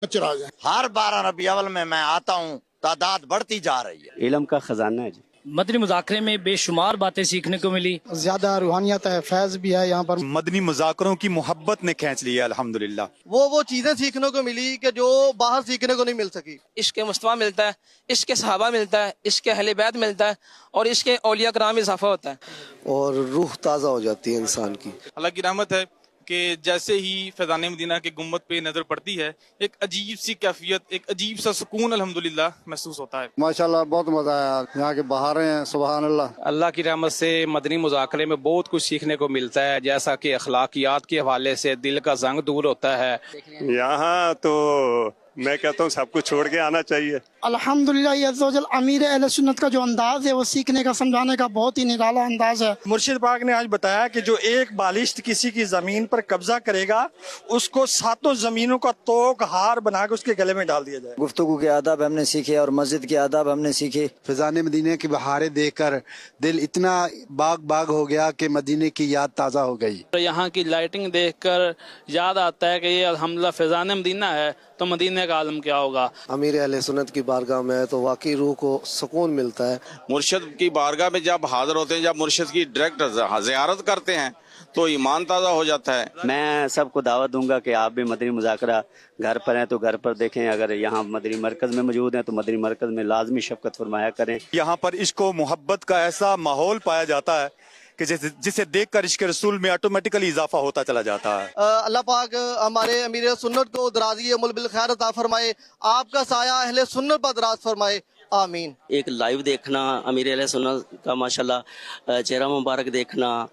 ہر 12 ربیع اول میں آتا ہوں، تعداد بڑھتی جا رہی ہے۔ علم کا خزانہ ہے جی۔ مدنی مذاکرے میں بے شمار باتیں سیکھنے کو ملی، زیادہ روحانیت ہے، فیض بھی ہے یہاں پر۔ مدنی مذاکروں کی محبت نے کھینچ لی ہے الحمدللہ۔ وہ چیزیں سیکھنے کو ملی کہ جو باہر سیکھنے کو نہیں مل سکی۔ عشق مصطفیٰ ملتا ہے، عشق صحابہ ملتا ہے، عشق اہل بیت ملتا ہے، اور عشق اولیاء کرام میں اضافہ ہوتا ہے، اور روح تازہ ہو جاتی ہے انسان کی۔ اللہ کی رحمت ہے کہ جیسے ہی فیضان مدینہ کے گنبد پہ نظر پڑتی ہے، ایک عجیب سی کیفیت، ایک عجیب سا سکون الحمدللہ محسوس ہوتا ہے۔ ماشاءاللہ بہت مزہ آیا، یہاں کے بہاریں ہیں، سبحان اللہ۔ اللہ کی رحمت سے مدنی مذاکرے میں بہت کچھ سیکھنے کو ملتا ہے، جیسا کہ اخلاقیات کے حوالے سے دل کا زنگ دور ہوتا ہے۔ یہاں تو میں کہتا ہوں سب کچھ چھوڑ کے آنا چاہیے۔ الحمدللہ عز و جل امیر اہل سنت کا جو انداز ہے وہ سیکھنے کا، سمجھانے کا بہت ہی نرالا انداز ہے۔ مرشد پاک نے آج بتایا کہ جو ایک بالشت کسی کی زمین پر قبضہ کرے گا اس کو 7 زمینوں کا توق ہار بنا کے اس کے گلے میں ڈال دیا جائے۔ گفتگو کے آداب ہم نے سیکھے اور مسجد کے آداب ہم نے سیکھے۔ فیضان مدینے کی بہاریں دیکھ کر دل اتنا باغ ہو گیا کہ مدینے کی یاد تازہ ہو گئی۔ یہاں کی لائٹنگ دیکھ کر یاد آتا ہے کہ یہ الحمدللہ فیضان مدینہ ہے تو مدینہ کا عالم کیا ہوگا۔ امیر اہل سنت کی بارگاہ میں تو واقعی روح کو سکون ملتا ہے۔ مرشد کی بارگاہ میں جب حاضر ہوتے ہیں، جب مرشد کی ڈائریکٹ زیارت کرتے ہیں تو ایمان تازہ ہو جاتا ہے۔ میں سب کو دعوت دوں گا کہ آپ بھی مدنی مذاکرہ گھر پر ہیں تو گھر پر دیکھیں، اگر یہاں مدنی مرکز میں موجود ہیں تو مدنی مرکز میں لازمی شفقت فرمایا کریں۔ یہاں پر عشق و محبت کا ایسا ماحول پایا جاتا ہے کہ جسے دیکھ کر عشق رسول میں آٹومیٹکلی اضافہ ہوتا چلا جاتا ہے۔ اللہ پاک ہمارے امیر سنت کو درازی عمل بالخیر عطا فرمائے، آپ کا سایہ اہل سنت پر دراز فرمائے، آمین۔ ایک لائیو دیکھنا امیر اہل سنت کا ماشاءاللہ چہرہ مبارک دیکھنا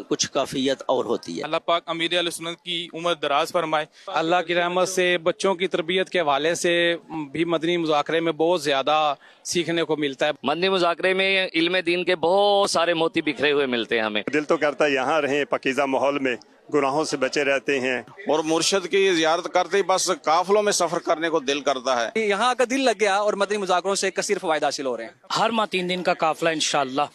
کچھ کافیت اور ہوتی ہے۔ اللہ پاک امیر اہل سنت کی عمر دراز فرمائے۔ اللہ کی رحمت سے بچوں کی تربیت کے حوالے سے بھی مدنی مذاکرے میں بہت زیادہ سیکھنے کو ملتا ہے۔ مدنی مذاکرے میں علم دین کے بہت سارے موتی بکھرے ہوئے ملتے ہیں ہمیں۔ دل تو کرتا ہے یہاں رہیں، پاکیزہ ماحول میں، گناہوں سے بچے رہتے ہیں۔ اور مرشد کی زیارت کرتے ہی بس قافلوں میں سفر کرنے کو دل کرتا ہے۔ یہاں کا دل لگ گیا اور مدنی مذاکروں سے کثیر فوائد حاصل ہو رہے ہیں۔ ہر ماہ 3 دن کا قافلہ انشاءاللہ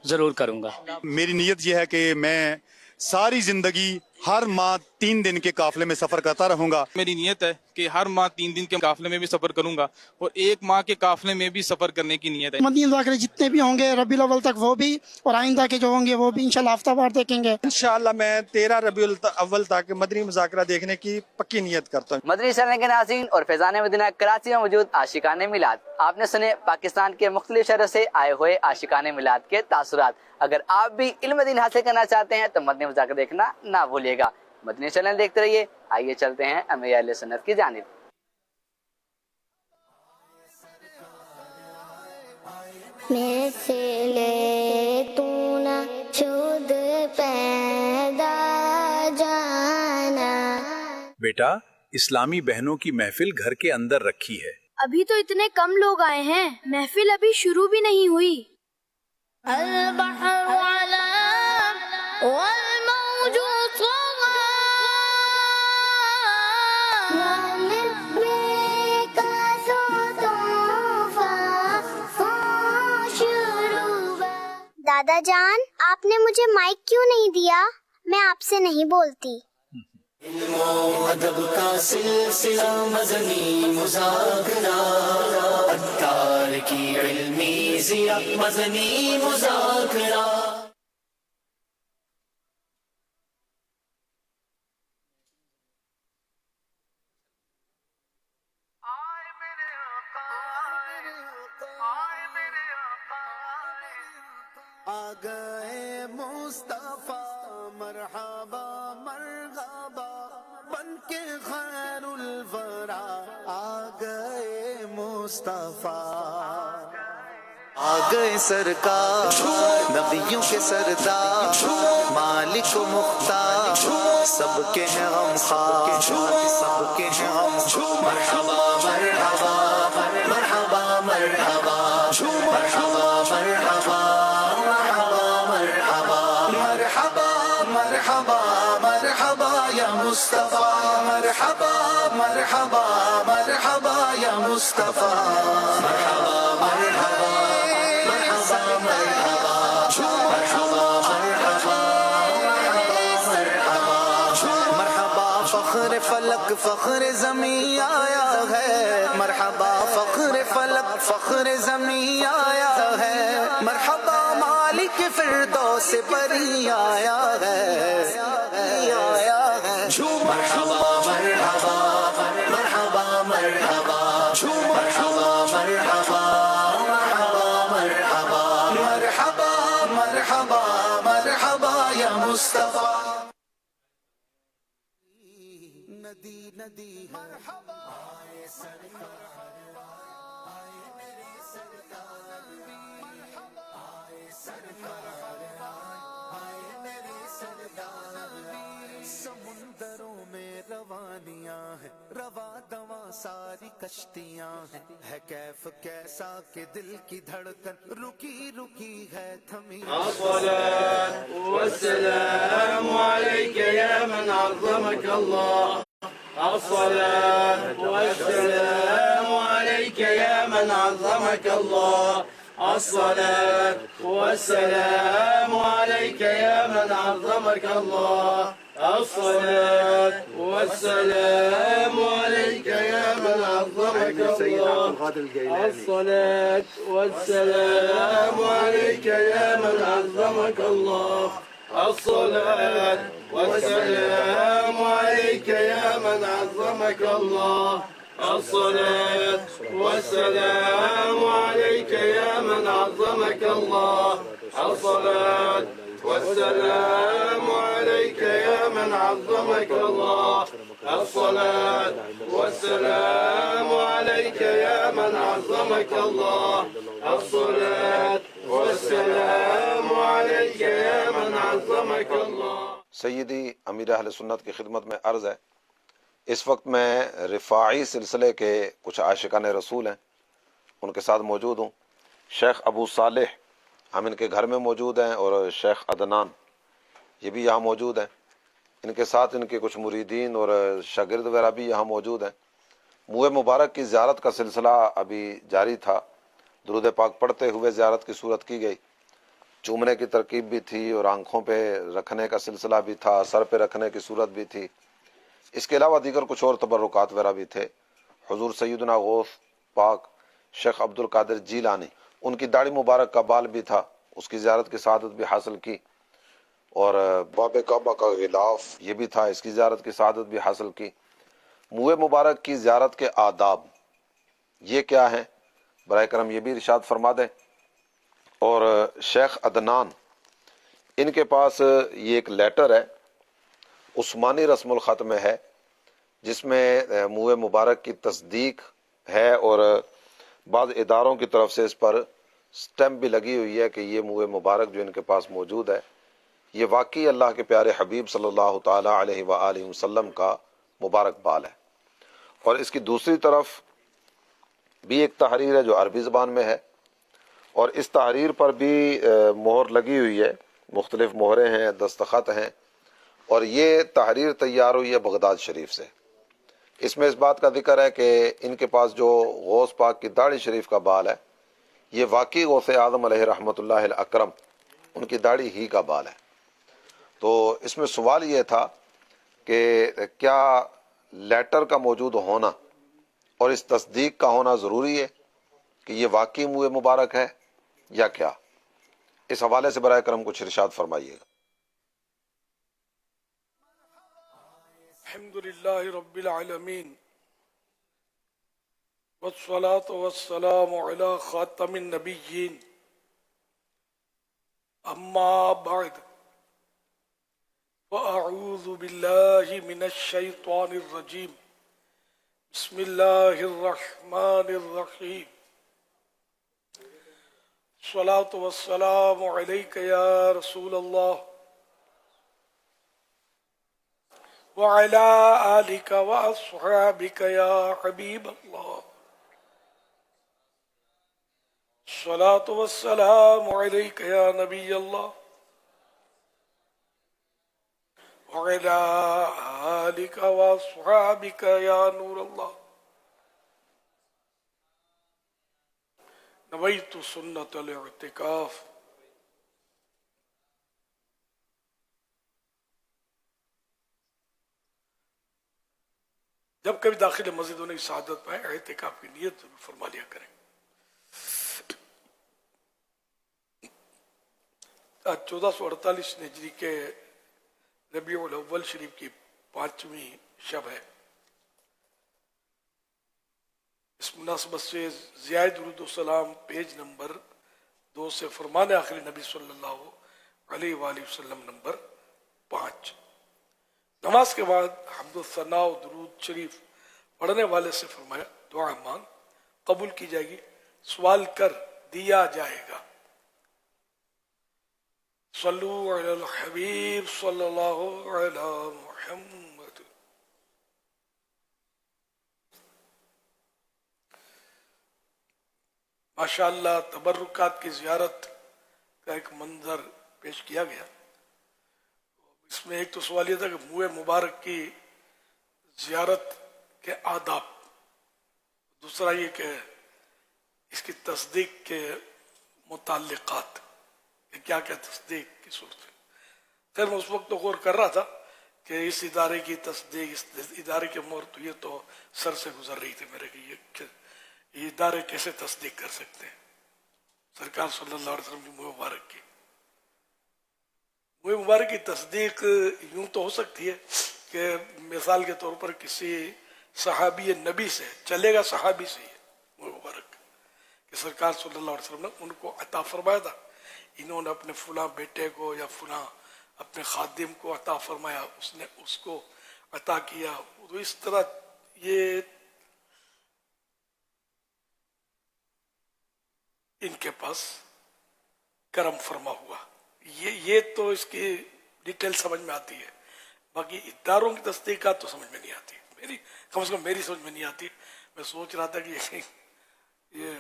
ضرور کروں گا۔ میری نیت یہ ہے کہ میں ساری زندگی ہر ماہ 3 دن کے قافلے میں سفر کرتا رہوں گا۔ میری نیت ہے کہ ہر ماہ 3 دن کے قافلے میں بھی سفر کروں گا اور 1 ماہ کے قافلے میں بھی سفر کرنے کی نیت ہے۔ مدنی مذاکرے جتنے بھی ہوں گے ربیع الاول تک وہ بھی، اور آئندہ کے جو ہوں گے وہ بھی انشاءاللہ ہفتہ وار دیکھیں گے۔ انشاءاللہ میں 13 ربیع الاول تک مدنی مذاکرہ دیکھنے کی پکی نیت کرتا ہوں۔ مدنی چینل کے ناظرین اور فیضان مدینہ کراچی میں موجود عاشقان میلاد، آپ نے سنے پاکستان کے مختلف شہروں سے آئے ہوئے عاشقان میلاد کے تاثرات۔ اگر آپ بھی علم دین حاصل کرنا چاہتے ہیں تو مدنی مذاکرہ دیکھنا نہ بھولیے گا۔ مدنی چینل دیکھتے رہیے۔ آئیے چلتے ہیں امیر اہل سنت کی جانب۔ میں سے لے تو نہ شد پیدا جانا۔ بیٹا، اسلامی بہنوں کی محفل گھر کے اندر رکھی ہے۔ ابھی تو اتنے کم لوگ آئے ہیں، محفل ابھی شروع بھی نہیں ہوئی۔ البحر علام والموج صغار، دادا جان آپ نے مجھے مائک کیوں نہیں دیا؟ میں آپ سے نہیں بولتی۔ علم و ادب کا سلسلہ مدنی مذاکرہ، عطار کی علمی ضیاء مدنی مذاکرہ۔ آ گئے مصطفیٰ مرحبا مرحبا، بن کے خیر الورا آ گئے مصطفیٰ۔ آ گئے سرکار نبیوں کے سردار، مالک و مختار، سب کے ہیں غم خار، سب کے ہیں غم خار۔ مرحبا مرحبا مرحبا مرحبا مرحبا مرحبا مرحبا یا مصطفیٰ، مرحبا مرحبا مرحبا یا مصطفیٰ، مرحبا مرحبا مرحبا مرحبا مرحبا مرحبا مرحبا۔ فخر فلک فخر زمین آیا ہے مرحبا فخر فلک فخر زمین آیا ہے مرحبا مالک فردوس پری آیا ہے آیا ہے مرحبا مرحبا مرحبا مرحبا مرحبا مرحبا مرحبا مرحبا مرحبا مرحبا یا مصطفیٰ ندی ندی مرحبا آئے سرکار آئے میرے سرکار آئے سرکار آئے میرے سرکار سمندروں میں روانیاں ہیں روا دواں ساری کشتیاں ہیں ہے کیف کیسا کہ دل کی دھڑکن رکی رکی ہے تھمی الصلاة والسلام عليك يا من عظمك الله الصلاة والسلام عليك يا من عظمك الله الصلاة والسلام عليك يا من عظمك الله الصلاة والسلام عليك يا من عظمك الله الصلاة والسلام عليك يا من عظمك الله الصلاة والسلام عليك يا من عظمك الله الصلاة والسلام عليك يا من عظمك الله الصلاة والسلام عليك يا من عظمك الله الصلاة والسلام عليك يا من عظمك الله الصلاة والسلام عليك يا من عظمك الله سیدی امیر اہل سنت کی خدمت میں عرض ہے، اس وقت میں رفاعی سلسلے کے کچھ عاشقان رسول ہیں، ان کے ساتھ موجود ہوں۔ شیخ ابو صالح ہم ان کے گھر میں موجود ہیں، اور شیخ عدنان یہ بھی یہاں موجود ہیں، ان کے ساتھ ان کے کچھ مریدین اور شاگرد وغیرہ بھی یہاں موجود ہیں۔ منہ مبارک کی زیارت کا سلسلہ ابھی جاری تھا، درود پاک پڑھتے ہوئے زیارت کی صورت کی گئی، چومنے کی ترکیب بھی تھی اور آنکھوں پہ رکھنے کا سلسلہ بھی تھا، سر پہ رکھنے کی صورت بھی تھی، اس کے علاوہ دیگر کچھ اور تبرکات وغیرہ بھی تھے۔ حضور سیدنا غوث پاک شیخ عبد القادر جیلانی، ان کی داڑھی مبارک کا بال بھی تھا، اس کی زیارت کی سعادت بھی حاصل کی، اور باب کعبہ کا غلاف یہ بھی تھا، اس کی زیارت کی سعادت بھی حاصل کی۔ منہ مبارک کی زیارت کے آداب یہ کیا ہیں، برائے کرم یہ بھی ارشاد فرما دیں۔ اور شیخ عدنان ان کے پاس یہ ایک لیٹر ہے، عثمانی رسم الخط میں ہے، جس میں منہ مبارک کی تصدیق ہے، اور بعض اداروں کی طرف سے اس پر سٹیمپ بھی لگی ہوئی ہے کہ یہ منہ مبارک جو ان کے پاس موجود ہے یہ واقعی اللہ کے پیارے حبیب صلی اللہ تعالی علیہ وآلہ وسلم کا مبارک بال ہے۔ اور اس کی دوسری طرف بھی ایک تحریر ہے جو عربی زبان میں ہے، اور اس تحریر پر بھی مہر لگی ہوئی ہے، مختلف مہریں ہیں، دستخط ہیں، اور یہ تحریر تیار ہوئی ہے بغداد شریف سے۔ اس میں اس بات کا ذکر ہے کہ ان کے پاس جو غوث پاک کی داڑھی شریف کا بال ہے یہ واقعی غوث اعظم علیہ رحمۃ اللہ الاکرم ان کی داڑھی ہی کا بال ہے۔ تو اس میں سوال یہ تھا کہ کیا لیٹر کا موجود ہونا اور اس تصدیق کا ہونا ضروری ہے کہ یہ واقعی منہ مبارک ہے یا کیا؟ اس حوالے سے برائے کرم کچھ ارشاد فرمائیے گا۔ الحمدللہ رب العالمین والصلاة والسلام علی خاتم النبیین، اما بعد فاعوذ باللہ من الشیطان الرجیم، بسم اللہ الرحمن الرحیم، الصلاة والسلام علیک یا رسول اللہ وعلى آلك وأصحابك يا حبيب الله، الصلاة والسلام عليك يا نبي الله وعلى آلك وأصحابك يا نور الله، نويت سنة الاعتكاف जब कभी दाखिल मस्जिद होने की शहादत पाए एहतिकाफ की नीयत जरूर फरमा लिया करें। आज 1448 हिजरी के रबीउल अव्वल शरीफ की 5वीं शब है। इस मुनासबत से ज़ियाद दुरूद सलाम पेज नंबर 2 से फरमान आखिरी नबी सल्लल्लाहु अलैहि वसल्लम नंबर 5। नमाज के बाद हम्द सना और दुरूद शरीफ पढ़ने वाले से फरमाया दुआ मांग कबूल की जाएगी, सवाल कर दिया जाएगा। सल्लु अलल हबीब सल्लल्लाहु अलैहि मुहम्मद। माशाअल्लाह तबर्रुकात की ज़ियारत का एक मंजर पेश किया गया। इसमें एक तो सवाल यह था कि मुए मुबारक की ज़ियारत के आदाब, दूसरा ये कि इसकी तस्दीक के मुताल्लिकात, क्या क्या तस्दीक की सूरत है। खैर मैं उस वक्त तो गौर कर रहा था कि इस इदारे की तस्दीक, इस इदारे के मोर तो ये तो सर से गुजर रही थी मेरे की ये इदारे कैसे तस्दीक कर सकते हैं सरकार सल्लल्लाहु अलैहि वसल्लम की मुए मुबारक की। मुए मुबारक की तस्दीक यूं तो हो सकती है कि मिसाल के तौर पर किसी सहाबी नबी से चलेगा, सहाबी से ही मुए मुबारक कि सरकार सल्लल्लाहु अलैहि वसल्लम ने उनको अता फरमाया था, इन्होंने अपने फुला बेटे को या फुला अपने खादिम को अता फरमाया, उसने उसको अता किया। तो इस तरह ये इनके पास करम फरमा हुआ, ये तो इसकी डिटेल समझ में आती है। बाकी इदारों की तस्दीकात तो समझ में नहीं आती, मेरी कम से कम मेरी समझ में नहीं आती। मैं सोच रहा था कि ये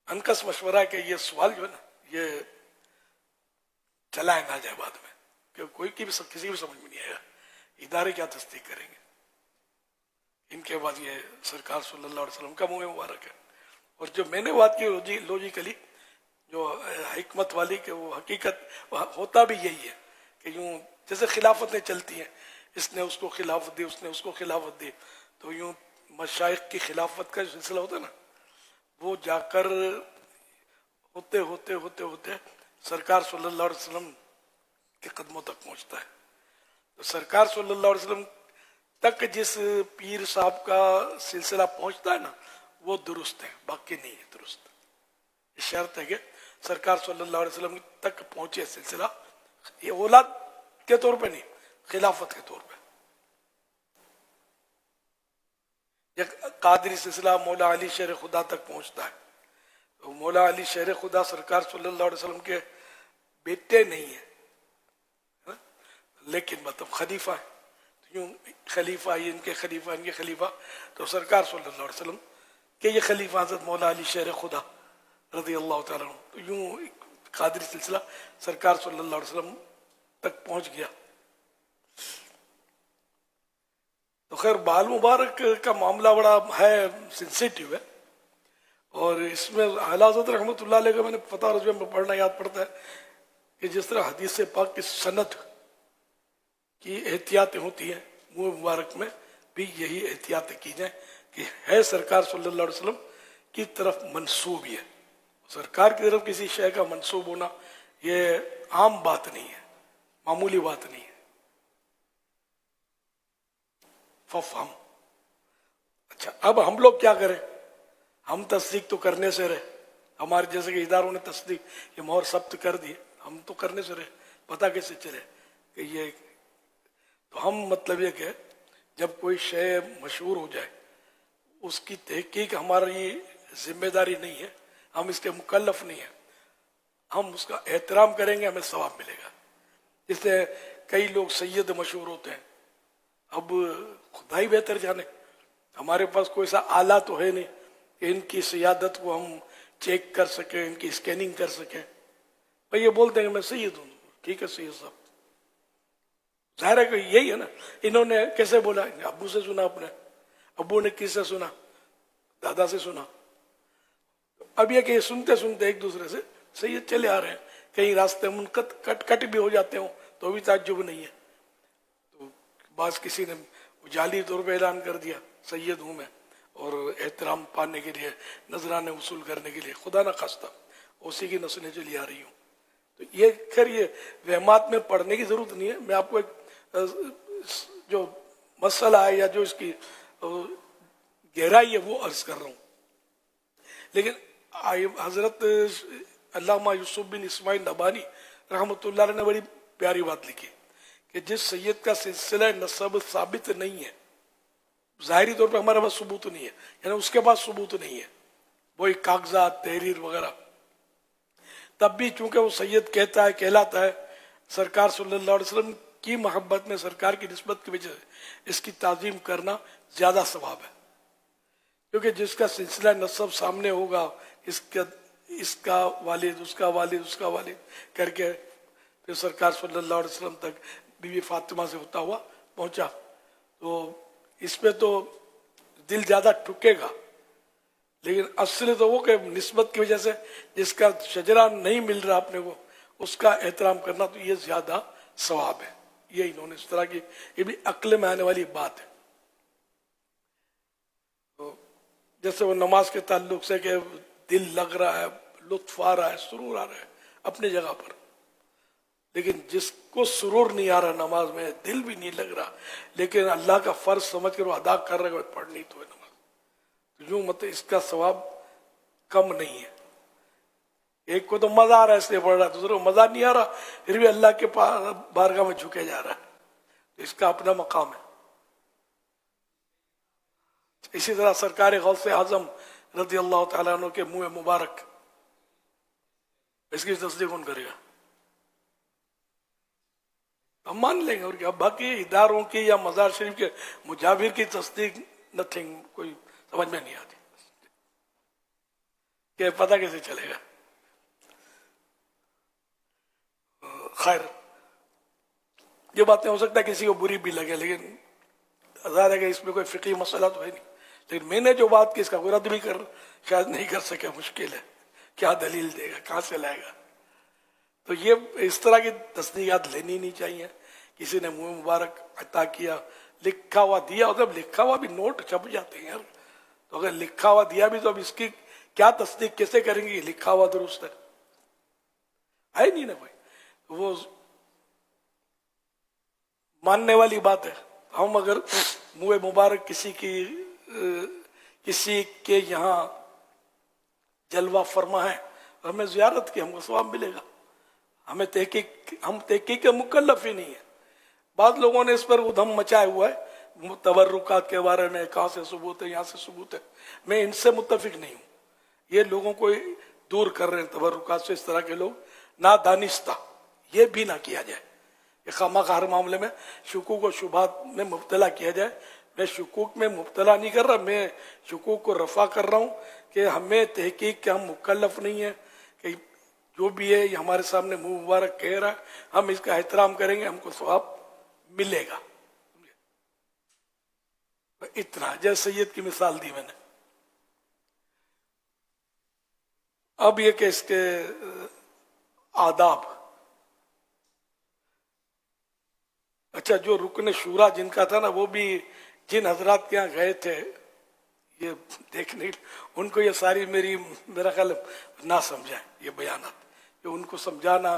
अनकस मशवरा है कि ये सवाल जो है ना ये चलाए ना जाए बाद में, कि कोई की भी किसी भी समझ में नहीं आएगा इदारे क्या तस्दीक करेंगे। इनके बाद ये सरकार सल्लल्लाहु अलैहि वसल्लम का मुँह मुबारक है। और जो मैंने बात की लॉजिकली जो हिकमत वाली कि वो हकीकत होता भी यही है कि यूं जैसे खिलाफतें चलती हैं, इसने उसको खिलाफत दी, उसने उसको खिलाफत दी, तो यूं मशाइख की खिलाफत का सिलसिला होता है ना, वो जाकर होते होते होते होते सरकार सल्लल्लाहु अलैहि वसल्लम के कदमों तक पहुंचता है। तो सरकार सल्लल्लाहु अलैहि वसल्लम तक जिस पीर साहब का सिलसिला पहुंचता है ना वो दुरुस्त है, बाकी नहीं है दुरुस्त। शर्त है कि सरकार सल्लल्लाहु अलैहि वसल्लम तक पहुंचे सिलसिला, ये औलाद के तौर पे नहीं, खिलाफत के तौर पे। कादरी सिलसिला मौला अली शेर खुदा तक पहुंचता है, तो मौला अली शेर खुदा सरकार सल्लल्लाहु अलैहि वसल्लम के बेटे नहीं है, लेकिन मतलब खलीफा है। यूं खलीफा इनके खलीफा इनके खलीफा, तो सरकार सल्लल्लाहु अलैहि वसल्लम के ये खलीफा हज़रत मौला अली शेर खुदा रज़ी अल्लाह तआला अन्हु, तो यूं कादरी सिलसिला सरकार सल्लल्लाहु अलैहि वसल्लम तक पहुंच गया। तो खैर बाल मुबारक का मामला बड़ा है सेंसिटिव है, और इसमें आला हज़रत रहमतुल्लाह अलैह का मैंने पता रजवे में पढ़ना याद पड़ता है कि जिस तरह हदीस पाक की सनद की एहतियातें होती हैं, मुँह मुबारक में भी यही एहतियातें की जाए कि है सरकार सल्लल्लाहु अलैहि वसल्लम की तरफ मंसूब ही है। सरकार की तरफ किसी शय का मंसूब होना ये आम बात नहीं है, मामूली बात नहीं है। फफहम। अच्छा, अब हम लोग क्या करें? हम तस्दीक तो करने से रहे, हमारे जैसे कि इदारों ने तस्दीक ये मोहर सब्त कर दी, हम तो करने से रहे, पता कैसे चले कि ये। तो हम मतलब ये कि जब कोई शय मशहूर हो जाए उसकी तहकीक हमारी जिम्मेदारी नहीं है, हम इसके मुकल्लफ नहीं है, हम उसका एहतराम करेंगे, हमें सवाब मिलेगा। इसलिए कई लोग सैयद मशहूर होते हैं, अब खुदा ही बेहतर जाने, हमारे पास कोई सा आला तो है नहीं कि इनकी सियादत को हम चेक कर सके, इनकी स्कैनिंग कर सके। भाई ये बोलते हैं मैं सैयद हूँ, ठीक है सैयद साहब, जाहिर है कि यही है ना। इन्होंने कैसे बोला? अब्बू से सुना, अपने अब्बू ने किससे सुना? दादा से सुना। अब ये कि सुनते सुनते एक दूसरे से सैयद चले आ रहे हैं, कहीं रास्ते में कट भी हो जाते हो तो भी ताज्जुब नहीं है। बास किसी ने जाली तौर पर ऐलान कर दिया सैयद हूँ मैं, और एहतराम पाने के लिए, नजराने वसूल करने के लिए, खुदा न खास्ता उसी की नस्लें चली आ रही हूँ। तो ये खैर ये वहमात में पढ़ने की जरूरत नहीं है। मैं आपको एक जो मसला है या जो इसकी गहराई है वो अर्ज कर रहा हूँ। लेकिन हजरत अल्लामा यूसुफ बिन इस्माइल नबानी रहमतुल्लाह ने बड़ी प्यारी बात लिखी कि जिस सैयद का सिलसिला नसब साबित नहीं है, जाहिरी तौर पर हमारे पास सबूत नहीं है, यानी उसके पास सबूत नहीं है, वो एक कागजात तहरीर वगैरह, तब भी चूंकि वो सैयद कहता है, कहलाता है, सरकार सल्लल्लाहु अलैहि वसल्लम की मोहब्बत में सरकार की निस्बत की वजह से इसकी ताजीम करना ज्यादा सवाब है। क्योंकि जिसका सिलसिला नसब सामने होगा, इसका वालिद, उसका वालिद, उसका वालिद करके फिर सरकार सल्लल्लाहु अलैहि वसल्लम तक बीवी फातिमा से होता हुआ पहुंचा, तो इसमें तो दिल ज्यादा ठुकेगा। लेकिन असली तो वो कि निस्बत की वजह से जिसका शजरा नहीं मिल रहा अपने को, उसका एहतराम करना, तो ये ज्यादा सवाब है। ये इन्होंने इस तरह की, ये भी अक्ल में आने वाली बात है। तो जैसे वो नमाज के ताल्लुक से कि दिल लग रहा है, लुत्फ आ रहा है, सुरूर आ रहा है अपनी जगह पर, लेकिन जिसको सुरूर नहीं आ रहा नमाज में, दिल भी नहीं लग रहा, लेकिन अल्लाह का फर्ज समझ कर वो अदा कर रहा है, पढ़नी तो है नमाज, तो यूं मतलब इसका सवाब कम नहीं है। एक को तो मजा आ रहा है इसलिए पढ़ रहा है, दूसरे को मजा नहीं आ रहा फिर भी अल्लाह के बारगाह में झुके जा रहा है, तो इसका अपना मकाम है। इसी तरह सरकार गौसे आजम रज़ी अल्लाह तआला अन्हु के मुंह मुबारक, इसकी तस्दीक कौन करेगा? हम मान लेंगे और क्या। बाकी इदारों की या मजार शरीफ के मुजाबिर की तस्दीक नथिंग, कोई समझ में नहीं आती, कि पता कैसे चलेगा। खैर ये बातें हो सकता है किसी को बुरी भी लगे, लेकिन ज़ाहिर है कि इसमें कोई फिक्री मसला तो है नहीं। लेकिन मैंने जो बात की इसका कोई रद्द भी कर शायद नहीं कर सके, मुश्किल है, क्या दलील देगा, कहाँ से लाएगा। तो ये इस तरह की तस्दीकात लेनी नहीं चाहिए। किसी ने मुंह मुबारक अता किया, लिखा हुआ दिया, मतलब लिखा हुआ भी नोट छप जाते हैं यार, तो अगर लिखा हुआ दिया भी तो अब इसकी क्या तस्दीक कैसे करेंगे? लिखा हुआ दुरुस्त है नहीं ना भाई, तो वो मानने वाली बात है। हम अगर मुंह मुबारक किसी के यहाँ जलवा फरमा है, हमें जियारत की, हमको सवाब मिलेगा। हम तहकीक के मुकल्लफ ही नहीं है। बाद लोगों ने इस पर उधम मचाया हुआ है तबर्रुकात के बारे में, कहाँ से सबूत है, यहाँ से सबूत है। मैं इनसे मुत्तफिक नहीं हूँ, ये लोगों को दूर कर रहे हैं तबर्रुकात से। इस तरह के लोग नादानिस्ता, ये भी ना किया जाए, ये खामखा हर मामले में शुकूक और शुबात में मुब्तला किया जाए। मैं शुकूक में मुब्तला नहीं कर रहा, मैं शुकूक को रफा कर रहा हूँ कि हमें तहकीक के हम मुकल्लफ नहीं है, कि जो भी है ये हमारे सामने मुंह मुबारक कह रहा है, हम इसका एहतराम करेंगे, हमको सवाब मिलेगा। इतना जैसे सैयद की मिसाल दी मैंने। अब ये कि इसके आदाब, अच्छा जो रुकन शूरा जिनका था ना, वो भी जिन हजरात के यहाँ गए थे ये देखने, उनको ये सारी मेरा ख्याल ना समझाए ये बयानात, कि उनको समझाना,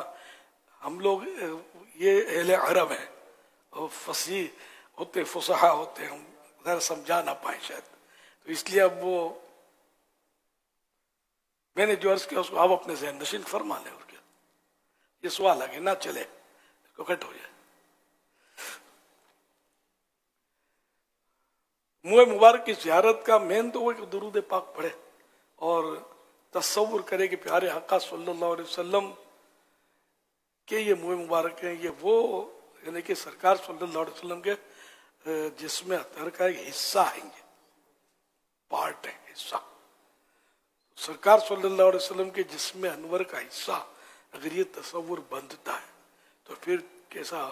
हम लोग ये अहले अरब हैं और फसी होते, फुसहा होते हैं, हम ज़रा समझा ना पाए शायद, तो इसलिए अब वो मैंने जो अर्ज किया उसको आप अपने ज़हन नशीन फरमा लें। और क्या ये सवाल है कि ना चले, इसको कट हो जाए। मुँह मुबारक की ज़ियारत का मेन तो वो कि दुरूद पाक पढ़े और तसव्वुर करे कि प्यारे आका सल्लल्लाहु अलैहि वसल्लम के ये मुँह मुबारक हैं, ये वो यानी कि सरकार सल्लल्लाहु अलैहि वसल्लम के जिस्म अतहर का एक हिस्सा है, पार्ट है, हिस्सा। सरकार सल्लल्लाहु अलैहि वसल्लम के जिस्म अनवर का हिस्सा अगर ये तसव्वुर बंधता है तो फिर कैसा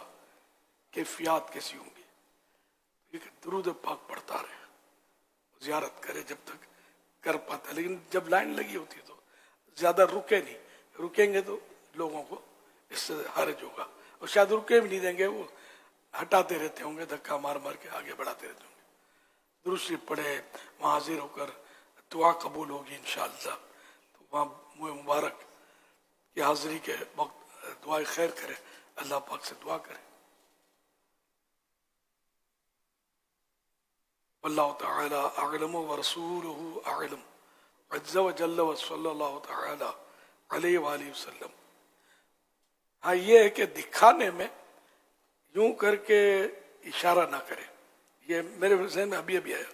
कैफियत कैसी होंगी। दुरूद पाक पढ़ता रहे, ज़ियारत करे जब तक कर पाता, लेकिन जब लाइन लगी होती है तो ज्यादा रुके नहीं, रुकेंगे तो लोगों को इससे हर्ज होगा और शायद रुके भी नहीं देंगे, वो हटाते रहते होंगे, धक्का मार मार के आगे बढ़ाते रहते होंगे। दुरूद शरीफ पढ़े, वहाँ हाजिर होकर दुआ कबूल होगी इंशाअल्लाह। तो वहाँ मुँह मुबारक की हाजिरी के वक्त दुआ खैर करे, अल्लाह पाक से दुआ करे। अल्लाह ताला अअलम व रसूलुहु अअलम अज़्ज़ा व जल्ल व सल्लल्लाहु ताला अलैहि व आलिहि वसल्लम। हाँ, ये है कि दिखाने में यूं करके इशारा ना करे। ये मेरे ज़हन में अभी अभी आया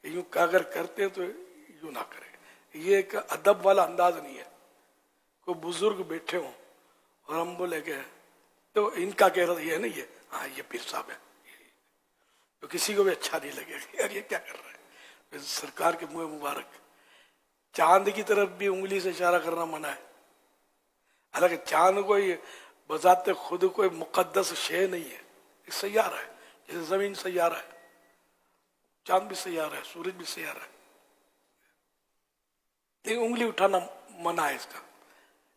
कि यूं अगर करते हैं तो यूं ना करे। ये एक अदब वाला अंदाज नहीं है। कोई बुजुर्ग बैठे हों और हम बोले कि तो इनका कह रहा ये नहीं है, हाँ ये पीर साहब है, तो किसी को भी अच्छा नहीं लगेगा, यार ये क्या कर रहा है। सरकार के मुँह मुबारक चांद की तरफ भी उंगली से इशारा करना मना है। हालांकि चांद कोई बजाते खुद कोई मुकद्दस शे नहीं है, एक सैयारा है, जैसे जमीन सैयारा है, चांद भी सैयारा है, सूरज भी सैयारा है। लेकिन उंगली उठाना मना है इसका।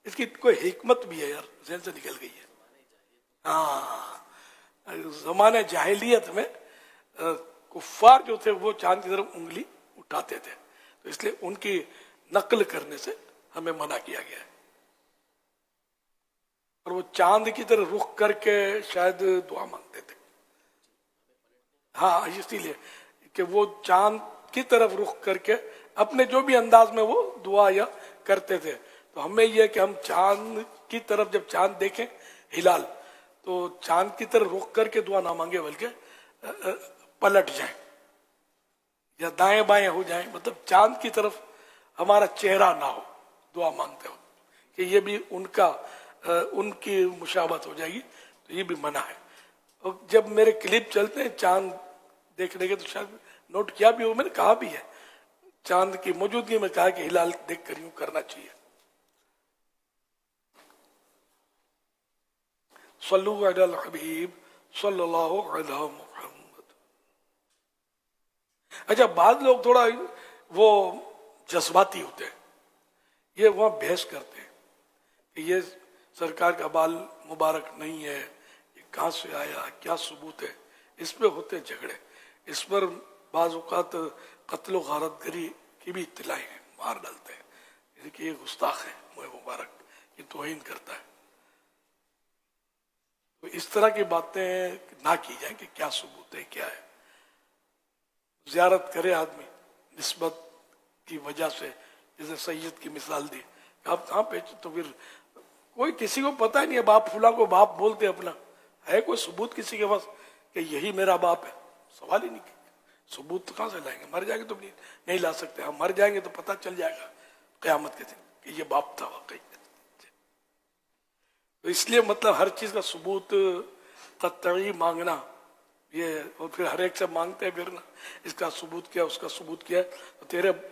इसकी कोई हिकमत भी है यार, जहन से निकल गई है। हाँ, जमाने जाहिलियत में कुफ्फार जो थे वो चांद की तरफ उंगली उठाते थे, तो इसलिए उनकी नकल करने से हमें मना किया गया है। और वो चांद की तरफ रुख करके शायद दुआ मांगते थे। हाँ, इसीलिए कि वो चांद की तरफ रुख करके अपने जो भी अंदाज में वो दुआ या करते थे। तो हमें यह कि हम चांद की तरफ जब चांद देखें हिलाल, तो चांद की तरफ रुख करके दुआ ना मांगे, बल्कि पलट जाए या दाएं बाएं हो जाए, मतलब चांद की तरफ हमारा चेहरा ना हो दुआ मांगते हो, कि ये भी उनकी मुशाबत हो जाएगी, तो ये भी मना है। और जब मेरे क्लिप चलते हैं चांद देखने के, तो शायद नोट किया भी हो, मैंने कहा भी है, चांद की मौजूदगी में कहा कि हिलाल देख कर यूं करना चाहिए। सल्लु अलल हबीब सल्लल्लाहु अलैहि मुहम्मद। अच्छा, बाद लोग थोड़ा वो जज्बाती होते हैं, ये वहां बहस करते हैं कि ये सरकार का बाल मुबारक नहीं है, ये कहाँ से आया, क्या सबूत है, इस पे होते झगड़े। इस पर बाज़ औक़ात कत्ल व गारतगरी की भी इत्तलाएं हैं, मार डालते हैं कि ये गुस्ताख है, मुँह मुबारक, ये तौहीन करता है। तो इस तरह की बातें ना की जाए कि क्या सबूत है, क्या है। ज़ियारत करे आदमी निस्बत की वजह से, जैसे सैयद की मिसाल दी, आप कहाँ पे, तो फिर कोई किसी को पता ही नहीं है, बाप फुला को बाप बोलते अपना, है कोई सबूत किसी के पास कि यही मेरा बाप है? सवाल ही नहीं। सबूत तो कहाँ से लाएंगे? मर जाएंगे तो नहीं ला सकते, हम मर जाएंगे तो पता चल जाएगा क़यामत के दिन कि ये बाप था वाकई। तो इसलिए मतलब हर चीज का सबूत कतई मांगना, ये और फिर हर एक से मांगते हैं फिर ना, इसका सबूत क्या, उसका सबूत क्या है, तो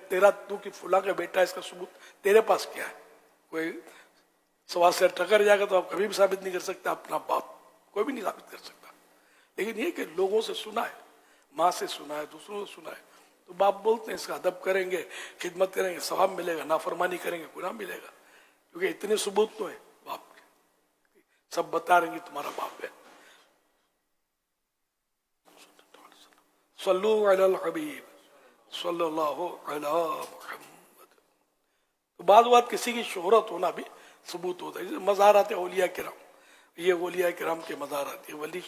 तेरा तू की फुला का बेटा, इसका सबूत तेरे पास क्या है? कोई सवाल से टकर जाएगा तो आप कभी भी साबित नहीं कर सकते अपना बाप, कोई भी नहीं साबित कर सकता। लेकिन ये कि लोगों से सुना है, माँ से सुना है, दूसरों से सुना है, तो बाप बोलते हैं इसका अदब करेंगे, खिदमत करेंगे, सवाब मिलेगा, नाफरमानी करेंगे, गुनाह मिलेगा, क्योंकि इतने सबूत तो है बाप के, सब बता रहे हैं तुम्हारा बाप है। सल्लु अलल हबीब सल्लल्लाहु अलैहि मुहम्मद। तो बात किसी की शोहरत होना भी सबूत होता है। जैसे मज़ारात औलिया किराम, ये औलिया किराम के मज़ारात, ये वली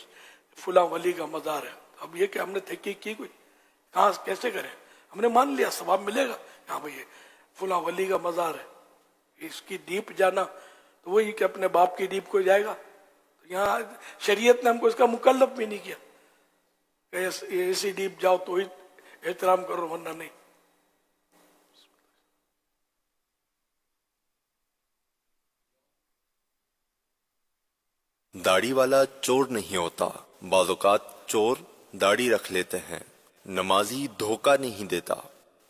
फुला वली का मज़ार है। अब ये कि हमने तहकीक की कोई, कहाँ कैसे करें, हमने मान लिया सवाब मिलेगा, हाँ भाई ये फुला वली का मज़ार है, इसकी डीप जाना तो वही कि अपने बाप की डीप को जाएगा। तो यहाँ शरीयत ने हमको इसका मुकल्लफ भी नहीं किया, ऐसी डीप जाओ तो ही एहतराम करो, वरना नहीं। दाढ़ी वाला चोर नहीं होता, बाज़-औक़ात चोर दाढ़ी रख लेते हैं। नमाजी धोखा नहीं देता,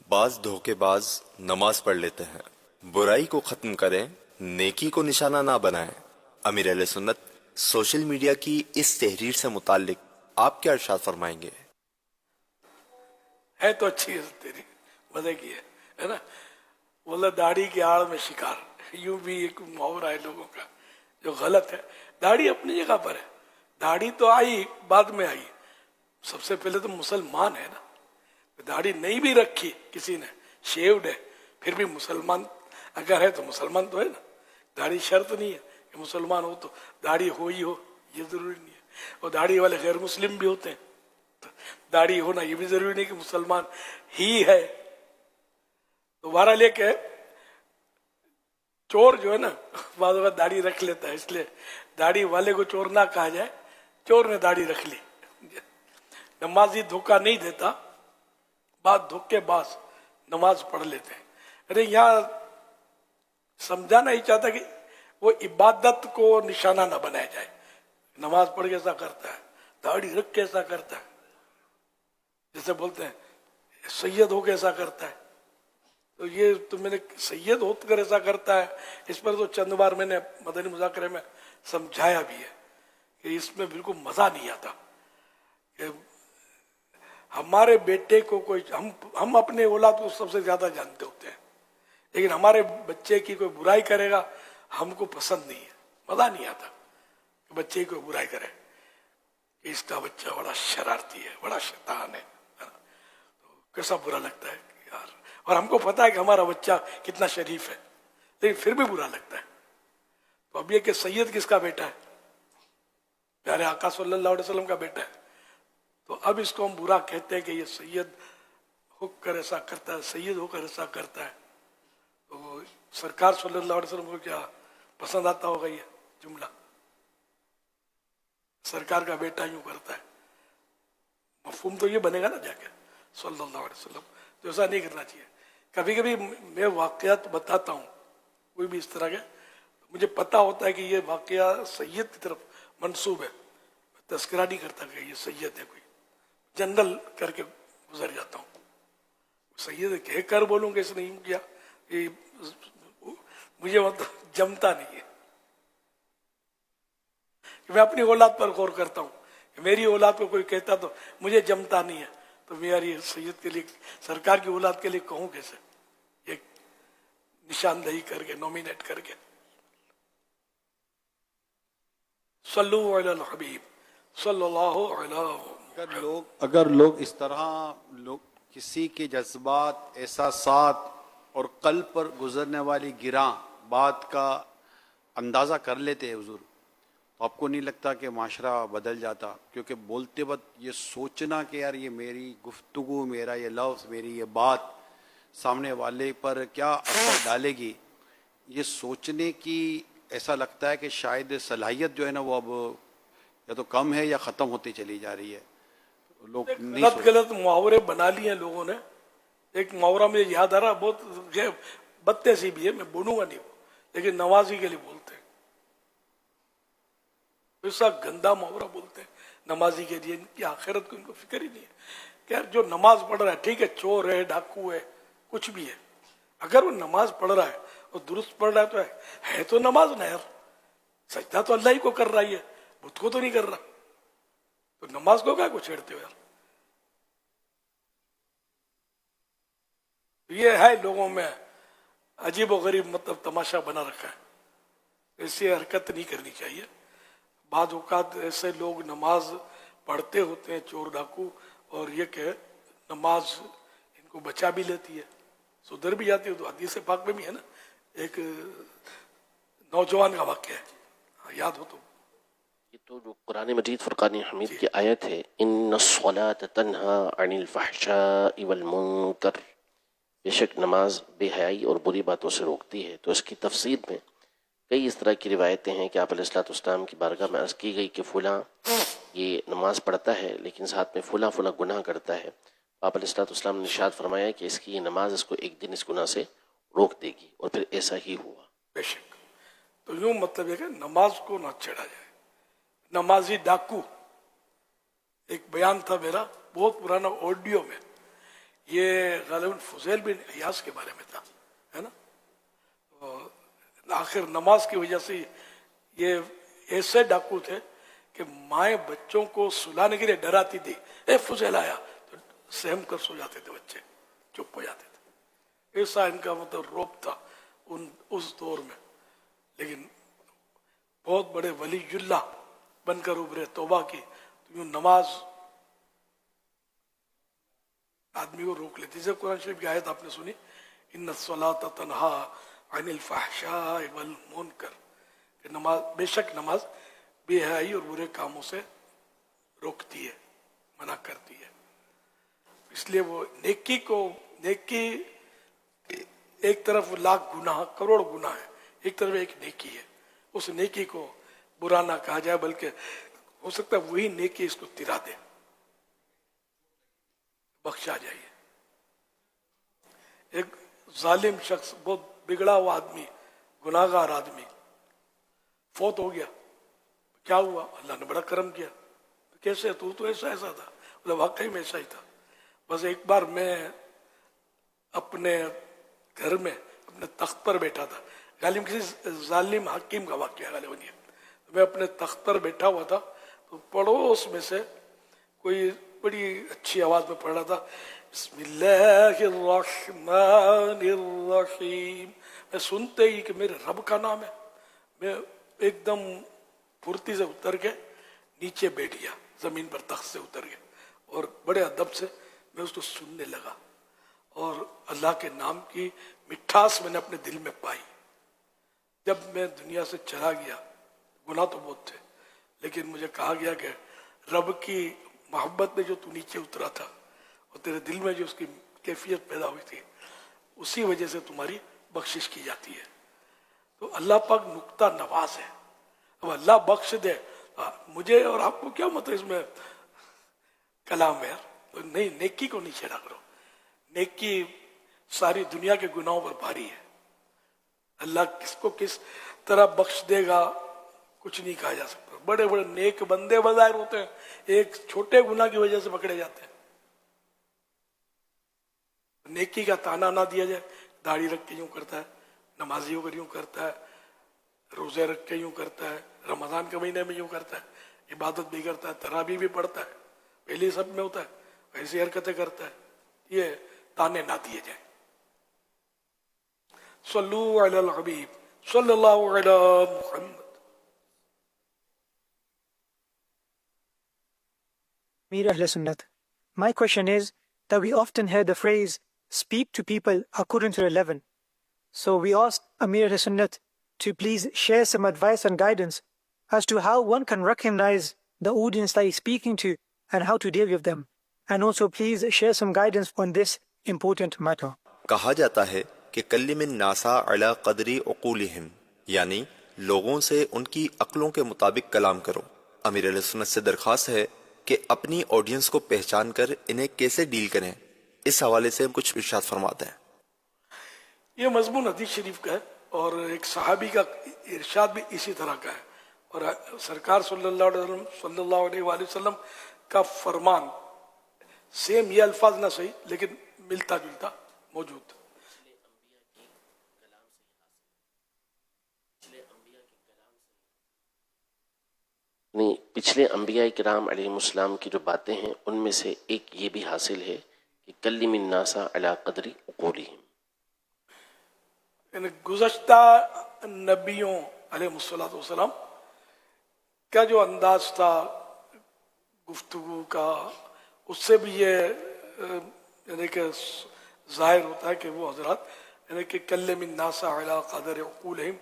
बाज धोखेबाज नमाज पढ़ लेते हैं। बुराई को खत्म करें, नेकी को निशाना ना बनाएं। अमीर अहले सुन्नत सोशल मीडिया की इस तहरीर से मुताल्लिक आप क्या इरशाद फरमाएंगे? है तो अच्छी है तेरी, मजे की है ना। बोला दाढ़ी की आड़ में शिकार, यूं भी एक मुहावरा है लोगों का जो गलत है। दाढ़ी अपनी जगह पर है, दाढ़ी तो आई बाद में आई, सबसे पहले तो मुसलमान है ना। दाढ़ी नहीं भी रखी किसी ने, शेव्ड है, फिर भी मुसलमान अगर है तो मुसलमान तो है ना। दाढ़ी शर्त नहीं है कि मुसलमान हो तो दाढ़ी हो ही हो, ये जरूरी नहीं है। और दाढ़ी वाले गैर मुस्लिम भी होते हैं, तो दाढ़ी होना ये भी जरूरी नहीं कि मुसलमान ही है। तो बारह लेके चोर जो है ना बाद में दाढ़ी रख लेता है, इसलिए दाढ़ी वाले को चोर ना कहा जाए, चोर ने दाढ़ी रख ली। नमाजी धोखा नहीं देता, बाद धोखेबाज नमाज पढ़ लेते हैं। अरे यहाँ समझाना ही चाहता कि वो इबादत को निशाना ना बनाया जाए। नमाज पढ़ के ऐसा करता है, दाढ़ी रख के ऐसा करता है, जैसे बोलते हैं सैयद हो के ऐसा करता है। तो ये तो मैंने सैयद होकर ऐसा करता है, इस पर तो चंद बार मैंने मदनी मुज़ाकरे में समझाया भी है कि इसमें बिल्कुल मजा नहीं आता कि हमारे बेटे को कोई हम अपने औलाद को सबसे ज्यादा जानते होते हैं, लेकिन हमारे बच्चे की कोई बुराई करेगा हमको पसंद नहीं है, मजा नहीं आता कि बच्चे की कोई बुराई करे कि इसका बच्चा बड़ा शरारती है, बड़ा शैतान है, तो कैसा बुरा लगता है यार। और हमको पता है कि हमारा बच्चा कितना शरीफ है, लेकिन फिर भी बुरा लगता है। तो अब ये कि सैयद किसका बेटा है? प्यारे आका सल्लल्लाहु अलैहि वसल्लम का बेटा है। तो अब इसको हम बुरा कहते हैं कि ये सैयद होकर ऐसा करता है, सैयद होकर ऐसा करता है। तो सरकार सल्लल्लाहु अलैहि वसल्लम को क्या पसंद आता होगा ये जुमला, सरकार का बेटा यूं करता है, मफहूम तो ये बनेगा ना जाके सल्लल्लाहु अलैहि वसल्लम। तो ऐसा नहीं करना चाहिए। कभी कभी मैं वाकयात बताता हूँ कोई भी इस तरह के, मुझे पता होता है कि ये वाकया सैयद की तरफ मंसूब है, तस्करा नहीं करता कि ये सैयद है, कोई जनरल करके गुजर जाता हूँ। सैयद कह कर बोलूँ कि इसने यूं किया, ये मुझे मतलब जमता नहीं है। मैं अपनी औलाद पर गौर करता हूँ, मेरी औलाद को कोई कहता तो मुझे जमता नहीं है, तो मैं यार ये सैयद के लिए, सरकार की औलाद के लिए कहूँ कैसे, एक निशानदही करके, नॉमिनेट करके। सल्लु अलल हबीब सल्लल्लाहु अलैहि। अगर लोग इस तरह लोग किसी के जज्बात, एहसासात और कल्ब पर गुजरने वाली गिरा बात का अंदाज़ा कर लेते हैं हुजूर, तो आपको नहीं लगता कि माशरा बदल जाता? क्योंकि बोलते वक्त ये सोचना कि यार ये मेरी गुफ्तगू, मेरा ये लफ्ज़, मेरी ये बात सामने वाले पर क्या असर डालेगी, ये सोचने की ऐसा लगता है कि शायद सलाहियत जो है ना वो अब या तो कम है या ख़त्म होती चली जा रही है। लोग गलत मुहावरे बना लिए हैं लोगों ने। एक मुहावरा मुझे याद आ रहा, बहुत बत्ते सी भी है, मैं बोलूंगा नहीं वो, लेकिन नवाजी के लिए बोलते हैं, ऐसा गंदा मुहावरा बोलते हैं नमाजी के लिए, इनकी आखिरत को इनको फिक्र ही नहीं है। क्या जो नमाज पढ़ रहा है, ठीक है, चोर है, डाकू है, कुछ भी है, अगर वो नमाज पढ़ रहा है और दुरुस्त पढ़ रहा है तो है तो नमाज ना यार, सजदा तो अल्लाह ही को कर रहा है, बुत को तो नहीं कर रहा, तो नमाज को क्या को छेड़ते हो यार। ये है लोगों में अजीब और गरीब मतलब तमाशा बना रखा है, ऐसी हरकत नहीं करनी चाहिए। बाद औकात ऐसे लोग नमाज पढ़ते होते हैं, चोर डाकू, और ये कि नमाज इनको बचा भी लेती है, सुधर भी जाती है। तो हदीस पाक में भी है ना, एक नौजवान का वाक्य है, याद हो तो। ये तो जो कुरान मजीद फुरकान हमीद की आयत है, इन्नस्सलात तन्हा अनिल फहशाइ वल मुनकर, बेशक नमाज बेहयाई और बुरी बातों से रोकती है। तो इसकी तफसीर में कई इस तरह की रिवायतें हैं कि आप अलैहिस्सलाम की बारगाह में अर्ज़ की गई कि फ़ुलां ये नमाज पढ़ता है लेकिन साथ में फ़ुलां फ़ुलां गुनाह करता है। आप अलैहिस्सलाम ने इरशाद फरमाया कि इसकी ये नमाज इसको एक दिन इस गुनाह से रोक देगी, और फिर ऐसा ही हुआ। बेशक तो यूं मतलब है कि नमाज को ना छेड़ा जाए। नमाजी डाकू, एक बयान था मेरा बहुत पुराना ऑडियो में, ये गालिबन फुज़ैल बिन इयास के बारे में था, है ना। आखिर नमाज की वजह से ये ऐसे डाकू थे कि माएँ बच्चों को सुलाने के लिए डराती थी, ए फुज़ैल आया, तो सहम कर सो जाते थे बच्चे, चुप हो जाते थे। ऐसा इनका मतलब रौब था उस दौर में। लेकिन बहुत बड़े वलीयुल्लाह बनकर उभरे, तौबा की, तो यूं नमाज आदमी को रोक लेती। जैसे कुरान शरीफ की आयत आपने सुनी, इन्ना सलात तनहा अनिल फहशाए वल मुनकर, कि नमाज, बेशक नमाज बेहयाई और बुरे कामों से रोकती है, मना करती है। इसलिए वो नेकी एक तरफ लाख गुनाह, करोड़ गुनाह है, एक तरफ एक नेकी है। उस नेकी को बुरा ना कहा जाए, बल्कि हो सकता है वही नेकी इसको तिरा दे, बख्शा जाइए। एक जालिम शख्स, बहुत बिगड़ा हुआ आदमी, गुनाहगार आदमी फौत हो गया, क्या हुआ? अल्लाह ने बड़ा करम किया। कैसे? तू तो ऐसा था। बोला वाकई में ऐसा ही था। बस एक बार मैं अपने घर में अपने तख्त पर बैठा था, गालिब किसी जालिम हकीम का वाकया गालिब नहीं, मैं अपने तख्त पर बैठा हुआ था, तो पड़ोस में से कोई बड़ी अच्छी आवाज में पढ़ रहा था, बिस्मिल्लाहिर्रहमानिर्रहीम। मैं सुनते ही कि मेरे रब का नाम है, मैं एकदम फुर्ती से उतर के नीचे बैठ गया, जमीन पर तख्त से उतर गया, और बड़े अदब से मैं उसको सुनने लगा, और अल्लाह के नाम की मिठास मैंने अपने दिल में पाई। जब मैं दुनिया से चला गया, गुनाह तो बहुत थे, लेकिन मुझे कहा गया कि रब की मोहब्बत में जो तू नीचे उतरा था और तेरे दिल में जो उसकी कैफियत पैदा हुई थी, उसी वजह से तुम्हारी बख्शिश की जाती है। तो अल्लाह पाक नुक्ता नवाज है। अब अल्लाह बख्श दे, मुझे और आपको क्या मतलब इसमें कलाम है यार। तो नहीं, नेकी को नीचे ना करो। नेकी सारी दुनिया के गुनाहों पर भारी है। अल्लाह किसको किस तरह बख्श देगा कुछ नहीं कहा जा सकता। बड़े बड़े नेक बंदे बजाय होते हैं, एक छोटे गुनाह की वजह से पकड़े जाते हैं। नेकी का ताना ना दिया जाए, दाढ़ी रख के यूं करता है, नमाजी होकर यूं करता है, रोजे रख के यूं करता है, रमजान के महीने में यूं करता है, इबादत भी करता है, तरावी भी पढ़ता है, पहले सब में होता है, ऐसी हरकतें करता है, ये ताने ना दिए जाए। सल्लु अलल हबीब सल्लल्लाहु अलैहि Muhammad. Mir Ahl Sunnat. My question is that we often hear the phrase, speak to people according to their level. So we asked Amir Ahl Sunnat to please share some advice and guidance as to how one can recognize the audience that he's speaking to and how to deal with them. And also please share some guidance on this important matter. कहा जाता है कि कल्लिमिन NASA अला क़दरी उक़ूलिहिम, यानी लोगों से उनकी अक्लों के मुताबिक कलाम करो। अमीर अहले सुन्नत से दरख्वास्त है कि अपनी ऑडियंस को पहचान कर इन्हें कैसे डील करें, इस हवाले से हम कुछ इरशाद फरमाते हैं। ये मजमून हदीस शरीफ का है और एक सहाबी का इरशाद भी इसी तरह का है, और सरकार सल्लल्लाहु अलैहि वसल्लम का फरमान सेम, ये अल्फाज ना सही लेकिन मिलता जुलता मौजूद। नहीं, पिछले अंबिया किराम अलैहिमुस्सलाम की जो बातें हैं उनमें से एक ये भी हासिल है कि कल्लिमिन नासा अला क़दरी उक़ूलिहिम, यानी गुज़श्ता नबियों अलैहिमुस्सलातु वस्सलाम का जो अंदाज था गुफ्तगू का, उससे भी ये यानी कि जाहिर होता है कि वो हजरत यानी कि कल्लिमिन नासा अला क़दरी उक़ूलिहिम,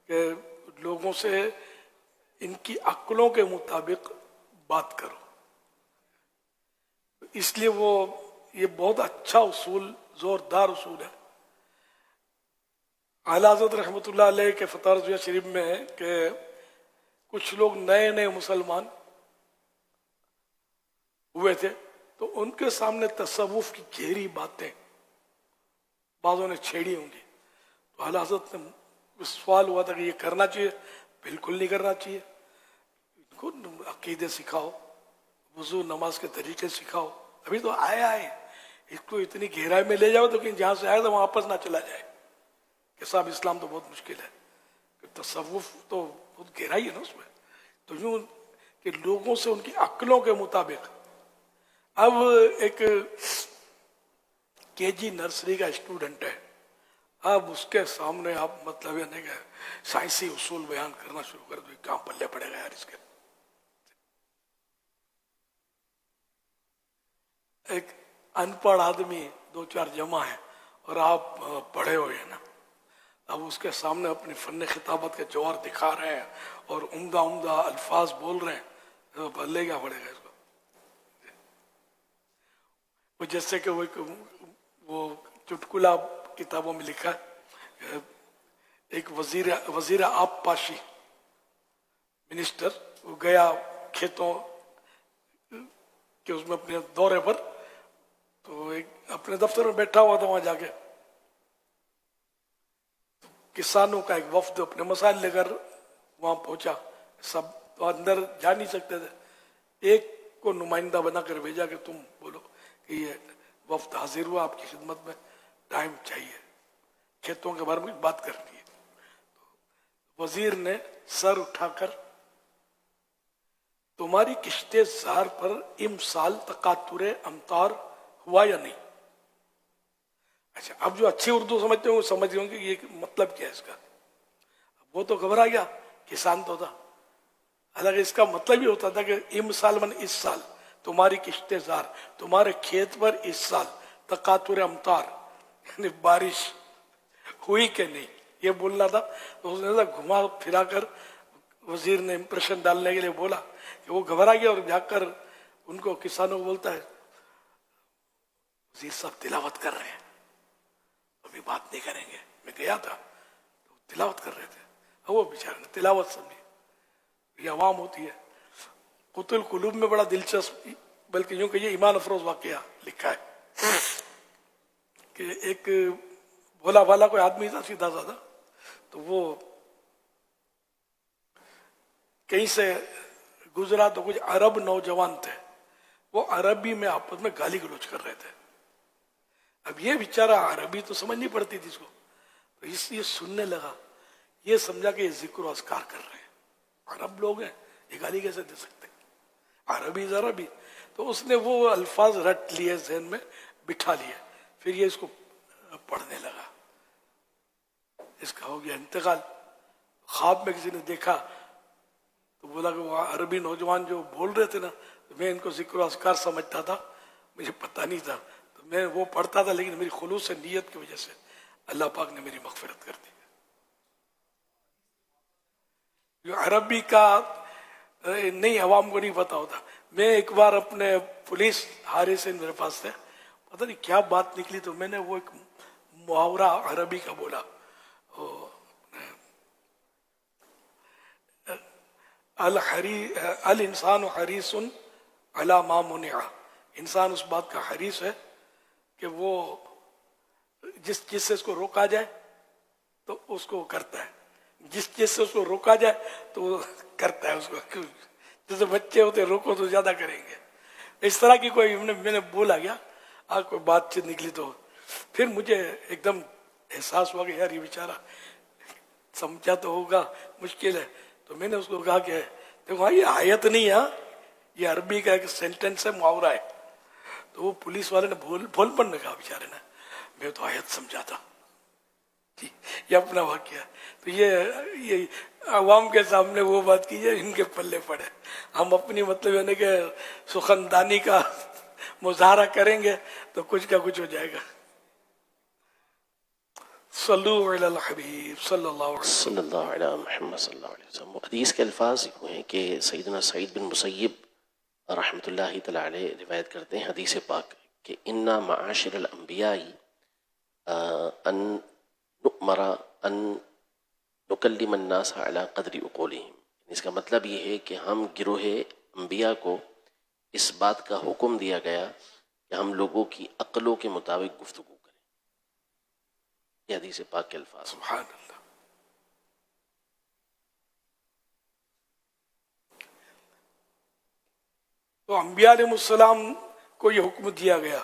के लोगों से इनकी अक्लों के मुताबिक बात करो। इसलिए वो ये बहुत अच्छा उसूल, जोरदार उसूल है। आला हज़रत रहमतुल्लाह अलैह के फतवा रज़विया शरीफ में है कि कुछ लोग नए नए मुसलमान हुए थे, तो उनके सामने तसव्वुफ की गहरी बातें बाज़ों ने छेड़ी होंगी, तो आला हज़रत ने सवाल हुआ था कि ये करना चाहिए? बिल्कुल नहीं करना चाहिए। इनको अकीदे सिखाओ, वुजू नमाज के तरीके सिखाओ, अभी तो आया है, इसको इतनी गहराई में ले जाओ तो कि जहां से आया तो वापस ना चला जाए कि साहब इस्लाम तो बहुत मुश्किल है, तसव्वुफ तो बहुत गहराई है ना उसमें। तो यूं कि लोगों से उनकी अक्लों के मुताबिक, अब एक केजी नर्सरी का स्टूडेंट है, अब उसके सामने आप मतलब यानी कि साइंसी उसूल बयान करना शुरू कर दो, कहाँ पल्ले पड़ेगा यार इसके। एक अनपढ़ आदमी दो चार जमा है और आप पढ़े हुए हैं ना, अब उसके सामने अपनी फन खिताबत के जौहर दिखा रहे हैं और उम्दा उम्दा अल्फाज बोल रहे हैं, तो भले क्या पड़ेगा इसको। वो जैसे कि वो चुटकुला किताबों में लिखा है, एक वजीर आप पाशी मिनिस्टर वो गया खेतों के उसमें अपने दौरे पर, तो एक अपने दफ्तर में बैठा हुआ था, वहां जाके तो किसानों का एक वफ्द अपने मसाइल लेकर वहां पहुंचा। सब तो अंदर जा नहीं सकते थे, एक को नुमाइंदा बनाकर भेजा कि तुम बोलो कि ये वफ्द हाजिर हुआ आपकी खिदमत में, टाइम चाहिए, खेतों के बारे में बात करनी है। तो वजीर ने सर उठाकर, तुम्हारी किश्ते ज़ार पर इमसाल तकातुरे अमतार हुआ या नहीं? अच्छा, अब जो अच्छी उर्दू समझते हो समझ गए कि ये मतलब क्या है इसका। वो तो घबरा गया, किसान तो था, हालांकि इसका मतलब ही होता था कि इमसाल मन इस साल, तुम्हारी किश्ते ज़ार, तुम्हारे खेत पर इस साल तकातुरे अमतार यानी बारिश हुई कि नहीं, ये बोलना था। तो उसने घुमा फिरा कर वजीर ने इंप्रेशन डालने के लिए बोला कि वो घबरा गया और जाकर उनको किसानों को बोलता है, वजीर साहब तिलावत कर रहे हैं, अभी बात नहीं करेंगे। मैं गया था तो तिलावत कर रहे थे, अब वो बेचारे ने तिलावत समझी। ये अवाम होती है। कुतुल कुलूब में बड़ा दिलचस्प, बल्कि यूं कहिए ईमान अफरोज वाकया लिखा है कि एक भोला भाला कोई आदमी था, सीधा साधा, तो वो कहीं से गुजरा तो कुछ अरब नौजवान थे, वो अरबी में आपस में गाली गलौज कर रहे थे। अब ये बेचारा अरबी तो समझ नहीं पड़ती थी इसको, तो इसलिए सुनने लगा, ये समझा कि ये जिक्र और अस्कार कर रहे हैं, अरब लोग हैं, ये गाली कैसे दे सकते, अरबी अरबी। तो उसने वो अल्फाज रट लिए, जहन में बिठा लिए, फिर ये इसको पढ़ने लगा। इसका हो गया इंतकाल। ख्वाब में किसी ने देखा तो बोला कि वो अरबी नौजवान जो बोल रहे थे ना, तो मैं इनको जिक्र अस्कार समझता था, मुझे पता नहीं था, तो मैं वो पढ़ता था, लेकिन मेरी खुलूस नीयत की वजह से अल्लाह पाक ने मेरी मगफिरत कर दी। जो अरबी का नहीं, अवाम को नहीं पता होता। मैं एक बार अपने पुलिस हारे से मेरे पास थे, पता नहीं क्या बात निकली, तो मैंने वो एक मुहावरा अरबी का बोला, अल इंसान हरीसुन अला मा मुनिआ, इंसान उस बात का हरीस है कि वो जिस चीज से उसको रोका जाए तो उसको करता है, जिस चीज से उसको रोका जाए तो वो करता है उसको। जैसे बच्चे होते रोको तो ज्यादा करेंगे, इस तरह की कोई मैंने बोला गया, आज कोई बातचीत निकली तो फिर मुझे एकदम एहसास हुआ कि यार ये बेचारा समझा तो होगा, मुश्किल है। तो मैंने उसको कहा कि देखो हाँ, ये आयत नहीं है, ये अरबी का एक सेंटेंस है, मुहावरा है। तो वो पुलिस वाले ने भोलपन में कहा बेचारे ने, मैं तो आयत समझा था, ये अपना वाक्य है। तो ये अवाम के सामने वो बात की है, इनके पल्ले पड़े। हम अपनी मतलब यानी कि सुखनदानी का मुजाहरा करेंगे तो कुछ का कुछ हो जाएगा। हदीस के अल्फाज हैं कि सैयदना सईद बिन मुसय्यब रहमतुल्लाहि तआला अलैह रिवायत करते हैं हदीस पाक कि इन्ना माशिरल अंबियाई अन नुमरा अन नुकल्लिम अन्नास अला क़द्रि उक़ूलिहिम। इसका मतलब ये है कि हम गिरोहे अंबिया को इस बात का हुक्म दिया गया कि हम लोगों की अक्लों के मुताबिक गुफ्तगू करें। ये हदीस पाक के अल्फाज। सुभान अल्लाह। तो अंबिया अलैहिस्सलाम को ये हुक्म दिया गया,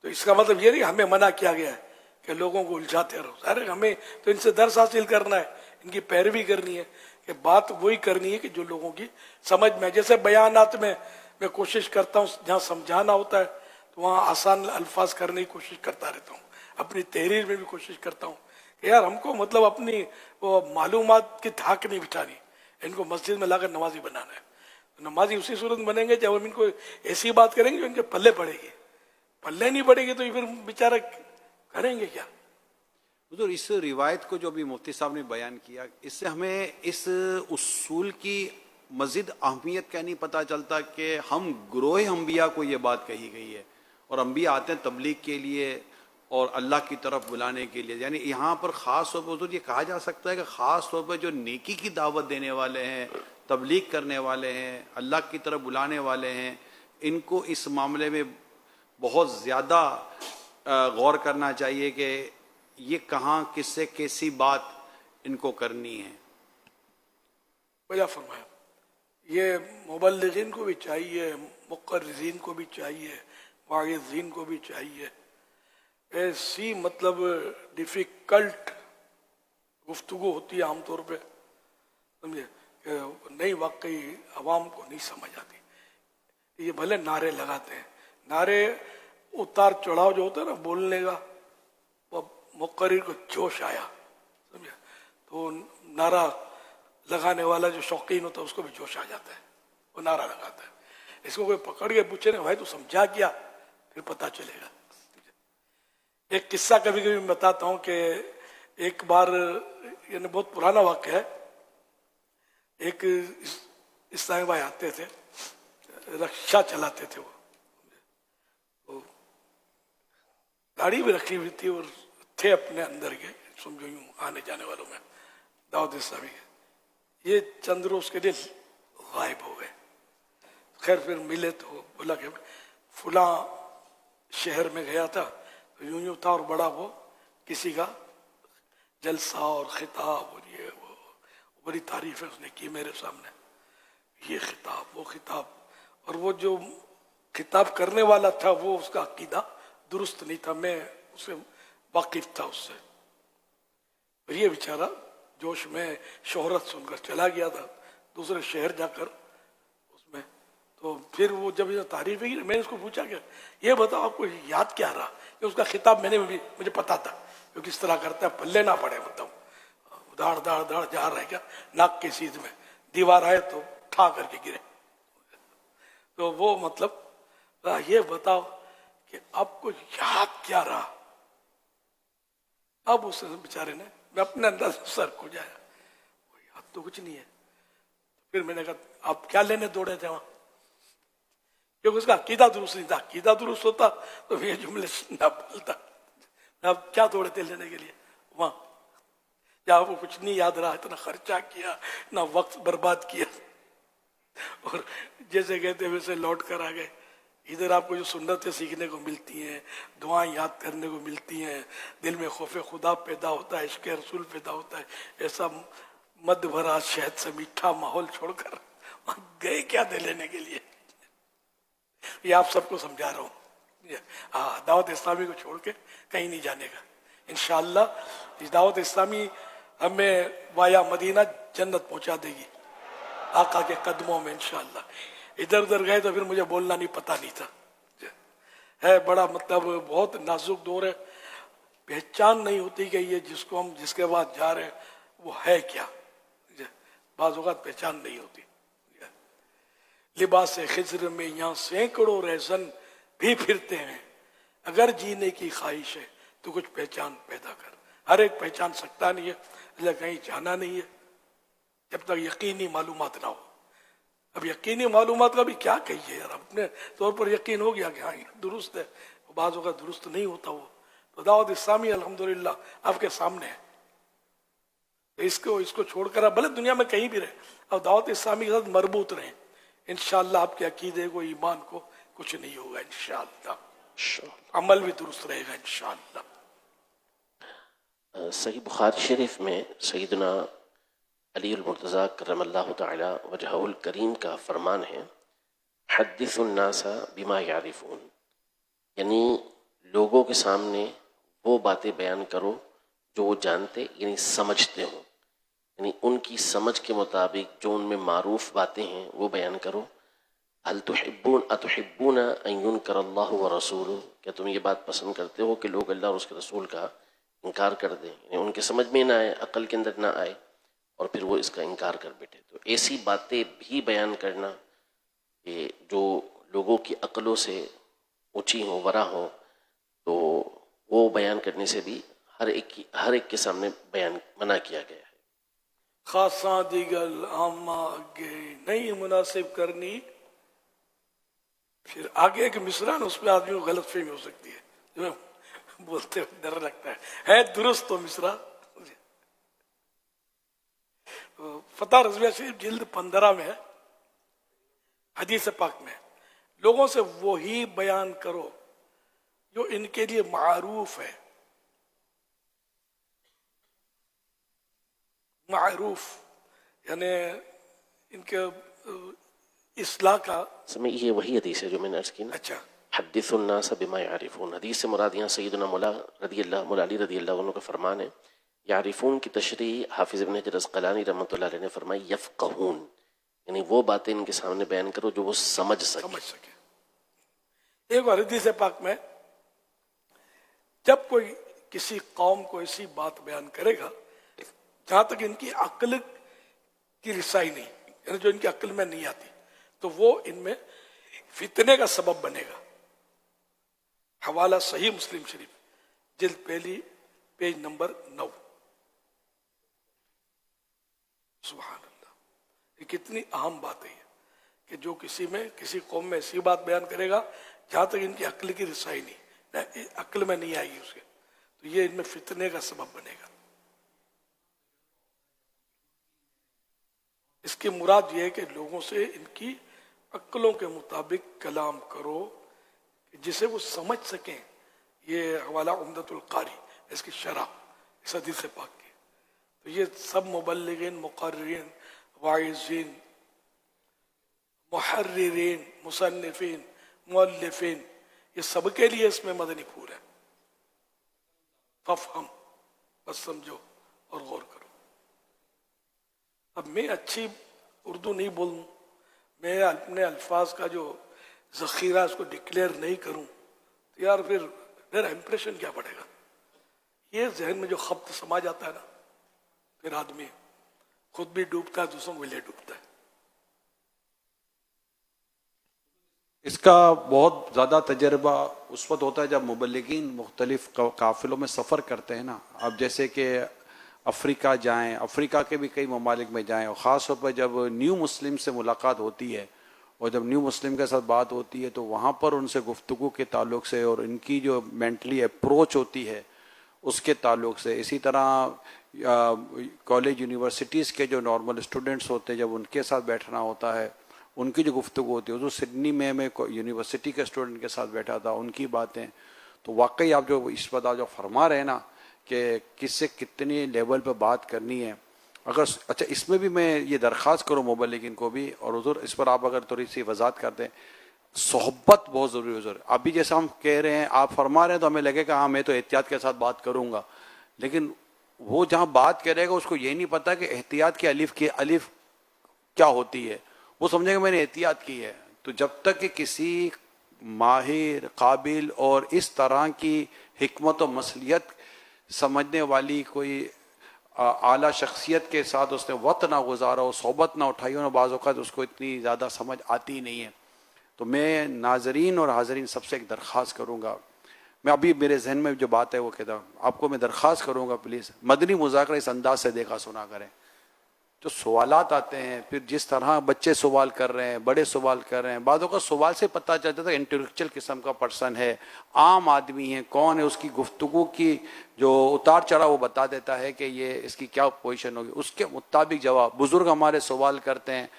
तो इसका मतलब ये नहीं हमें मना किया गया है कि लोगों को उलझाते रहो। अरे हमें तो इनसे दर्स हासिल करना है, इनकी पैरवी करनी है, कि बात वही करनी है कि जो लोगों की समझ में। जैसे बयानात में मैं कोशिश करता हूँ जहाँ समझाना होता है तो वहाँ आसान अल्फाज करने की कोशिश करता रहता हूँ। अपनी तहरीर में भी कोशिश करता हूँ कि यार हमको मतलब अपनी वो मालूमात की धाक नहीं बिठानी, इनको मस्जिद में लाकर नमाजी बनाना है। नमाजी उसी सूरत में बनेंगे जब हम इनको ऐसी बात करेंगे जो इनके पल्ले पड़ेगी। पल्ले नहीं पड़ेगी तो ये फिर बेचारा करेंगे क्या? हुजूर, इस रिवायत को जो अभी मुफ्ती साहब ने बयान किया, इससे हमें इस उसूल की मज़ीद अहमियत क्या नहीं पता चलता कि हम ग्रोह अंबिया को ये बात कही गई है, और अंबिया आते हैं तबलीग के लिए और अल्लाह की तरफ बुलाने के लिए। यानी यहाँ पर ख़ास तौर पर हुजूर ये कहा जा सकता है कि ख़ास तौर पर जो नेकी की दावत देने वाले हैं, तबलीग करने वाले हैं, अल्लाह की तरफ बुलाने वाले हैं, इनको इस मामले में बहुत ज़्यादा गौर करना चाहिए कि ये कहाँ किससे कैसी बात इनको करनी है। वजह फरमाया, ये मुबल्लिगीन को भी चाहिए, मुक़र्रिज़ीन को भी चाहिए, वाइज़ीन को भी चाहिए। ऐसी मतलब डिफ़िकल्ट गुफ्तगू होती है आमतौर पे, समझे, नहीं वाकई आवाम को नहीं समझ आती। ये भले नारे लगाते हैं, नारे उतार चढ़ाव जो होता है ना बोलने का, वो मुक़र्रिर को जोश आया, समझे, तो नारा लगाने वाला जो शौकीन होता है उसको भी जोश आ जाता है, वो नारा लगाता है। इसको कोई पकड़ के पूछे ना, भाई तू समझा क्या, फिर पता चलेगा। एक किस्सा कभी कभी मैं बताता हूँ कि एक बार, यानी बहुत पुराना वाक़या है, एक इस्लामी भाई आते थे, रिक्शा चलाते थे, वो गाड़ी भी रखी हुई थी और थे अपने अंदर के, समझो यूँ आने जाने वालों में दाऊद इस्लामी के। ये चंद रोज के लिए गायब हो गए। खैर फिर मिले तो बोला कि फुला शहर में गया था, तो यूं था, और बड़ा वो किसी का जलसा और खिताब और ये वो बड़ी तारीफ है उसने की मेरे सामने, ये खिताब वो खिताब, और वो जो खिताब करने वाला था वो उसका अकीदा दुरुस्त नहीं था, मैं उसे वाकिफ था उससे। और ये बेचारा जोश में शोहरत सुनकर चला गया था दूसरे शहर जाकर उसमें। तो फिर वो जब ये तारीफ की, मैंने उसको पूछा कि ये बताओ आपको याद क्या रहा, कि उसका खिताब मैंने भी मुझे पता था, जो किस तरह करता है, पल्ले ना पड़े, मतलब दाड़ दाड़ दाड़ जा रहा है क्या, नाक के सीध में दीवार आए तो ठा करके गिरे। तो वो मतलब ये बताओ कि आपको याद क्या रहा। अब उस बेचारे ने, मैं अपने अंदाज से सर को जाया, याद तो कुछ नहीं है। फिर मैंने कहा आप क्या लेने दौड़े थे वहां, क्योंकि उसका अकीदा दुरुस्त नहीं था। अकीदा दुरुस्त होता तो ये जुमले ना बोलता। आप क्या दौड़े थे लेने के लिए वहां, या वो कुछ नहीं याद रहा, इतना खर्चा किया ना वक्त बर्बाद किया, और जैसे कहते वैसे लौट कर आ गए। इधर आपको जो सुन्नतें सीखने को मिलती हैं, दुआएं याद करने को मिलती हैं, दिल में खौफ खुदा पैदा होता है, इश्क़ रसूल पैदा होता है, ऐसा मद भरा शहद से मीठा माहौल छोड़कर वहाँ गए क्या दे लेने के लिए। ये आप सबको समझा रहा हूँ। दावत इस्लामी को छोड़ के कहीं नहीं जाने का इंशाअल्लाह। इस दावत इस्लामी हमें वाया मदीना जन्नत पहुँचा देगी आका के कदमों में इंशाअल्लाह। इधर उधर गए तो फिर मुझे बोलना नहीं, पता नहीं था, है बड़ा मतलब बहुत नाजुक दौर है, पहचान नहीं होती कि ये जिसको हम जिसके बाद जा रहे हैं वो है क्या, बाज़ औक़ात पहचान नहीं होती। लिबास खिज़्र में यहाँ सैकड़ों रहसन भी फिरते हैं, अगर जीने की ख्वाहिश है तो कुछ पहचान पैदा कर। हर एक पहचान सकता नहीं है, इसलिए कहीं जाना नहीं है जब तक यकीनी मालूमात ना हो। अब यकीनी मालूमात का भी क्या कहिए यार, अपने तौर पर यकीन हो गया कि हाँ दुरुस्त है, बाज़ों का दुरुस्त नहीं होता वो। तो दावत इस्लामी अल्हम्दुलिल्लाह आपके सामने है, तो इसको छोड़कर आप भले दुनिया में कहीं भी रहे, अब दावत इस्लामी के साथ मरबूत रहे, इंशाअल्लाह आपके अकीदे को, ईमान को कुछ नहीं होगा इंशाअल्लाह, अमल भी दुरुस्त रहेगा इंशाअल्लाह। सही बुखारी शरीफ में सैयदना अली मुर्तज़ा करमल्लाहु तआला वजहुल करीम का फरमान है, हद्दिसुन नासा बिमा यारिफून, यानी लोगों के सामने वो बातें बयान करो जो वो जानते यानी समझते हो, यानी उनकी समझ के मुताबिक जो उनमें मारूफ बातें हैं वो बयान करो। हल अतुहिब्बून अन युनकरल्लाहु व रसूलुहु, क्या तुम ये बात पसंद करते हो कि लोग अल्लाह और उसके रसूल का इनकार कर दें, यानी उनके समझ में ना आए, अकल के अंदर ना आए और फिर वो इसका इनकार कर बैठे। तो ऐसी बातें भी बयान करना कि जो लोगों की अकलों से ऊंची हो, वरा हो, तो वो बयान करने से भी हर एक के सामने बयान मना किया गया है। खासा दिगल आमा आगे नहीं मुनासिब करनी, फिर आगे के मिसरान उस पर आदमी को गलत फहमी हो सकती है, जो बोलते हुए डर लगता है दुरुस्त तो मिसरा। फतह रज़विया शरीफ जिल्द 15 में है, हदीस पाक में, लोगों से वही बयान करो जो इनके लिए मारूफ है। मारूफ यानी इनके इस्लाह का समय ये वही हदीस है जो मैंने अर्ज की ना। अच्छा, हद्दिसुन्नास बिमा यारिफून, हदीस से मुराद यहाँ सैयदना मौला अली रज़ी अल्लाह अन्हु का फरमान है। यारिफून की तशरीह हाफिज इब्न हजर अस्क़लानी रहमतुल्लाह अलैह ने फरमाई यफ़क़हून, यानी वो बातें इनके सामने बयान करो जो वो समझ सके। एक और हदीस पाक में, जब कोई किसी कौम को ऐसी बात बयान करेगा जहां तक इनकी अक्ल की रिसाई नहीं, यानी जो इनकी अक्ल में नहीं आती, तो वो इनमें फितने का सबब बनेगा। हवाला सही मुस्लिम शरीफ जिल्द पहली पेज नंबर 9। सुभान अल्लाह, ये कितनी अहम बात है कि जो किसी कौम में ऐसी बात बयान करेगा जहां तक इनकी अक्ल की रिसाई नहीं, अक्ल में नहीं आएगी उसके, तो ये इनमें फितने का सबब बनेगा। इसकी मुराद ये है कि लोगों से इनकी अक्लों के मुताबिक कलाम करो जिसे वो समझ सकें। ये हवाला उम्दतुल कारी, इसकी शरह इस हदीस पाक की। तो ये सब मुबल्लिगीन, मुक़र्रिरीन, वाइज़ीन, मुहर्रिरीन, मुसन्निफीन, मुअल्लिफीन, ये सबके लिए इसमें मदनी फूल है। फफ़हम, बस समझो और गौर करो। अब मैं अच्छी उर्दू नहीं बोलूं, मैं अपने अल्फाज का जो ज़ख़ीरा उसको डिक्लेयर नहीं करूं, तो यार फिर मेरा इम्प्रेशन क्या पड़ेगा। ये जहन में जो खब्त समा जाता है ना, फिर आदमी खुद भी डूबता है, दूसरों को ले डूबता है। इसका बहुत ज़्यादा तजर्बा उस वक्त होता है जब मुबल्लिगीन मुख्तलिफ काफ़िलों में सफ़र करते हैं ना। अब जैसे कि अफ्रीका जाएं, अफ्रीका के भी कई ममालिक में जाएं, और ख़ास तौर पर जब न्यू मुस्लिम से मुलाकात होती है और जब न्यू मुस्लिम के साथ बात होती है, तो वहाँ पर उनसे गुफ्तगू के ताल्लुक से और इनकी जो मेंटली अप्रोच होती है उसके ताल्लुक से, इसी तरह कॉलेज यूनिवर्सिटीज़ के जो नॉर्मल स्टूडेंट्स होते हैं, जब उनके साथ बैठना होता है, उनकी जो गुफ्तगू होती है, जो सिडनी में मैं यूनिवर्सिटी के स्टूडेंट के साथ बैठा था, उनकी बातें, तो वाकई आप जो इस वक्त जो फरमा रहे हैं ना कि किससे कितनी लेवल पर बात करनी है। अगर अच्छा, इसमें भी मैं ये दरख्वास्त करूँ मुबल्लिगीन को भी, और हुज़ूर इस पर आप अगर थोड़ी सी वजाहत कर दें, सोहबत बहुत ज़रूरी है हुज़ूर। अभी जैसा हम कह रहे हैं, आप फरमा रहे हैं, तो हमें लगेगा हाँ मैं तो एहतियात के साथ बात करूँगा, लेकिन वो जहाँ बात करेगा उसको ये नहीं पता कि एहतियात की अलिफ क्या होती है, वो समझेगा मैंने एहतियात की है। तो जब तक कि किसी माहिर, काबिल और इस तरह की हिकमत और मसलियत समझने वाली कोई आला शख्सियत के साथ उसने वक्त ना गुजारा हो, सोबत ना उठाई हो ना, बाज़ औक़ात उसको इतनी ज़्यादा समझ आती नहीं है। तो मैं नाजरीन और हाजरीन सबसे एक दरख्वास्त करूँगा, मैं अभी मेरे जहन में जो बात है वो कहता हूँ आपको, मैं दरख्वास्त करूँगा प्लीज़ मदनी मुज़ाकरा इस अंदाज से देखा सुना करें। जो सवालात आते हैं, फिर जिस तरह बच्चे सवाल कर रहे हैं, बड़े सवाल कर रहे हैं, बातों का सवाल से पता चलता था इंटेलेक्चुअल किस्म का पर्सन है, आम आदमी है, कौन है, उसकी गुफ्तगू की जो उतार चढ़ाव वो बता देता है कि ये इसकी क्या पोजीशन होगी, उसके मुताबिक जवाब। बुजुर्ग हमारे सवाल करते हैं,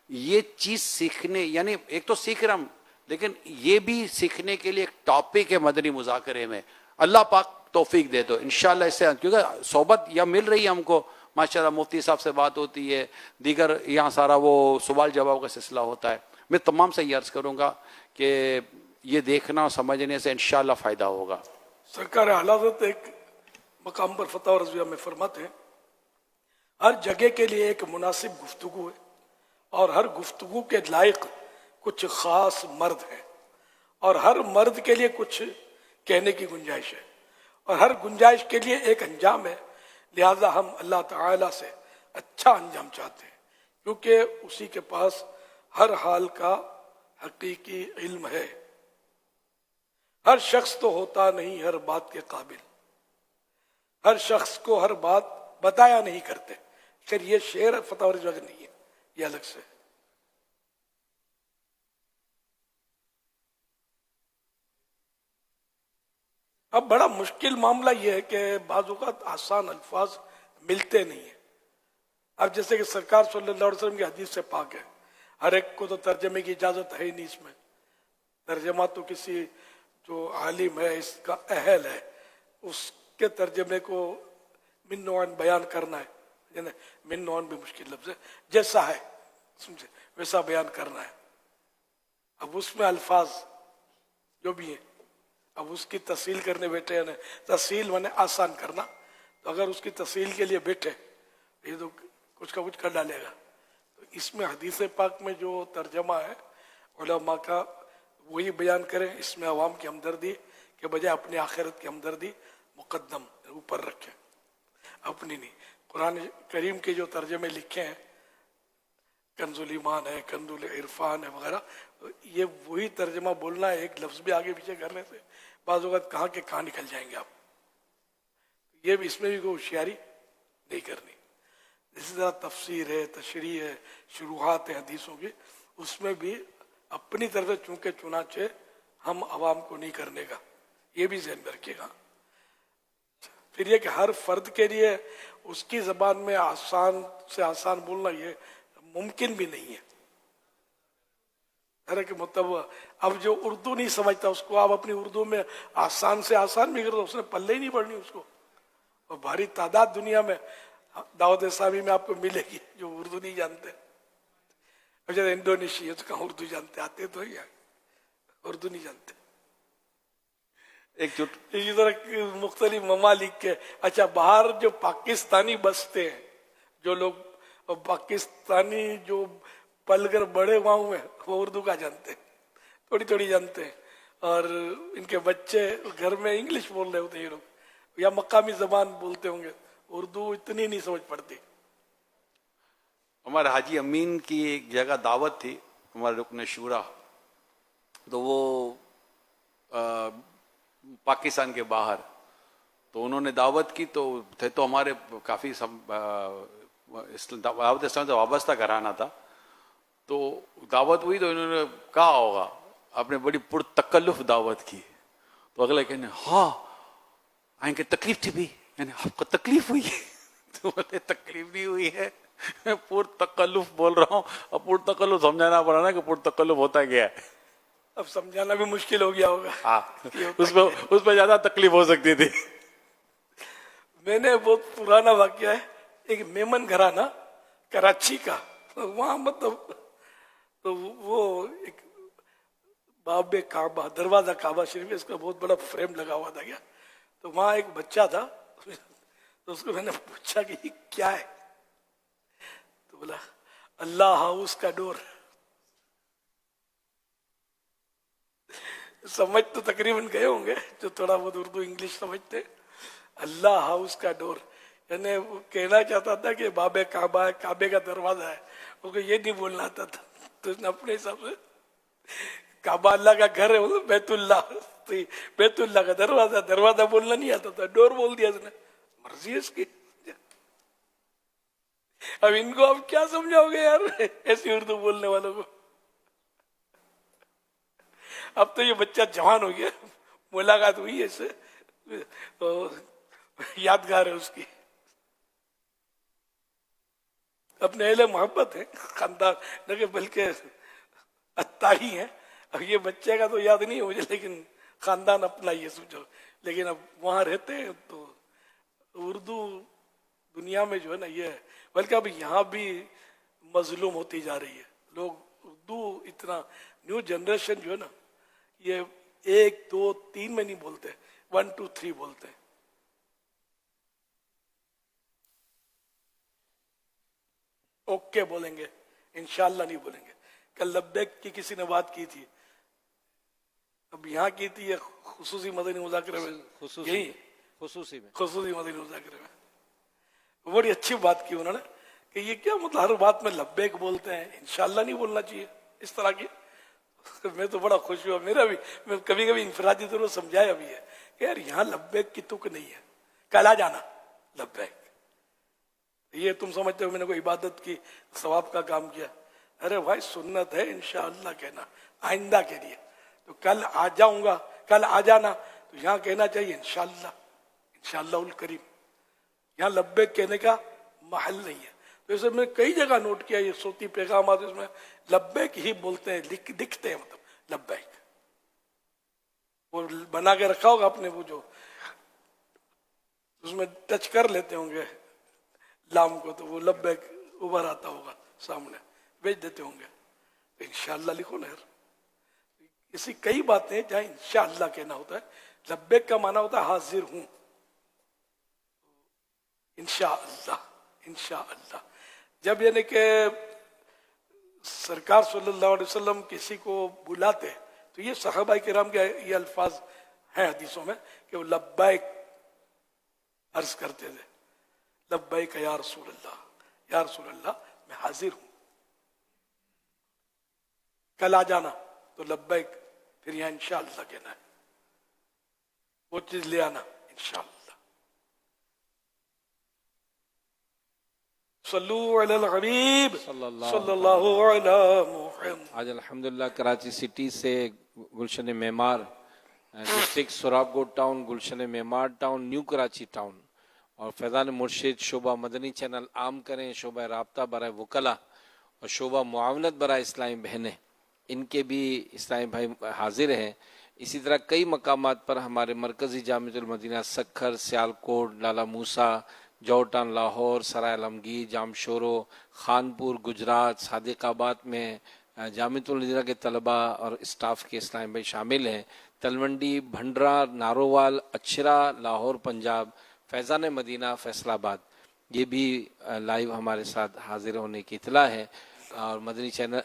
ये चीज़ सीखने, यानी एक तो सीख रहा हूँ, लेकिन ये भी सीखने के लिए एक टॉपिक है मदनी मुज़ाकरे में। अल्लाह पाक तौफीक दे दो इंशाअल्लाह, इससे क्योंकि सोबत या मिल रही है हमको, माशाल्लाह मुफ्ती साहब से बात होती है, दीगर यहाँ सारा वो सवाल जवाब का सिलसिला होता है। मैं तमाम से ये अर्ज़ करूँगा कि ये देखना और समझने से इंशाअल्लाह फ़ायदा होगा। सरकार आला-हज़रत एक मकाम पर फतवा रज़विया में फरमाते हैं, हर जगह के लिए एक मुनासिब गुफ्तगू है और हर गुफ्तगू के लायक कुछ ख़ास मर्द हैं और हर मर्द के लिए कुछ कहने की गुंजाइश है और हर गुंजाइश के लिए एक अंजाम है। लिहाजा हम अल्लाह ताला से अच्छा अंजाम चाहते हैं क्योंकि उसी के पास हर हाल का हकीकी इल्म है। हर शख्स तो होता नहीं हर बात के काबिल, हर शख्स को हर बात बताया नहीं करते। खैर ये शेर फतवा रिजवा का नहीं है, ये अलग से। अब बड़ा मुश्किल मामला ये है कि बाज़ औक़ात आसान अल्फाज मिलते नहीं है। अब जैसे कि सरकार सल्लल्लाहु अलैहि वसल्लम की हदीस से पाक है, हर एक को तो तर्जमे की इजाजत है ही नहीं इसमें। तर्जमा तो किसी जो आलिम है, इसका अहल है, उसके तर्जमे को मिन नौअन बयान करना है, यानी मिन नौअन भी मुश्किल लफ्ज़ है, जैसा है समझे वैसा बयान करना है। अब उसमें अल्फाज जो भी है, अब उसकी तफसील करने बैठे हैं, तफसील माने आसान करना, तो अगर उसकी तफसील के लिए बैठे ये तो कुछ का कुछ कर डालेगा। तो इसमें हदीस पाक में जो तर्जमा है उलमा का वही बयान करें, इसमें अवाम की हमदर्दी के बजाय अपनी आखिरत की हमदर्दी मुकद्दम ऊपर रखें, अपनी नहीं। कुरान करीम के जो तर्जमे लिखे हैं, कंजुल ईमान है, कंजुल इरफान है वगैरह, तो ये वही तर्जमा बोलना है, एक लफ्ज़ भी आगे पीछे करने से बाज़ औक़ात कहाँ के कहाँ निकल जाएंगे आप। ये भी इसमें भी कोई होशियारी नहीं करनी। इसी तरह तफसीर है, तशरीह है, शुरुआत है हदीसों की, उसमें भी अपनी तरफ से चूंकि चुनाचे हम आवाम को नहीं करने का, ये भी ज़हन में रखिएगा। फिर ये कि हर फर्द के लिए उसकी ज़बान में आसान से आसान बोलना ये मुमकिन भी नहीं है। अरे कि मतलब अब जो उर्दू नहीं समझता उसको आप अपनी उर्दू में आसान से आसान भी कर दो, उसने पल्ले ही नहीं पढ़नी उसको। और भारी तादाद दुनिया में दावत इस्लामी में आपको मिलेगी जो उर्दू नहीं जानते। अब जैसे इंडोनेशिया तो कहाँ उर्दू जानते, आते तो ही उर्दू नहीं जानते। इसी तरह मुख्तलिफ ममालिक के, अच्छा बाहर जो पाकिस्तानी बसते हैं, जो लोग पाकिस्तानी जो पलकर बड़े वहाँ हुए वो उर्दू का जानते हैं, थोड़ी थोड़ी जानते हैं, और इनके बच्चे घर में इंग्लिश बोल रहे होते हैं ये लोग, या मकामी जबान बोलते होंगे, उर्दू इतनी नहीं समझ पड़ती। हमारे हाजी अमीन की एक जगह दावत थी, हमारे रुकन शूरा, तो वो पाकिस्तान के बाहर, तो उन्होंने दावत की, तो थे तो हमारे काफ़ी दावत इस्लाम से वाबस्ता कराना था, तो दावत हुई तो इन्होंने कहा होगा आपने बड़ी पुरतकल्लुफ दावत की, तो अगले कहने हाँ आएंगे तकलीफ थी भी, यानी आपको तकलीफ हुई है? तो बोले तकलीफ नहीं हुई है, मैं पुरतकल्लुफ बोल रहा हूँ। अब पुरतकल्लुफ समझाना पड़ा ना कि पुरतकल्लुफ होता क्या है। अब समझाना भी मुश्किल हो गया होगा। हाँ, उसमें ज्यादा तकलीफ हो सकती थी। मैंने बहुत पुराना वाकया है, एक मेमन घराना कराची का, वहाँ मतलब तो वो एक बाबे काबा, दरवाजा काबा शरीफ, इसका बहुत बड़ा फ्रेम लगा हुआ था क्या, तो वहाँ एक बच्चा था, तो उसको मैंने पूछा कि ये क्या है, तो बोला अल्लाह हाउस का डोर। समझ तो तकरीबन गए होंगे जो थोड़ा बहुत उर्दू इंग्लिश समझते। अल्लाह हाउस का डोर यानी वो कहना चाहता था कि बाबे काबा है, काबे का दरवाजा है, उसको ये नहीं बोलना आता था, तो उसने अपने हिसाब से काबा अल्लाह का घर है, वो बैतुल्लाह, तो बैतुल्लाह का दरवाजा, दरवाजा बोलना नहीं आता था, डोर बोल दिया उसने, मर्जी है इसकी। अब इनको अब क्या समझाओगे यार ऐसी उर्दू बोलने वालों को। अब तो ये बच्चा जवान हो गया, मुलाकात हुई है इससे, तो यादगार है उसकी। अपने अहले मोहब्बत है, खानदान न बल्कि अत्ताही है। अब ये बच्चे का तो याद नहीं है मुझे, लेकिन खानदान अपना ही है समझो। लेकिन अब वहां रहते हैं तो उर्दू दुनिया में जो है ना ये है, बल्कि अब यहाँ भी मजलूम होती जा रही है। लोग उर्दू इतना, न्यू जनरेशन जो है ना, ये 1 2 3 में नहीं बोलते, 1 2 3 बोलते हैं। ओके बोलेंगे, इंशाल्लाह नहीं बोलेंगे। कल लब्बैक की किसी ने बात की थी, अब यहाँ की थी, खुसूसी मदनी मुज़ाकरे में, यही खुसूसी मदनी मुज़ाकरे में बड़ी अच्छी बात की उन्होंने कि ये क्या मतलब हर बात में लब्बैक बोलते हैं, इंशाल्लाह नहीं बोलना चाहिए इस तरह की। मैं तो बड़ा खुश हुआ, मेरा भी, मैं कभी कभी इंफरादी तौर पर समझाया भी है कि यार यहाँ लब्बैक की तुक नहीं है, कल आ जाना लब्बैक। ये तुम समझते हो मैंने कोई इबादत की, सवाब का काम किया? अरे भाई सुन्नत है इंशाअल्लाह कहना आइंदा के लिए। तो कल आ जाऊंगा, कल आ जाना, तो यहाँ कहना चाहिए इंशाअल्लाह, इंशाअल्लाहुल करीम। यहाँ लब्बैक कहने का महल नहीं है। तो इसे मैंने कई जगह नोट किया, ये सोती पैगाम आते इसमें लब्बैक ही बोलते हैं, दिखते हैं, मतलब लब्बैक वो बना के रखा होगा आपने, वो जो उसमें टच कर लेते होंगे लाम को, तो वो लब्बैक उभर आता होगा सामने, भेज देते होंगे। तो इंशाअल्लाह लिखो ना यार। ऐसी कई बातें जहाँ इंशाअल्लाह कहना होता है। लब्बैक का माना होता है हाजिर हूं, इंशाअल्लाह इंशाअल्लाह। जब यानी कि सरकार सल्लल्लाहु अलैहि वसल्लम किसी को बुलाते, तो ये सहाबा किराम के ये अल्फाज हैं हदीसों में कि वो लब्बैक अर्ज करते थे, लब्बैक या रसूल अल्लाह मैं हाजिर हूं, कल आ जाना तो लब्बैक, फिर यहाँ इंशाअल्लाह कहना है, वो चीज ले आना इंशाअल्लाह। सल्लू अलल हबीब सल्लल्लाहु अलैहि मुहम्मद। आज अल्हम्दुलिल्लाह कराची सिटी से Gulshan Memar district Sorabkot town, Gulshan Memar town, new Karachi town और फैज़ान मुर्शिद शोबा मदनी चैनल आम करें, शोबा राब्ता बराए वकला और शोबा मुआवनत बराए इस्लामी बहनें, इनके भी इस्लामी भाई हाजिर हैं। इसी तरह कई मकामात पर हमारे मरकज़ी जामिअतुल मदीना सखर, सियालकोट, लाला मूसा, जॉर्टान लाहौर, सराय आलमगीर, जामशोरो, खानपुर गुजरात, सादिकाबाद में जामिअतुल मदीना के तलबा और स्टाफ के इस्लामी भाई शामिल हैं। तलवंडी, भंडरा, नारोवाल, अचरा, लाहौर पंजाब, फैज़ान मदीना फैसलाबाद, ये भी लाइव हमारे साथ हाजिर होने की इतला है। और मदनी चैनल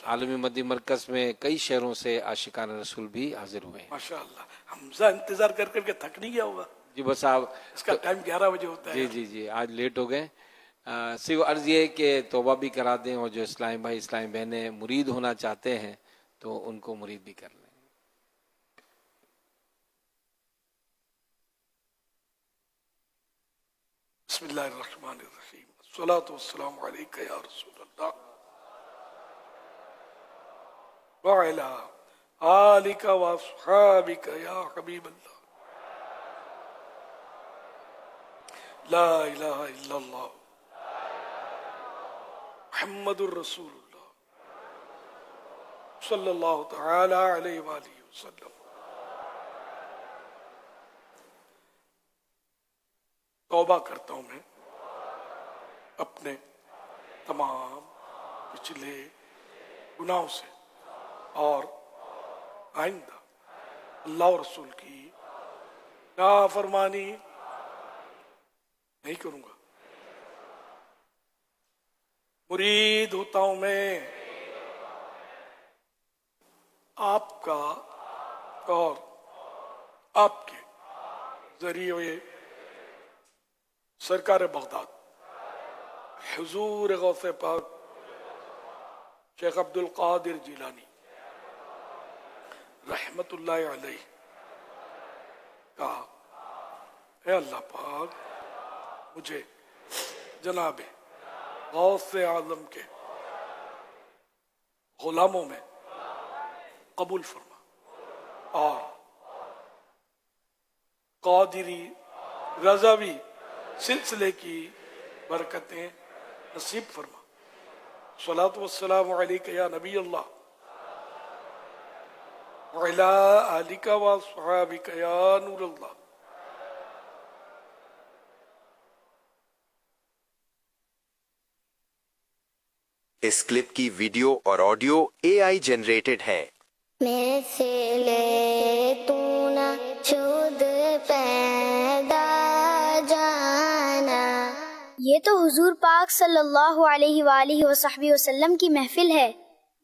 आलमी मदनी मरकज में कई शहरों से आशिकान रसूल भी हाजिर हुए हैं। माशाअल्लाह। हमजा इंतजार कर करके थक नहीं गया होगा? जी बस आप, इसका टाइम 11 बजे होता है। जी आज लेट हो गए। सिर्फ अर्ज ये कि तौबा भी करा दें और जो इस्लामी भाई इस्लामी बहनें मुरीद होना चाहते हैं तो उनको मुरीद भी कर लें। बिस्मिल्लाहिर्रहमानिर्रहीम। अस्सलातु वस्सलामु अलैका या रसूलल्लाह व अला आलिका व अस्हाबिका या हबीबल्लाह। ला इलाहा इल्लल्लाह मुहम्मदुर रसूलुल्लाह सल्लल्लाहु तआला अलैहि व आलिहि वसल्लम। तौबा करता हूं मैं अपने तमाम पिछले गुनाहों से और आइंदा अल्लाह और रसूल की नाफरमानी नहीं करूंगा। मुरीद होता हूं मैं आपका और आपके जरिए सरकार बगदाद हुजूर गौसे पाक शेख अब्दुल कादिर जिलानी रहमतुल्लाह अलैह का, है अल्लाह पाक मुझे जनाबे गौसे आजम के गुलामों में कबूल फरमा और कादिरी रज़ावी सिलसिले की बरकतें नसीब फरमा। सलातु वस्सलामु अलैका या नबी अल्लाह व अला आलिका व अस्हाबिका या नूर अल्लाह। इस क्लिप की वीडियो और ऑडियो AI जनरेटेड है। मैं से ले तू ना खुद पैदा जाना। ये तो हुजूर पाक सल्लल्लाहु अलैहि वसल्लम की महफिल है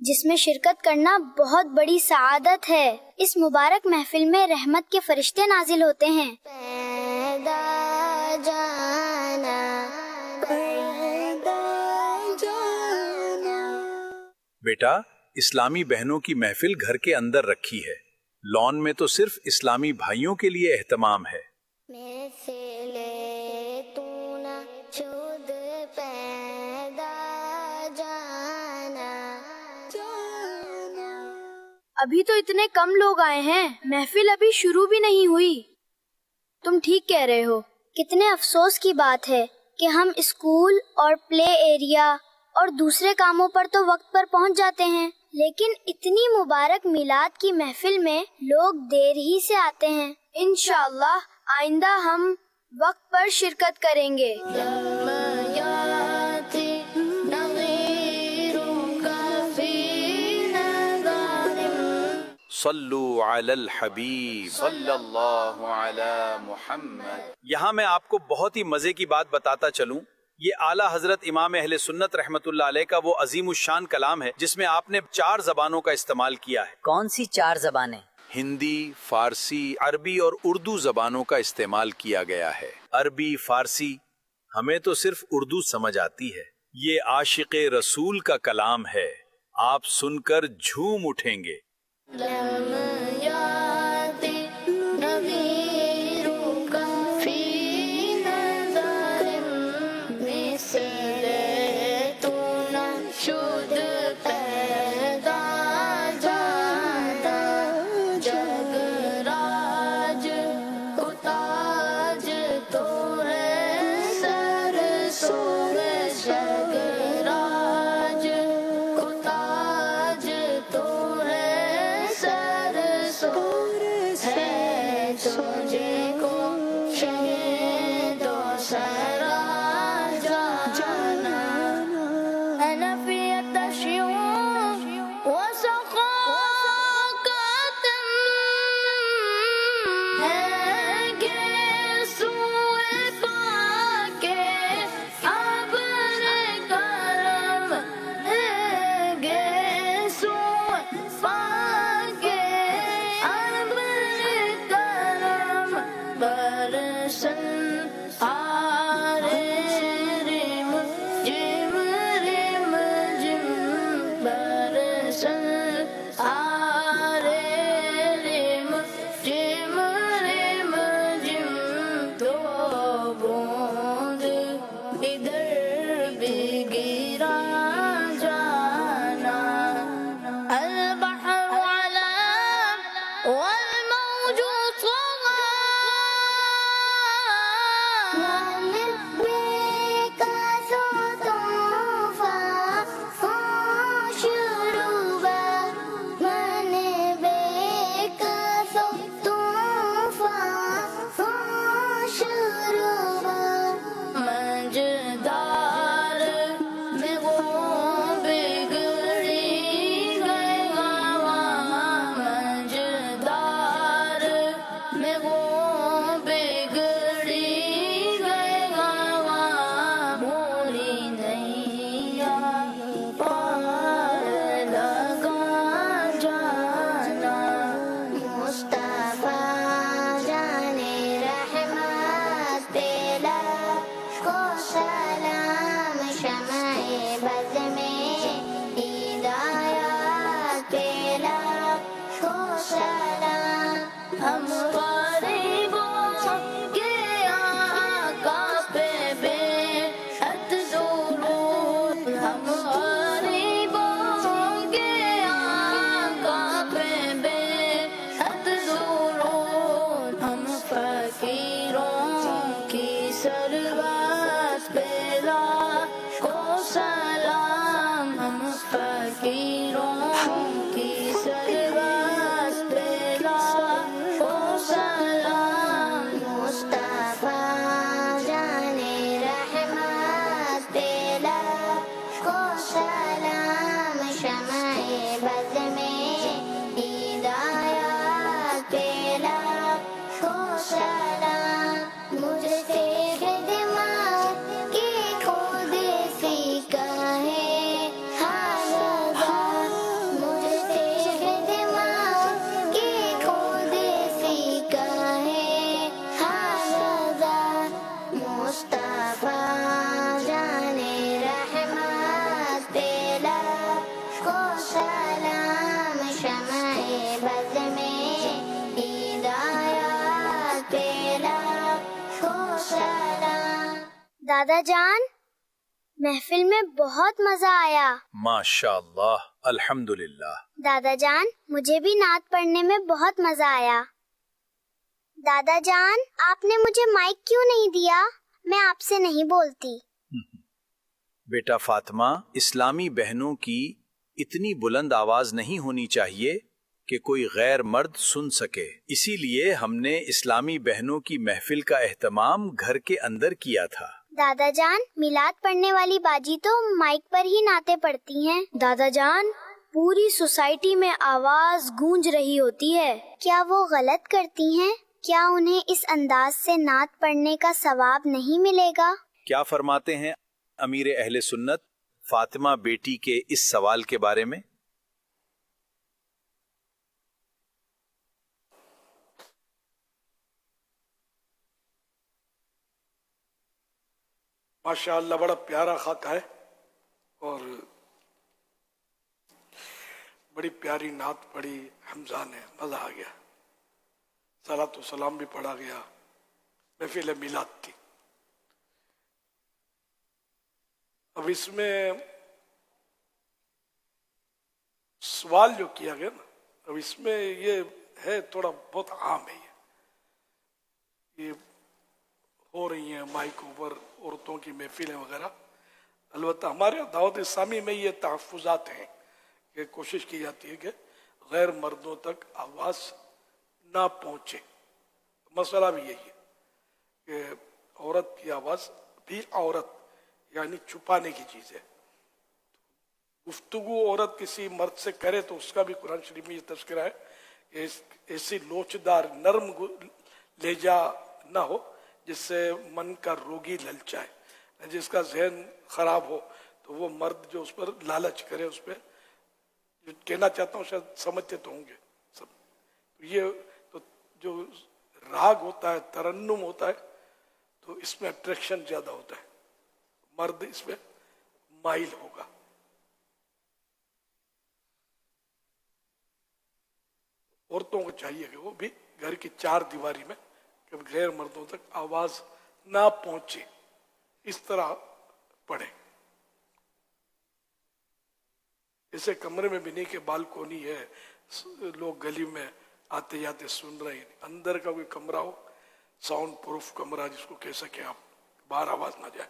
जिसमें शिरकत करना बहुत बड़ी सआदत है। इस मुबारक महफिल में रहमत के फरिश्ते नाजिल होते हैं। पैदा जाना, पैदा जाना। बेटा اسلامی بہنوں کی محفل گھر کے اندر رکھی ہے. لان میں تو صرف اسلامی بھائیوں کے لیے اہتمام ہے. ابھی تو اتنے کم لوگ آئے ہیں، محفل ابھی شروع بھی نہیں ہوئی. تم ٹھیک کہہ رہے ہو. کتنے افسوس کی بات ہے کہ ہم اسکول اور پلے ایریا اور دوسرے کاموں پر تو وقت پر پہنچ جاتے ہیں، لیکن اتنی مبارک میلاد کی محفل میں لوگ دیر ہی سے آتے ہیں. انشاءاللہ آئندہ ہم وقت پر شرکت کریں گے. صلو علی الحبیب صلی اللہ علی محمد. یہاں میں آپ کو بہت ہی مزے کی بات بتاتا چلوں. یہ اعلیٰ حضرت امام اہل سنت رحمت اللہ علیہ کا وہ عظیم الشان کلام ہے جس میں آپ نے 4 زبانوں کا استعمال کیا ہے. کون سی 4 زبانیں؟ ہندی، فارسی، عربی اور اردو زبانوں کا استعمال کیا گیا ہے. عربی، فارسی ہمیں تو صرف اردو سمجھ آتی ہے. یہ عاشق رسول کا کلام ہے، آپ سن کر جھوم اٹھیں گے. دادا جان، محفل میں بہت مزہ آیا. माशाअल्लाह, अल्हम्दुलिल्लाह. دادا جان، مجھے بھی نعت پڑھنے میں بہت مزہ آیا. دادا جان، آپ نے مجھے مائک کیوں نہیں دیا؟ میں آپ سے نہیں بولتی. بیٹا فاطمہ، اسلامی بہنوں کی اتنی بلند آواز نہیں ہونی چاہیے کہ کوئی غیر مرد سن سکے. اسی لیے ہم نے اسلامی بہنوں کی محفل کا اہتمام گھر کے اندر کیا تھا. دادا جان، میلاد پڑھنے والی باجی تو مائک پر ہی نعتیں پڑھتی ہیں. دادا جان، پوری سوسائٹی میں آواز گونج رہی ہوتی ہے. کیا وہ غلط کرتی ہیں؟ کیا انہیں اس انداز سے نعت پڑھنے کا ثواب نہیں ملے گا؟ کیا فرماتے ہیں امیر اہل سنت فاطمہ بیٹی کے اس سوال کے بارے میں؟ ماشاءاللہ بڑا پیارا خط ہے اور بڑی پیاری نعت پڑھی حمزہ نے، مزہ آ گیا. صلاۃ و سلام بھی پڑھا گیا. محفل میلاد تھی. اب اس میں سوال جو کیا گیا نا، اب اس میں یہ ہے تھوڑا بہت عام ہے. یہ ہو رہی ہیں مائکوں پر عورتوں کی محفلیں وغیرہ. البتہ ہمارے دعوت اسلامی میں یہ تحفظات ہیں کہ کوشش کی جاتی ہے کہ غیر مردوں تک آواز نہ پہنچے. مسئلہ بھی یہی ہے کہ عورت کی آواز بھی عورت یعنی چھپانے کی چیز ہے. گفتگو عورت کسی مرد سے کرے تو اس کا بھی قرآن شریف میں یہ تذکرہ ہے کہ ایسی لوچدار نرم لہجہ نہ ہو جس سے من کا روگی للچائے. جس کا ذہن خراب ہو تو وہ مرد جو اس پر لالچ کرے، اس پہ جو کہنا چاہتا ہوں شاید سمجھتے تو ہوں گے سب. یہ تو جو راگ ہوتا ہے، ترنم ہوتا ہے، تو اس میں اٹریکشن زیادہ ہوتا ہے. مرد اس میں مائل ہوگا. عورتوں کو چاہیے کہ وہ بھی گھر کی چار دیواری میں کبھی غیر مردوں تک آواز نہ پہنچے، اس طرح پڑھیں. اسے کمرے میں بھی نہیں کہ بالکونی ہے، لوگ گلی میں آتے جاتے سن رہے ہیں. اندر کا کوئی کمرہ ہو، ساؤنڈ پروف کمرہ جس کو کہہ سکیں آپ، باہر آواز نہ جائے،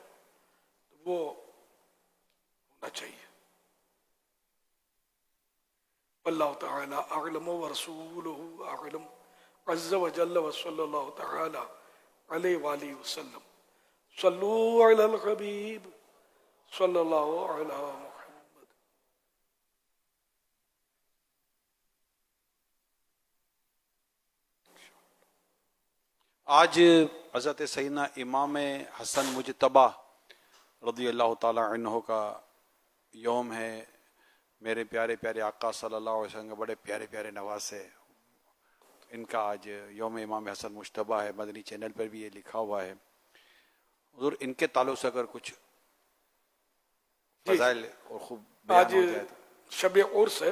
تو وہ ہونا چاہیے. اللہ تعالی اعلم ورسولہ اعلم عز وجل وصلی اللہ تعالی علیہ وآلہ وسلم. صلو علی الحبیب صلی اللہ علی محمد. آج حضرت سیدنا امام حسن مجتبی رضی اللہ تعالی عنہ کا یوم ہے. میرے پیارے پیارے آقا صلی اللہ علیہ وسلم کے بڑے پیارے پیارے نواسے، ان کا آج یوم امام حسن مجتبی ہے. مدنی چینل پر بھی یہ لکھا ہوا ہے. حضور ان کے تعلق سے اگر کچھ فضائل اور خوب بیان آج ہو جائے تو. شب عرس ہے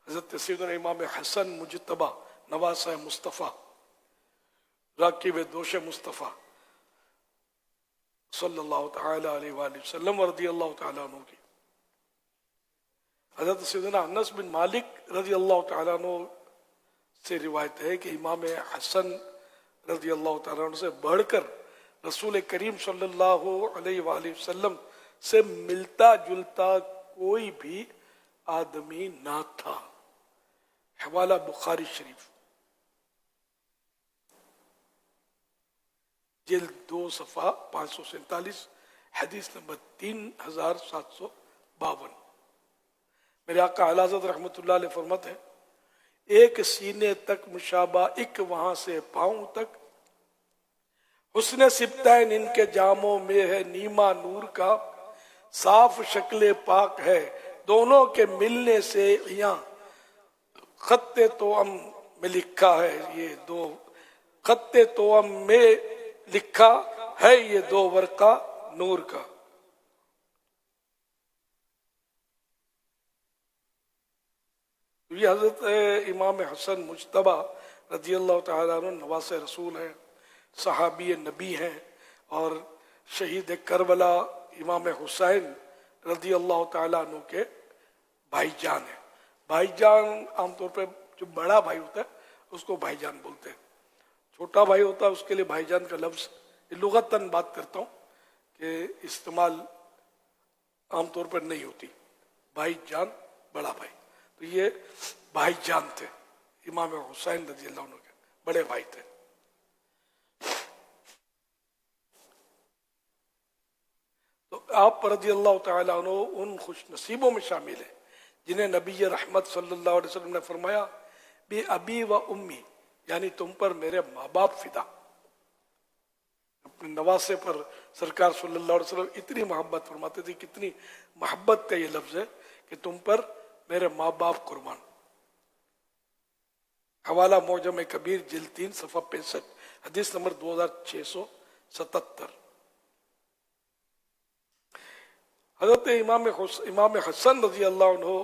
حضرت سیدنا امام حسن مجتبی نواسہ مصطفیٰ راکب دوش مصطفیٰ صلی اللہ تعالی علیہ وآلہ وسلم رضی اللہ تعالیٰ عنہ کی. حضرت سیدنا انس بن مالک رضی اللہ تعالیٰ عنہ سے روایت ہے کہ امام حسن رضی اللہ تعالیٰ عنہ سے بڑھ کر رسول کریم صلی اللہ علیہ وآلہ وسلم سے ملتا جلتا کوئی بھی آدمی نہ تھا. حوالہ بخاری شریف جلد 2 صفحہ 547 حدیث نمبر 3752. میرے آقا اعلی حضرت رحمۃ اللہ علیہ فرماتے ہیں ایک سینے تک مشابہ، ایک وہاں سے پاؤں تک، حسن سبتین ان کے جاموں میں ہے نیما نور کا، صاف شکل پاک ہے دونوں کے ملنے سے یہاں، خط توأم میں لکھا ہے یہ دو، خط توأم میں لکھا ہے یہ دو ورقہ نور کا. یہ حضرت امام حسن مجتبی رضی اللہ تعالیٰ عنہ نواس رسول ہیں، صحابی نبی ہیں، اور शहीद करबला इमाम हुसैन रजी अल्लाह ताला अन्हु के भाईजान है। भाईजान आमतौर पे जो बड़ा भाई होता है उसको भाईजान बोलते हैं, छोटा भाई होता है उसके लिए भाईजान का लफ्ज, लुगतन बात करता हूँ कि इस्तेमाल आमतौर पर नहीं होती, भाईजान बड़ा भाई। तो ये भाईजान थे, इमाम हुसैन रजी अल्लाह अन्हु के बड़े भाई थे। तो आप रजी अल्लाह ताला अन्हु उन खुश नसीबों में शामिल है जिन्हें नबी रहमत सल्लल्लाहु अलैहि वसल्लम ने फरमाया बे अबी व उम्मी, यानी तुम पर मेरे माँ बाप फिदा। अपने नवासे पर सरकार सल्लल्लाहु अलैहि वसल्लम इतनी मोहब्बत फरमाते थे, कितनी मोहब्बत का ये लफ्ज है कि तुम पर मेरे माँ बाप कुर्बान। हवाला मौजम कबीर जिल्द 3 सफ़ा 65 हदीस नंबर 2677। हजरत इमाम हसन रजी अल्लाह अन्हु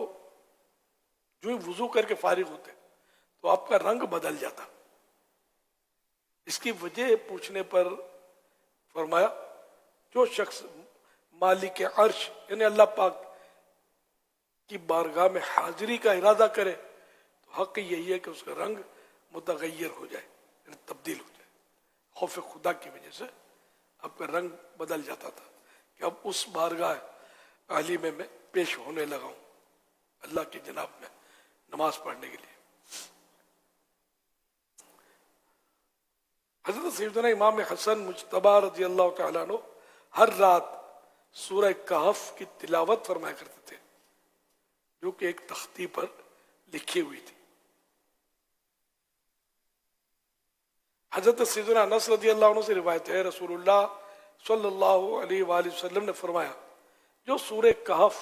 जो ही वुजू करके फारिग होते तो आपका रंग बदल जाता। इसकी वजह पूछने पर फरमाया जो शख्स मालिक अर्श यानी अल्लाह पाक की बारगाह में हाजिरी का इरादा करे तो हक यही है कि उसका रंग मुतगय्यर हो जाए, यानी तब्दील हो जाए। खौफ खुदा की वजह से आपका रंग बदल जाता था कि अब उस बारगाह आली में मैं पेश होने लगा हूं अल्लाह की जनाब में नमाज पढ़ने के लिए। हजरत सैयदना इमाम हसन मुज्तबा रजी अल्लाह तआला अन्हु हर रात सूरह कहफ की तिलावत फरमाया करते थे, जो कि एक तख्ती पर लिखी हुई थी। हजरत सैयदना अनस रजी अल्लाह अन्हु से रिवायत है रसूलुल्लाह सल्लल्लाहु अलैहि वसल्लम ने फरमाया जो सूरह कहफ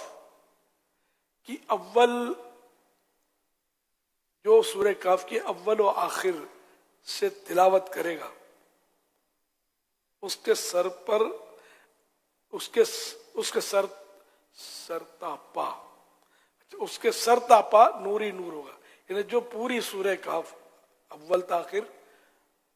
की अव्वल व आखिर से तिलावत करेगा उसके सर पर उसके सरतापा नूरी नूर होगा। यानी जो पूरी सूरह कहफ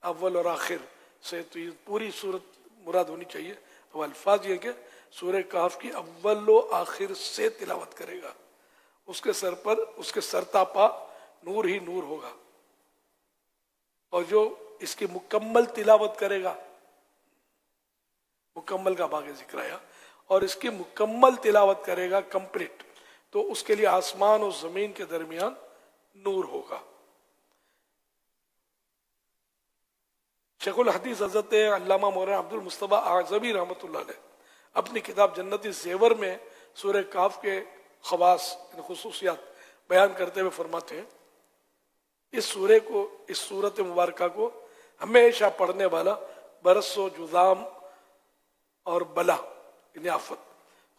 अव्वल और आखिर से, तो ये पूरी सूरत मुराद होनी चाहिए। अब अल्फाज ये कि सूरह कहफ की अव्वल व आखिर से तिलावत करेगा, उसके सर पर उसके सरतापा नूर ही नूर होगा। और जो इसकी मुकम्मल तिलावत करेगा, मुकम्मल का भाग जिक्र आया, और इसकी मुकम्मल तिलावत करेगा कंप्लीट, तो उसके लिए आसमान और जमीन के दरमियान नूर होगा। शेखुल हदीस हजरत अल्लामा मौलाना अब्दुल मुस्तफा आज़मी रहमतुल्लाह अलैह अपनी किताब जन्नती ज़ेवर में सूरह कहफ के खवास खुसूसियात बयान करते हुए फरमाते हैं इस सूरत मुबारका को हमेशा पढ़ने वाला बरसो जुज़ाम और बला यानी आफत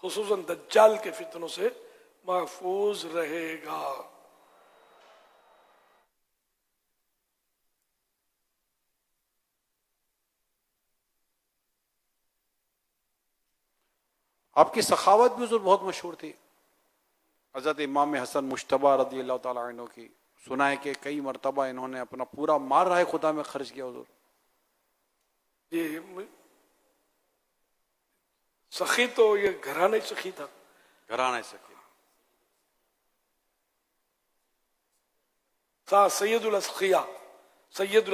खुसूसन दज्जाल के फितनों से महफूज रहेगा। आपकी सखावत भी हुजूर बहुत मशहूर थी। हजरत इमाम हसन मुश्तबा रदी अल्लाह ताला अन्हु की सुना है कि कई मरतबा इन्होंने अपना पूरा माल राह खुदा में खर्च किया। हुजूर ये सखी तो ये घराने सखी था, घराना सखी। सैयदुल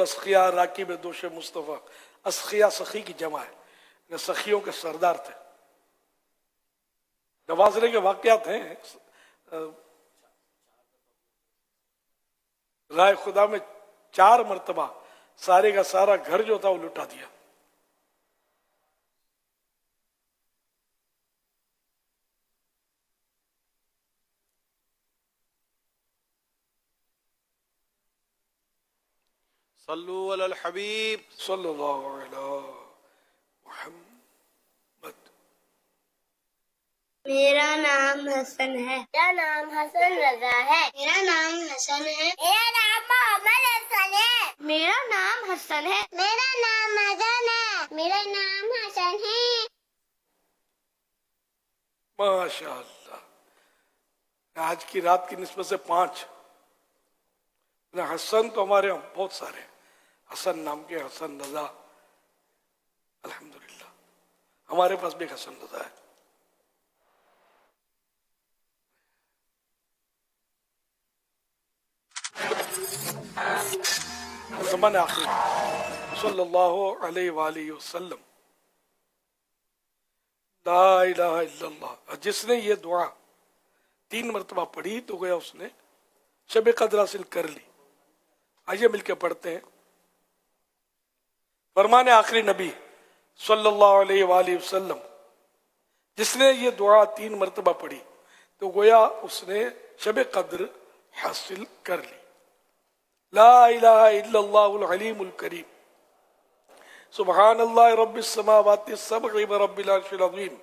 असखिया राकिब दोश मुस्तफ़ा। असखिया सखी की जमा है, सखियों के सरदार थे। नवाजरे के वाकयात हैं। राय खुदा में 4 मरतबा सारे का सारा घर जो था वो लुटा दिया। सल्लु अलल हबीब सल्लल्लाहु अलैहि मुहम्मद। मेरा नाम हसन है। मेरा नाम हसन रजा है। मेरा नाम हसन है। मेरा नाम मोहम्मद हसन है। मेरा नाम हसन है। मेरा नाम हसन है। मेरा नाम हसन है। माशाअल्लाह। आज की रात की निस्बत से 5 हसन तो हमारे यहाँ बहुत सारे हसन नाम के, हसन रजा, अल्हम्दुलिल्लाह हमारे पास भी एक हसन रजा है। ज़माने आखिर सल्लल्लाहु अलैहि वसल्लम, ला इलाहा इल्लल्लाह, जिसने ये दुआ 3 मरतबा पढ़ी तो गया उसने शब कद्र हासिल कर ली। आइए मिलके पढ़ते हैं। फरमाने आखिरी नबी सल्लल्लाहु अलैहि वसल्लम, जिसने ये दुआ 3 मरतबा पढ़ी तो गोया उसने शब कद्र हासिल कर ली। ला इलाहा इल्लल्लाहुल अलीमुल करीम, सुब्हानल्लाह रब्बिस समावाति सब'i व रब्बिल अर्शिल अज़ीम।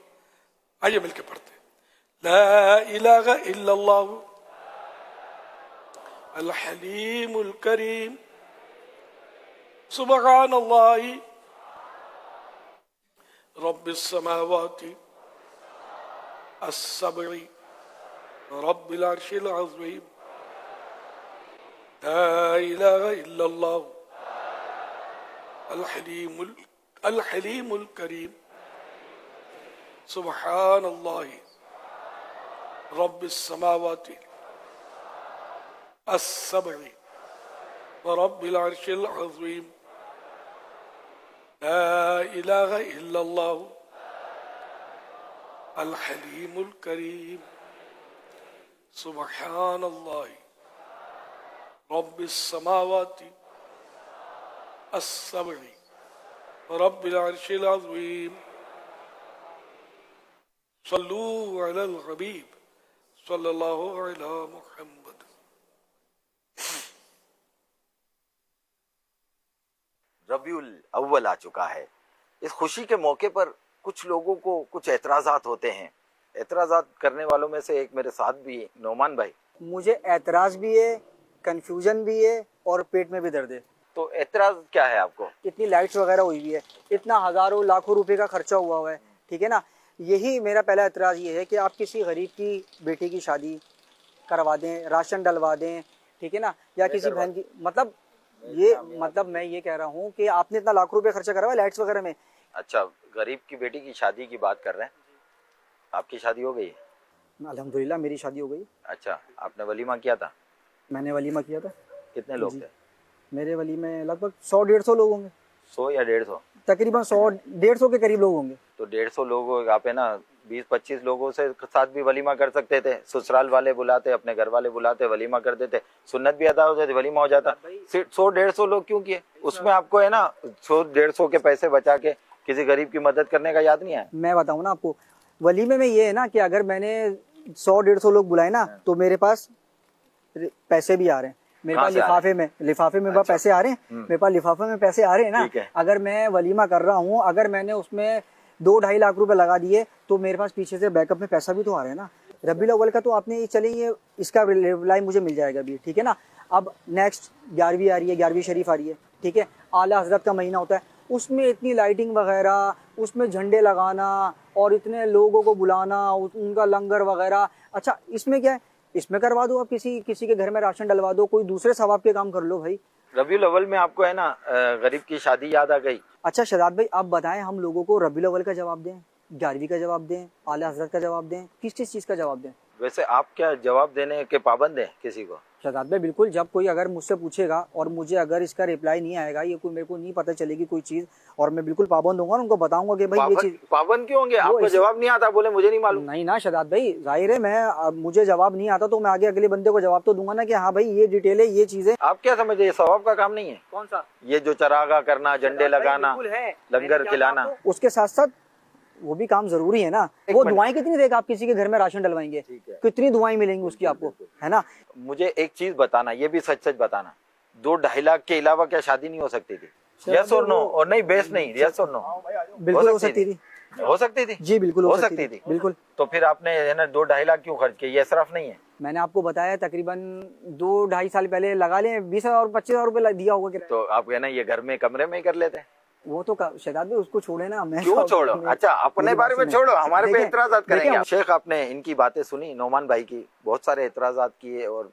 आइए मिलके पढ़ते हैं। ला इलाहा इल्लल्लाहु अल हलीमुल करीम, सुब्हानल्लाह रब्बिस समावाति as-sab'i rabbil arshil azim, la ilaha illallah al-halimul karim, subhanallah rabbis samawati as-sab'i wa rabbil arshil azim, la ilaha illallah al-halimul karim, subhanallah rabbis samawati as-sab'i wa rabbil arshil azim, sallu ala al-habib sallallahu ala Muhammad। Rabiul अव्वल आ चुका है। इस खुशी के मौके पर कुछ लोगों को कुछ एतराज़ात होते हैं। एतराज़ात करने वालों में से एक मेरे साथ भी नौमान भाई। मुझे एतराज़ भी है, कंफ्यूजन भी है और पेट में भी दर्द है। तो एतराज़ क्या है आपको? इतनी लाइट्स वगैरह हुई हुई है, इतना हज़ारों लाखों रुपए का खर्चा हुआ है, ठीक है ना। यही मेरा पहला एतराज़ ये है कि आप किसी गरीब की बेटी की शादी करवा दें, राशन डलवा दें, ठीक है ना, या किसी बहन की, मतलब मैं ये कह रहा हूँ कि आपने इतना लाख रुपए खर्चा करवाया लाइट्स वगैरह में। अच्छा, गरीब की बेटी की शादी की बात कर रहे हैं। आपकी शादी हो गई? अल्हम्दुलिल्लाह मेरी शादी हो गई। अच्छा, आपने वलीमा किया था? मैंने वलीमा किया था। कितने लोग थे? मेरे वलीमे लगभग 100-150 लोग होंगे। 100 या 150? तकरीबन 100-150 के करीब लोग होंगे। तो 150 लोग आप है ना 20-25 लोगों से साथ भी वलीमा कर सकते थे। ससुराल वाले बुलाते, अपने घर वाले बुलाते, वलीमा कर देते, सुन्नत भी अदा हो जाती, वलीमा हो जाता। 100-150 लोग क्यों किए? उसमें आपको है ना 100-150 के पैसे बचा के किसी गरीब की मदद करने का याद नहीं आया? मैं बताऊँ ना आपको, वलीमे में ये है ना कि अगर मैंने 100-150 लोग बुलाए ना तो मेरे पास पैसे भी आ रहे हैं। मेरे पास लिफाफे में पैसे आ रहे हैं, मेरे पास लिफाफे में पैसे आ रहे हैं ना। अगर मैं वलीमा कर रहा हूँ, अगर मैंने उसमें 2-2.5 लाख रुपए लगा दिए तो मेरे पास पीछे से बैकअप में पैसा भी तो आ रहा है ना। रबीउल अव्वल का तो आपने चले ये इसका रिप्लाई मुझे मिल जाएगा भी, ठीक है ना। अब नेक्स्ट 11वीं आ रही है, 11वीं शरीफ आ रही है, ठीक है। आला हजरत का महीना होता है, उसमें इतनी लाइटिंग वगैरह, उसमें झंडे लगाना और इतने लोगों को बुलाना, उनका लंगर वगैरह। अच्छा, इसमें क्या है, इसमें करवा दो, आप किसी के घर में राशन डलवा दो, कोई दूसरे सवाब के काम कर लो भाई। रबीउल अव्वल में आपको है ना गरीब की शादी याद आ गई। अच्छा शहजाद भाई, आप बताएं हम लोगों को रबीउल अव्वल का जवाब दें, 11वीं का जवाब दें, आला हजरत का जवाब दें, किस चीज़ का जवाब दें? वैसे आप क्या जवाब देने के पाबंद हैं किसी को? शहजाद भाई बिल्कुल, जब कोई अगर मुझसे पूछेगा और मुझे अगर इसका रिप्लाई नहीं आएगा, ये कोई मेरे को नहीं पता चलेगी कोई चीज, और मैं बिल्कुल पाबंद होऊंगा, उनको बताऊंगा कि भाई ये चीज। पाबंद क्यों होंगे? आपको जवाब नहीं आता, बोले मुझे नहीं मालूम। नहीं ना शहजाद भाई, जाहिर है मुझे जवाब नहीं आता तो मैं आगे अगले बंदे को जवाब तो दूंगा ना कि हाँ भाई ये डिटेल है, ये चीजें। आप क्या समझे, ये सवाब का काम नहीं है? कौन सा? ये जो चरागा करना, झंडे लगाना, लंगर खिलाना, उसके साथ साथ वो भी काम जरूरी है ना। वो दुआएं कितनी देगा, आप किसी के घर में राशन डलवाएंगे, कितनी दुआएं मिलेंगी उसकी आपको, है ना। मुझे एक चीज बताना, ये भी सच सच बताना, 2-2.5 लाख के अलावा क्या शादी नहीं हो सकती थी? यस और नो? और नहीं बेस नहीं, यस और नो? बिल्कुल हो सकती थी। हो सकती थी जी, बिल्कुल हो सकती थी बिल्कुल। तो फिर आपने है ना 2-2.5 लाख क्यों खर्च किए? ये इसराफ नहीं है? मैंने आपको बताया तकरीबन 2-2.5 साल पहले लगा लें 20,000-25,000 रुपए दिया होगा। तो आप है ना ये घर में कमरे में ही कर लेते? वो तो शहजाद भाई उसको छोड़े ना। मैं क्यों छोड़ो? अच्छा, अपने बारे में छोड़ो, हमारे पे एतराज़ात करेंगे। शेख, आपने इनकी बातें सुनी, नौमान भाई की, बहुत सारे एतराज़ात किए और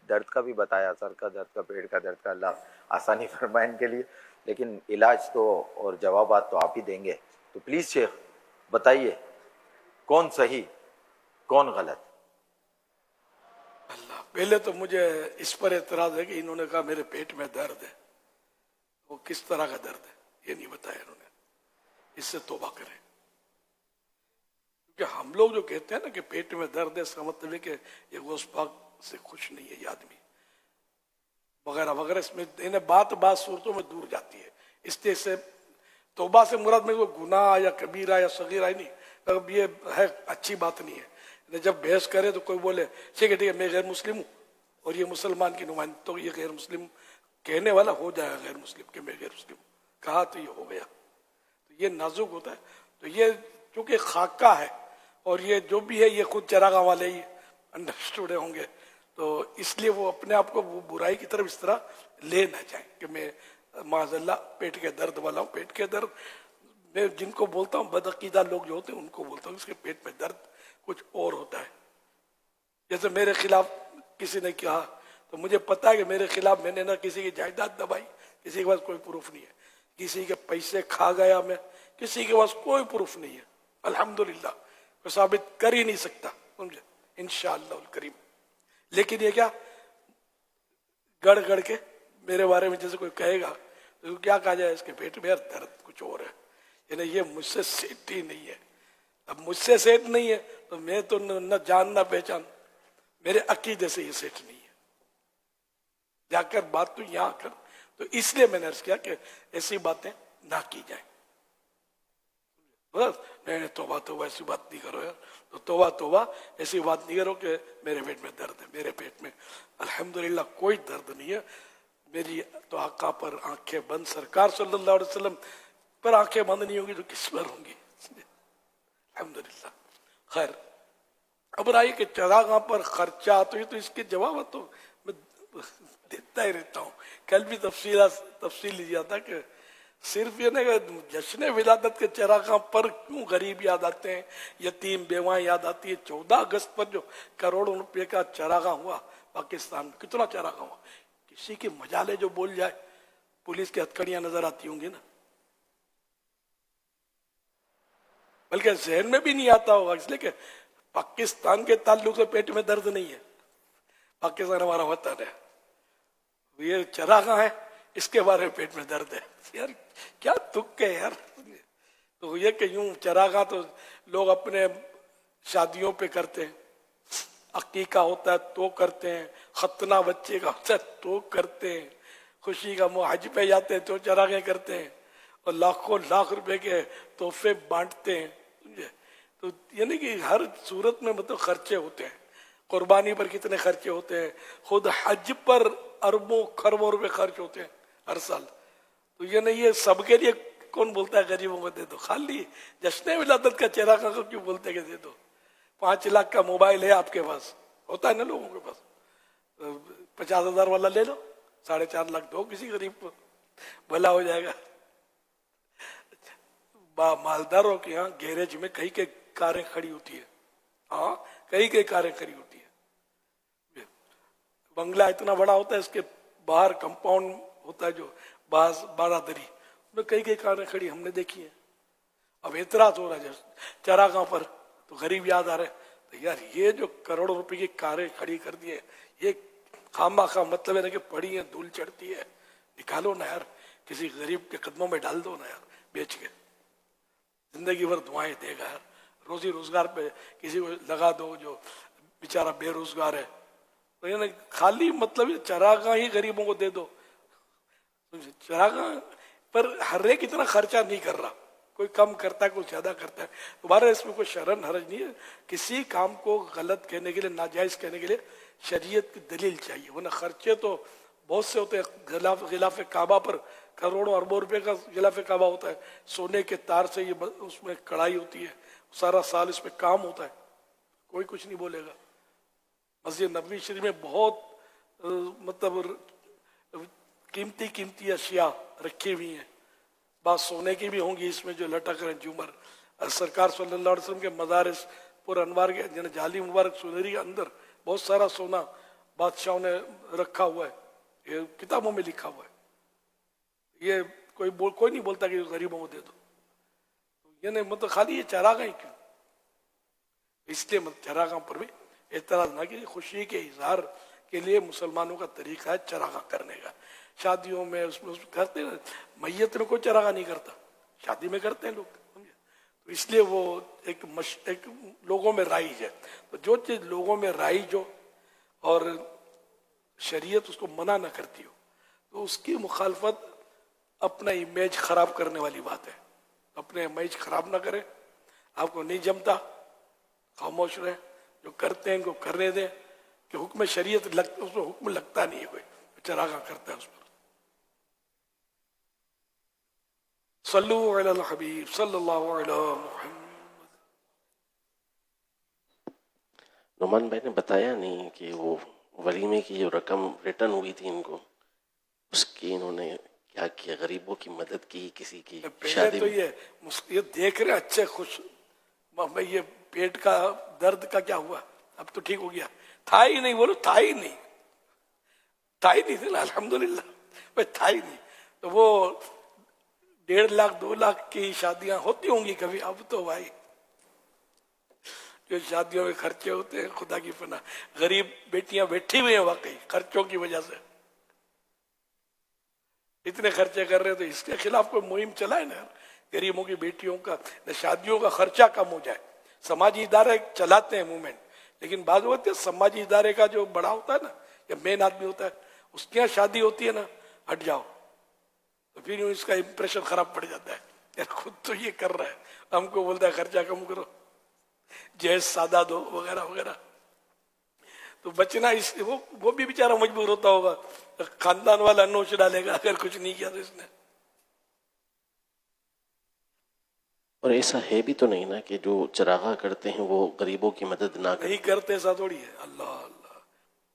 दर्द का भी बताया, सर का दर्द का, पेट का दर्द का, अल्लाह आसानी फरमाए इनके लिए। लेकिन इलाज तो और जवाबात तो आप ही देंगे। तो प्लीज़ शेख بتائیے کون صحیح کون غلط؟ پہلے تو مجھے اس پر اعتراض ہے کہ انہوں نے کہا میرے پیٹ میں درد ہے. وہ کس طرح کا درد ہے یہ نہیں بتایا انہوں نے. اس سے توبہ کریں. کیونکہ ہم لوگ جو کہتے ہیں نا کہ پیٹ میں درد ہے، اس کا مطلب ہے کہ یہ غوث پاک سے خوش نہیں ہے یہ آدمی وغیرہ وغیرہ. اس میں انہیں بات صورتوں میں دور جاتی ہے. اس لیے سے توبہ سے مراد میں کوئی گناہ یا کبیرہ یا صغیرہ ہی نہیں. اب یہ ہے اچھی بات نہیں ہے. جب بحث کرے تو کوئی بولے ٹھیک ہے میں غیر مسلم ہوں اور یہ مسلمان کی نمائندگی، تو یہ غیر مسلم کہنے والا ہو جائے گا غیر مسلم کہ میں غیر مسلم ہوں. کہا تو یہ ہو گیا. تو یہ نازک ہوتا ہے. تو یہ چونکہ خاکہ ہے اور یہ جو بھی ہے یہ خود چراغاں والے ہی انڈرسٹوڈ ہوں گے، تو اس لیے وہ اپنے آپ کو وہ برائی کی طرف اس طرح لے نہ جائیں کہ میں معاذ اللہ پیٹ کے درد والا ہوں. پیٹ کے درد میں جن کو بولتا ہوں بدعقیدہ لوگ جو ہوتے ہیں ان کو بولتا ہوں اس کے پیٹ میں درد کچھ اور ہوتا ہے. جیسے میرے خلاف کسی نے کہا تو مجھے پتا ہے کہ میرے خلاف میں نے نہ کسی کی جائیداد دبائی، کسی کے پاس کوئی پروف نہیں ہے، کسی کے پیسے کھا گیا میں، کسی کے پاس کوئی پروف نہیں ہے. الحمدللہ کوئی ثابت کر ہی نہیں سکتا، سمجھے، انشاءاللہ الکریم. لیکن یہ کیا گڑ گڑ کے میرے بارے میں جیسے کوئی کہے گا تو کیا کہا جائے اس کے پیٹ میں درد کچھ اور ہے، یعنی یہ مجھ سے سیٹ ہی نہیں ہے. اب مجھ سے سیٹ نہیں ہے تو میں تو نہ جان نہ پہچان، میرے عقیدے سے یہ سیٹ نہیں ہے. جا کر بات تو یہاں کر. تو اس لیے میں نے عرض کیا کہ ایسی باتیں نہ کی جائیں. بس نہیں توبہ توبہ ایسی بات نہیں کرو یار. تو توبہ توبہ ایسی بات نہیں کرو کہ میرے پیٹ میں درد ہے. میرے پیٹ میں الحمدللہ کوئی درد نہیں ہے. میری تو آقا پر آنکھیں بند، سرکار صلی اللہ علیہ وسلم پر آنکھیں بند نہیں ہوں گی تو کس پر ہوں گی؟ الحمدللہ. خیر اب رہی کہ چراغاں پر خرچہ تو یہ تو اس کے جواب تو میں دیتا ہی رہتا ہوں. کل بھی تفصیل لیا تھا کہ صرف یہ نہیں کہ جشن ولادت کے چراغاں پر کیوں غریب یاد آتے ہیں، یتیم بیوائیں یاد آتی ہے. 14 اگست پر جو کروڑوں روپے کا چراغاں ہوا پاکستان میں، کتنا چراغاں ہوا، کسی کی مجالے جو بول جائے پولیس کی ہتھکڑیاں نظر آتی ہوں گی نا، بلکہ ذہن میں بھی نہیں آتا ہوگا. اس لیے کہ پاکستان کے تعلق سے پیٹ میں درد نہیں ہے. پاکستان ہمارا وطن ہے. یہ چراغاں ہے اس کے بارے میں پیٹ میں درد ہے. یار کیا تک ہے یار. تو یہ کہ یوں چراغاں تو لوگ اپنے شادیوں پہ کرتے ہیں، عقیقہ ہوتا ہے تو کرتے ہیں، ختنہ بچے کا ہوتا ہے تو کرتے ہیں، خوشی کا حج پہ جاتے ہیں تو چراغیں کرتے ہیں اور لاکھوں لاکھ روپے کے تحفے بانٹتے ہیں. تو یعنی کہ ہر صورت میں مطلب خرچے ہوتے ہیں. قربانی پر کتنے خرچے ہوتے ہیں، خود حج پر اربوں خربوں روپے خرچ ہوتے ہیں ہر سال. تو یہ نہیں، یہ سب کے لیے کون بولتا ہے غریبوں کو دے دو. خالی جشن ولادت کا چراغ کو کیوں بولتے کہ دے دو؟ 5 لاکھ کا موبائل ہے آپ کے پاس، ہوتا ہے نا لوگوں کے پاس، 50,000 والا لے لو، 4.5 لاکھ دو کسی غریب کو، بھلا ہو جائے گا. مالداروں کے یہاں گیریج میں کئی کئی کاریں کھڑی ہوتی ہے. ہاں کئی کئی کاریں کھڑی ہوتی ہے. بنگلہ اتنا بڑا ہوتا ہے، اس کے باہر کمپاؤنڈ ہوتا ہے جو بارادری، میں کئی کئی کاریں کھڑی ہم نے دیکھی ہیں. اب اعتراض ہو رہا ہے چراغاں پر تو غریب یاد آ رہے ہیں. تو یار یہ جو کروڑوں روپے کی کاریں کھڑی کر دی ہیں یہ خامہ خواہ مطلب ہے نا کہ پڑی ہیں دھول چڑھتی ہے. نکالو نا یار، کسی غریب کے قدموں میں ڈال دو نا یار، بیچ کے زندگی بھر دعائیں دے گا یار. روزی روزگار پہ کسی کو لگا دو جو بیچارہ بے روزگار ہے. تو یعنی خالی مطلب چراغاں ہی غریبوں کو دے دو. چراغاں پر ہر ایک اتنا خرچہ نہیں کر رہا، کوئی کم کرتا ہے کوئی زیادہ کرتا ہے. دوبارہ اس میں کوئی شرن حرج نہیں ہے. کسی کام کو غلط کہنے کے لیے، ناجائز کہنے کے لیے شریعت کی دلیل چاہیے، ورنہ خرچے تو بہت سے ہوتے ہیں. غلاف کعبہ پر کروڑوں اربوں روپے کا غلاف کعبہ ہوتا ہے، سونے کے تار سے یہ اس میں کڑھائی ہوتی ہے، سارا سال اس پہ کام ہوتا ہے، کوئی کچھ نہیں بولے گا. مسجد نبوی شریف میں بہت مطلب قیمتی اشیاء رکھی ہوئی ہیں. بعض سونے کی بھی ہوں گی اس میں جو لٹک رہے ہیں جھومر. سرکار صلی اللہ علیہ وسلم کے مدارس پر انوار کے جعلی مبارک سنہری کے اندر بہت سارا سونا بادشاہوں نے رکھا ہوا ہے، یہ کتابوں میں لکھا ہوا ہے. یہ کوئی نہیں بولتا کہ غریبوں کو دے دو. यानी मतलब खाली ये चरागाह ही क्यों, इसलिए चरागाह पर भी एतराज ना कीजिए। खुशी के इजहार के लिए मुसलमानों का तरीका है चरागाह करने का। शादियों में उसमें करते हैं, मैयत में कोई चरागाह नहीं करता, शादी में करते हैं लोग, समझे। तो इसलिए वो एक लोगों में राइज है। तो जो चीज लोगों में राइज हो और शरीयत उसको मना न करती हो तो उसकी मुखालफत अपना इमेज खराब करने वाली बात है। अपने इमेज खराब ना करें, आपको नहीं जमता खामोश रहे, जो करते हैं इनको करने दें। कि हुक्म शरीयत उसमें हुक्म लगता नहीं है, कोई चरागाह करता है उस पर। सल्लु अलल हबीब सल्लल्लाहु अलैहि मुहम्मद। नुमान भाई ने बताया नहीं कि वो वलीमे की जो रकम रिटर्न हुई थी इनको, उसकी इन्होंने क्या किया, गरीबों की मदद की, किसी की शादी तो ये देख रहे अच्छे खुश, भाई ये पेट का दर्द का क्या हुआ, अब तो ठीक हो गया, था ही नहीं, बोलो था ही नहीं, था ही नहीं था, अल्हम्दुलिल्लाह भाई था ही नहीं। तो वो 1.5 लाख 2 लाख की शादियां होती होंगी कभी, अब तो भाई जो शादियों में खर्चे होते हैं खुदा की पनाह, गरीब बेटियां बैठी हुई हैं वाकई खर्चों की वजह से, इतने खर्चे कर रहे हैं। तो इसके खिलाफ कोई मुहिम चलाए ना, गरीबों की बेटियों का शादियों का खर्चा कम हो जाए। समाजी इदारे चलाते हैं मूवमेंट, लेकिन बाद वक्त समाजी इदारे का जो बड़ा होता है ना, या मेन आदमी होता है, उसके यहाँ शादी होती है ना, हट जाओ, तो फिर इसका इंप्रेशन खराब पड़ जाता है, यार खुद तो ये कर रहा है, हमको बोलता है खर्चा कम करो, जैज सादा दो वगैरह वगैरह। तो बचना इस वो भी बेचारा मजबूर होता होगा, खानदान वाला नोच डालेगा अगर कुछ नहीं किया तो इसने। और ऐसा है भी तो नहीं ना कि जो चरागाह करते हैं वो गरीबों की मदद ना करें। नहीं करते, ऐसा थोड़ी है। अल्लाह अल्लाह,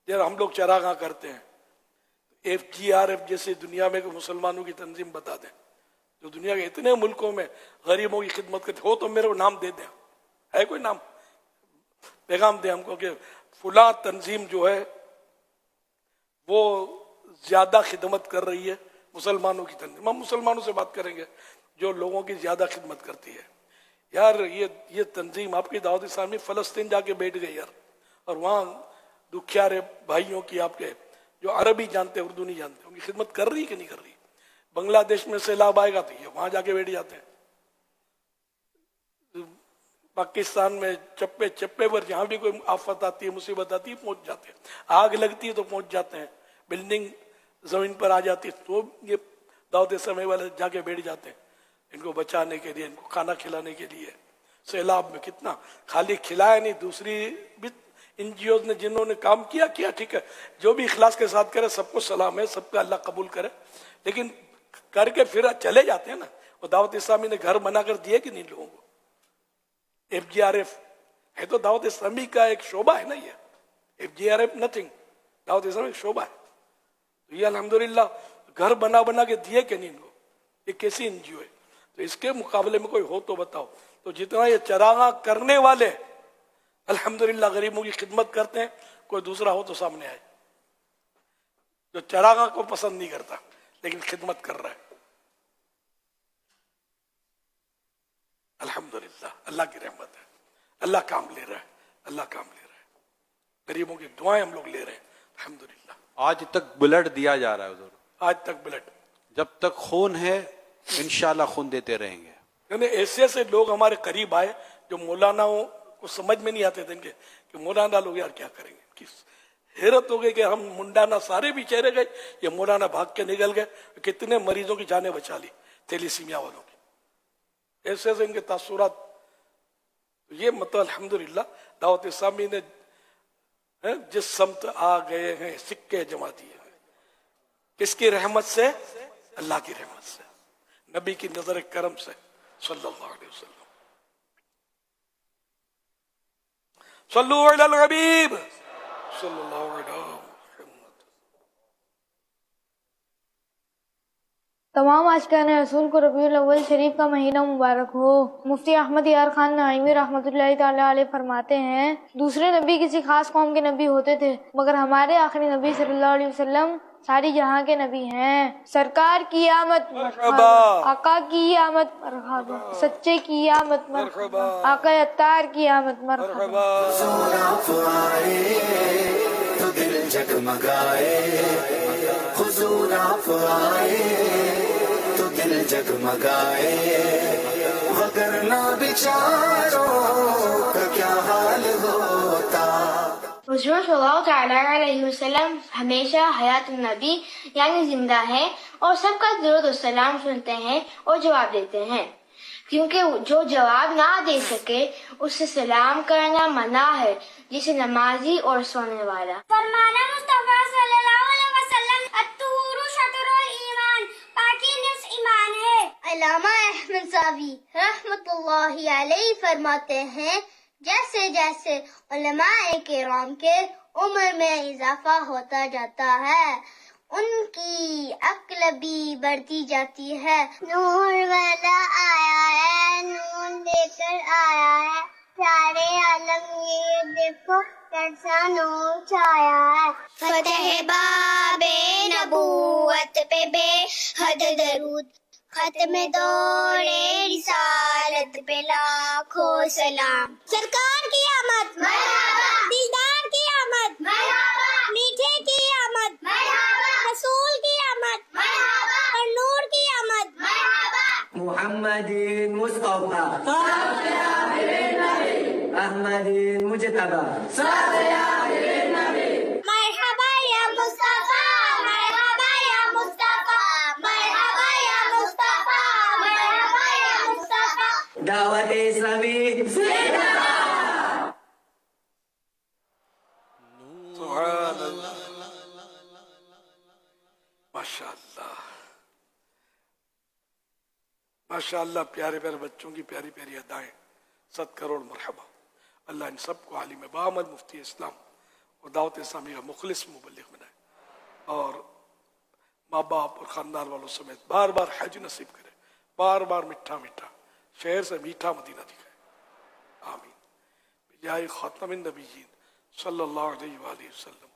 यार हम लोग चरागाह करते हैं, FGRF जैसे दुनिया में मुसलमानों की तंजीम बता दें, जो दुनिया के इतने मुल्कों में गरीबों की खिदमत करते हो, तो मेरे को नाम दे दें, है कोई नाम, पैगाम दे हमको कि फुला तंजीम जो है वो ज्यादा खिदमत कर रही है मुसलमानों की तंजीम। हम मुसलमानों से बात करेंगे जो लोगों की ज्यादा खिदमत करती है। यार ये तंजीम आपकी दावत इस्लामी फलस्तीन जाके बैठ गई यार, और वहाँ दुखियारे भाइयों की आपके जो अरबी जानते उर्दू नहीं जानते, उनकी खिदमत कर रही कि नहीं कर रही। बांग्लादेश में सैलाब आएगा तो ये वहां जाके बैठ जाते हैं। पाकिस्तान में चप्पे चप्पे पर जहां भी कोई आफत आती है, मुसीबत आती है, पहुंच जाते हैं। आग लगती है तो पहुंच जाते हैं, बिल्डिंग जमीन पर आ जाती है तो ये दावत समय वाले जाके बैठ जाते हैं, इनको बचाने के लिए, इनको खाना खिलाने के लिए। सैलाब में कितना खाली खिलाया नहीं, दूसरी भी NGOs ने जिन्होंने काम किया ठीक है, जो भी इखलास के साथ करे सबको सलाम है, सबका अल्लाह कबूल करे, लेकिन करके फिर चले जाते हैं ना। वो दावत इस्लामी ने घर बनाकर दिए कि नहीं लोगों को। FGRF है तो दावत इस्लामी का एक शोबा है ना, ये FGRF नथिंग, दावत इस्लामी एक शोबा है। तो ये अल्हम्दुलिल्लाह घर बना के दिए कि नहीं इनको, ये कैसी NGO है। तो इसके मुकाबले में कोई हो तो बताओ। तो जितना ये चरागाह करने वाले अल्हम्दुलिल्लाह गरीबों की खिदमत करते हैं, कोई दूसरा हो तो सामने आए जो चरागाह को पसंद नहीं करता लेकिन खिदमत कर रहा है। अल्हम्दुलिल्लाह, अल्लाह की रहमत है, अल्लाह काम ले रहा है, अल्लाह काम ले रहा है। गरीबों की दुआएं हम लोग ले रहे हैं अल्हम्दुलिल्लाह। आज तक ब्लड दिया जा रहा है उधर, आज तक ब्लड, जब तक खून है इंशाल्लाह खून देते रहेंगे। यानी ऐसे ऐसे लोग हमारे करीब आए जो मौलानाओं को समझ में नहीं आते थे इनके, कि मौलाना लोग यार क्या करेंगे। हैरत हो गई कि हम मुंडाना सारे भी चेहरे गए, ये मौलाना भाग के निकल गए, कितने मरीजों की जानें बचा ली, थैलीसीमिया वालों की। ऐसे ऐसे इनके तासुरात। ये मतलब अल्हम्दुलिल्लाह दावत इस्लामी ने जिस समत आ गए हैं सिक्के जमा दिए हैं, किसकी रहमत से? अल्लाह की रहमत से, नबी की नजर करम से सल्लल्लाहु अलैहि वसल्लम। सल्लु अलल हबीब सल्लल्लाहु अलैहि वसल्लम। तमाम आशिकान रसूल को रबीउल अव्वल शरीफ का महीना मुबारक हो। मुफ्ती अहमद यार खान नाइमी रहमतुल्लाहि ताला अलैह फरमाते हैं, दूसरे नबी किसी खास कौम के नबी होते थे, मगर हमारे आखिरी नबी सल्लल्लाहु अलैहि वसल्लम सारी जहां के नबी हैं। सरकार की आमद मरहबा, आका की आमद मरहबा, सच्चे की आमद मरहबा, आका अत्तार की आमद मरहबा। तो दिल जगमगाए, हुजूर आप आए तो दिल जगमगाए, वगरना बेचारों का क्या हाल होता। हुज़ूर सल्लल्लाहु तआला अलैहि वसल्लम हमेशा हयात नबी यानी जिंदा है और सबका दुरूद और सलाम सुनते हैं और जवाब देते हैं, क्योंकि जो जवाब ना दे सके उससे सलाम करना मना है, जिसे नमाजी और सोने वाला। फरमाना मुस्तफा सल्लल्लाहु अलैहि वसल्लम अत्तुहुरु शतरुल ईमान, पाकी निफ्स ईमान है। अल्लामा अहमद सावी रहमतुल्लाहि अलैहि फरमाते हैं, जैसे जैसे उलमाए किराम के उम्र में इजाफा होता जाता है, उनकी अक्ल भी बढ़ती जाती है। नूर वाला आया है, नूर लेकर आया है, सारे आलम ये देखो कैसा नूर छाया है। फतेह बाबे नबूवत पे बेहद दरूद, खत्म दौरे रिसालत पे लाखों सलाम। सरकार की आमद मरहबा, दिलदार की आमद मरहबा, मीठे की आमद मरहबा, रसूल की आमद मरहबा, और नूर की आमद मरहबा। मुहम्मदिन मुस्तफा अहमदिन मुजतबा, मरहबा या मुस्तफा, मरहबा या मुस्तफा, मरहबा या मुस्तफा, मरहबा या मुस्तफा। दावत इस्लामी माशाअल्लाह माशाअल्लाह, प्यारे प्यारे बच्चों की प्यारी प्यारी अदाएं, 7 करोड़ मरहबा। अल्लाह इन सबको आलिम बामद मुफ्ती इस्लाम और दावत इस्लामी का मुखलिस मुबल्लिग बनाए और माँ बाप और ख़ानदान वालों समेत बार बार हज नसीब करे, बार बार मिठा मिठा शहर से मीठा मदीना दिखाए। आमीन। बिजाए ख़ातमिन नबीयीन सल्लल्लाहु अलैहि वसल्लम।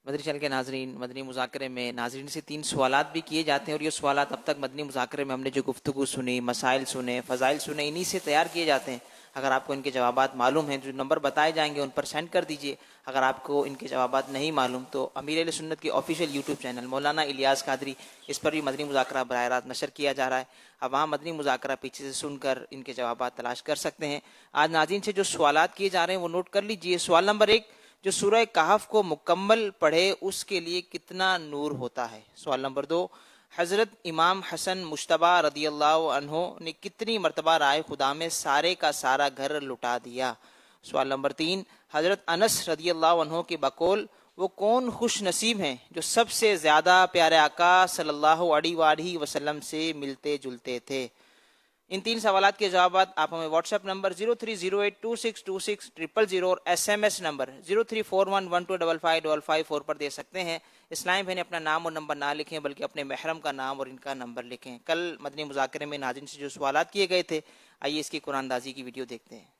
मदनी चैनल के नाजरीन, मदनी मुज़ाकरे में नाजरीन से 3 सवालात भी किए जाते हैं और ये सवालात अब तक मदनी मुज़ाकरे में हमने जो गुफ्तगू सुनी, मसाइल सुने, फ़ज़ाइल सुने, इन्हीं से तैयार किए जाते हैं। अगर आपको इनके जवाबात मालूम हैं, जो नंबर बताए जाएंगे उन पर सेंड कर दीजिए। अगर आपको इनके जवाबात नहीं मालूम तो अमीर अहले सुन्नत की ऑफिशियल यूट्यूब चैनल मौलाना इलियास कादरी, इस पर भी मदनी मुज़ाकरा बराह रास्त नशर किया जा रहा है। अब वहाँ मदनी मुज़ाकरा पीछे से सुनकर इनके जवाबात तलाश कर सकते हैं। आज नाज़रीन से जो सवालात किए जा रहे हैं वो नोट कर लीजिए। सवाल नंबर 1, जो सूरह कहफ को मुकम्मल पढ़े उसके लिए कितना नूर होता है। सवाल नंबर 2, हज़रत इमाम हसन मुश्तबा रदियल्लाहु अन्हु ने कितनी मरतबा राय खुदा में सारे का सारा घर लुटा दिया। सवाल नंबर 3, हज़रत अनस रदियल्लाहु अन्हु के बकौल वो कौन खुश नसीब हैं जो सबसे ज़्यादा प्यारे आका सल्लल्लाहु अलैहि वसल्लम से मिलते जुलते थे। इन 3 सवालात के जवाब आप हमें व्हाट्सएप नंबर 0308262600 और SMS नंबर 0341125555 पर दे सकते हैं। इस्लामी बहनें अपना नाम और नंबर ना लिखें बल्कि अपने महरम का नाम और इनका नंबर लिखें। कल मदनी मुज़ाकरे में नाज़रीन से जो सवालात किए गए थे, आइए इसकी कुरानदाजी की वीडियो देखते हैं।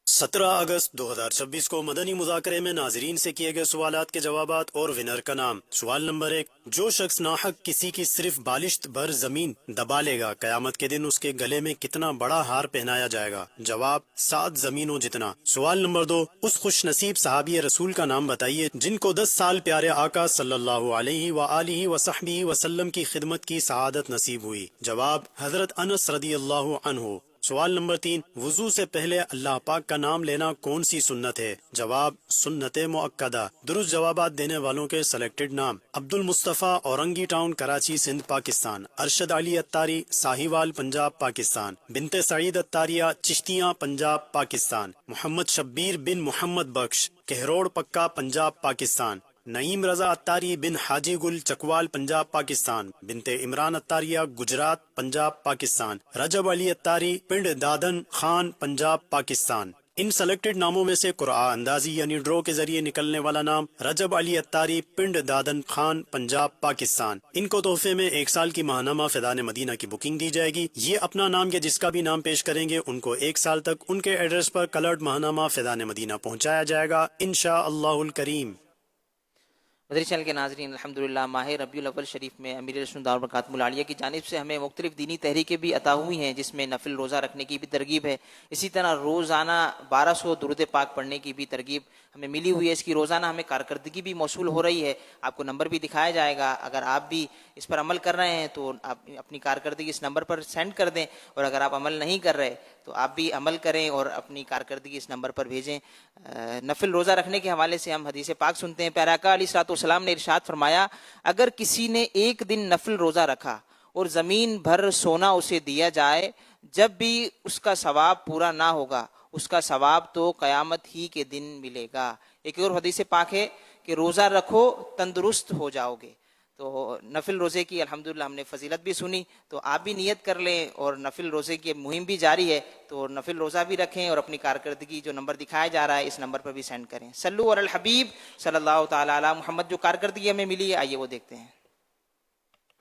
17 अगस्त 2026 को मदनी मुज़ाकरे में नाजरीन से किए गए सवालात के जवाबात और विनर का नाम। सवाल नंबर 1, जो शख्स नाहक किसी की सिर्फ बालिश्त भर जमीन दबा लेगा, कयामत के दिन उसके गले में कितना बड़ा हार पहनाया जाएगा। जवाब 7 जमीनों जितना। सवाल नंबर 2, उस खुश नसीब सहाबी रसूल का नाम बताइए जिनको 10 साल प्यारे आका सल्लल्लाहु अलैहि वसहबिही वसल्लम की खिदमत की सआदत नसीब हुई। जवाब हजरत अनस रदियल्लाहु अन्हु। सवाल नंबर 3, वुजू से पहले अल्लाह पाक का नाम लेना कौन सी सुन्नत है। जवाब सुन्नत मुअक्कदा। दुरुस्त जवाबात देने वालों के सेलेक्टेड नाम: अब्दुल मुस्तफ़ा, औरंगी टाउन, कराची, सिंध, पाकिस्तान; अरशद अली अत्तारी, साहिवाल, पंजाब, पाकिस्तान; बिनते सईद अत्तारिया, चिश्तियाँ, पंजाब, पाकिस्तान; मोहम्मद शब्बीर बिन मोहम्मद बख्श, कहरोड़ पक्का, पंजाब, पाकिस्तान; नईम रजा अत्तारी बिन हाजी गुल, चकवाल, पंजाब, पाकिस्तान; बिनते इमरान अत्तारिया, गुजरात, पंजाब, पाकिस्तान; रजब अली अत्तारी, पिंड दादन खान, पंजाब, पाकिस्तान। इन सेलेक्टेड नामों में से कुरआ अंदाजी यानी ड्रॉ के जरिए निकलने वाला नाम रजब अली अत्तारी, पिंड दादन खान, पंजाब, पाकिस्तान। इनको तोहफे में 1 साल की माहनामा फ़ैज़ान मदीना की बुकिंग दी जाएगी। ये अपना नाम या जिसका भी नाम पेश करेंगे उनको 1 साल तक उनके एड्रेस पर कलर्ड माहनामा फ़ैज़ान मदीना पहुँचाया जाएगा इंशाअल्लाहुल करीम। مدری چینل کے ناظرین، الحمدللہ ماہ ربیع الاول شریف میں امیر اہل سنت برکاتہ العالیہ کی جانب سے ہمیں مختلف دینی تحریکیں بھی عطا ہوئی ہیں، جس میں نفل روزہ رکھنے کی بھی ترغیب ہے. اسی طرح روزانہ 1200 درود پاک پڑھنے کی بھی ترغیب ہمیں ملی ہوئی ہے. اس کی روزانہ ہمیں کارکردگی بھی موصول ہو رہی ہے. آپ کو نمبر بھی دکھایا جائے گا. اگر آپ بھی اس پر عمل کر رہے ہیں تو آپ اپنی کارکردگی اس نمبر پر سینڈ کر دیں، اور اگر آپ عمل نہیں کر رہے تو آپ بھی عمل کریں اور اپنی کارکردگی اس نمبر پر بھیجیں. نفل روزہ رکھنے کے حوالے سے ہم حدیث پاک سنتے ہیں. پیارا آقا علیہ الصلوۃ والسلام نے ارشاد فرمایا، اگر کسی نے ایک دن نفل روزہ رکھا اور زمین بھر سونا اسے دیا جائے، جب بھی اس کا ثواب پورا نہ ہوگا اس کا ثواب تو قیامت ہی کے دن ملے گا. ایک اور حدیث پاک ہے کہ روزہ رکھو تندرست ہو جاؤ گے. تو نفل روزے کی الحمدللہ ہم نے فضیلت بھی سنی، تو آپ بھی نیت کر لیں، اور نفل روزے کی مہم بھی جاری ہے، تو نفل روزہ بھی رکھیں اور اپنی کارکردگی جو نمبر دکھایا جا رہا ہے اس نمبر پر بھی سینڈ کریں. صلو علی الحبیب صلی اللہ تعالی علی محمد. جو کارکردگی ہمیں ملی ہے آئیے وہ دیکھتے ہیں.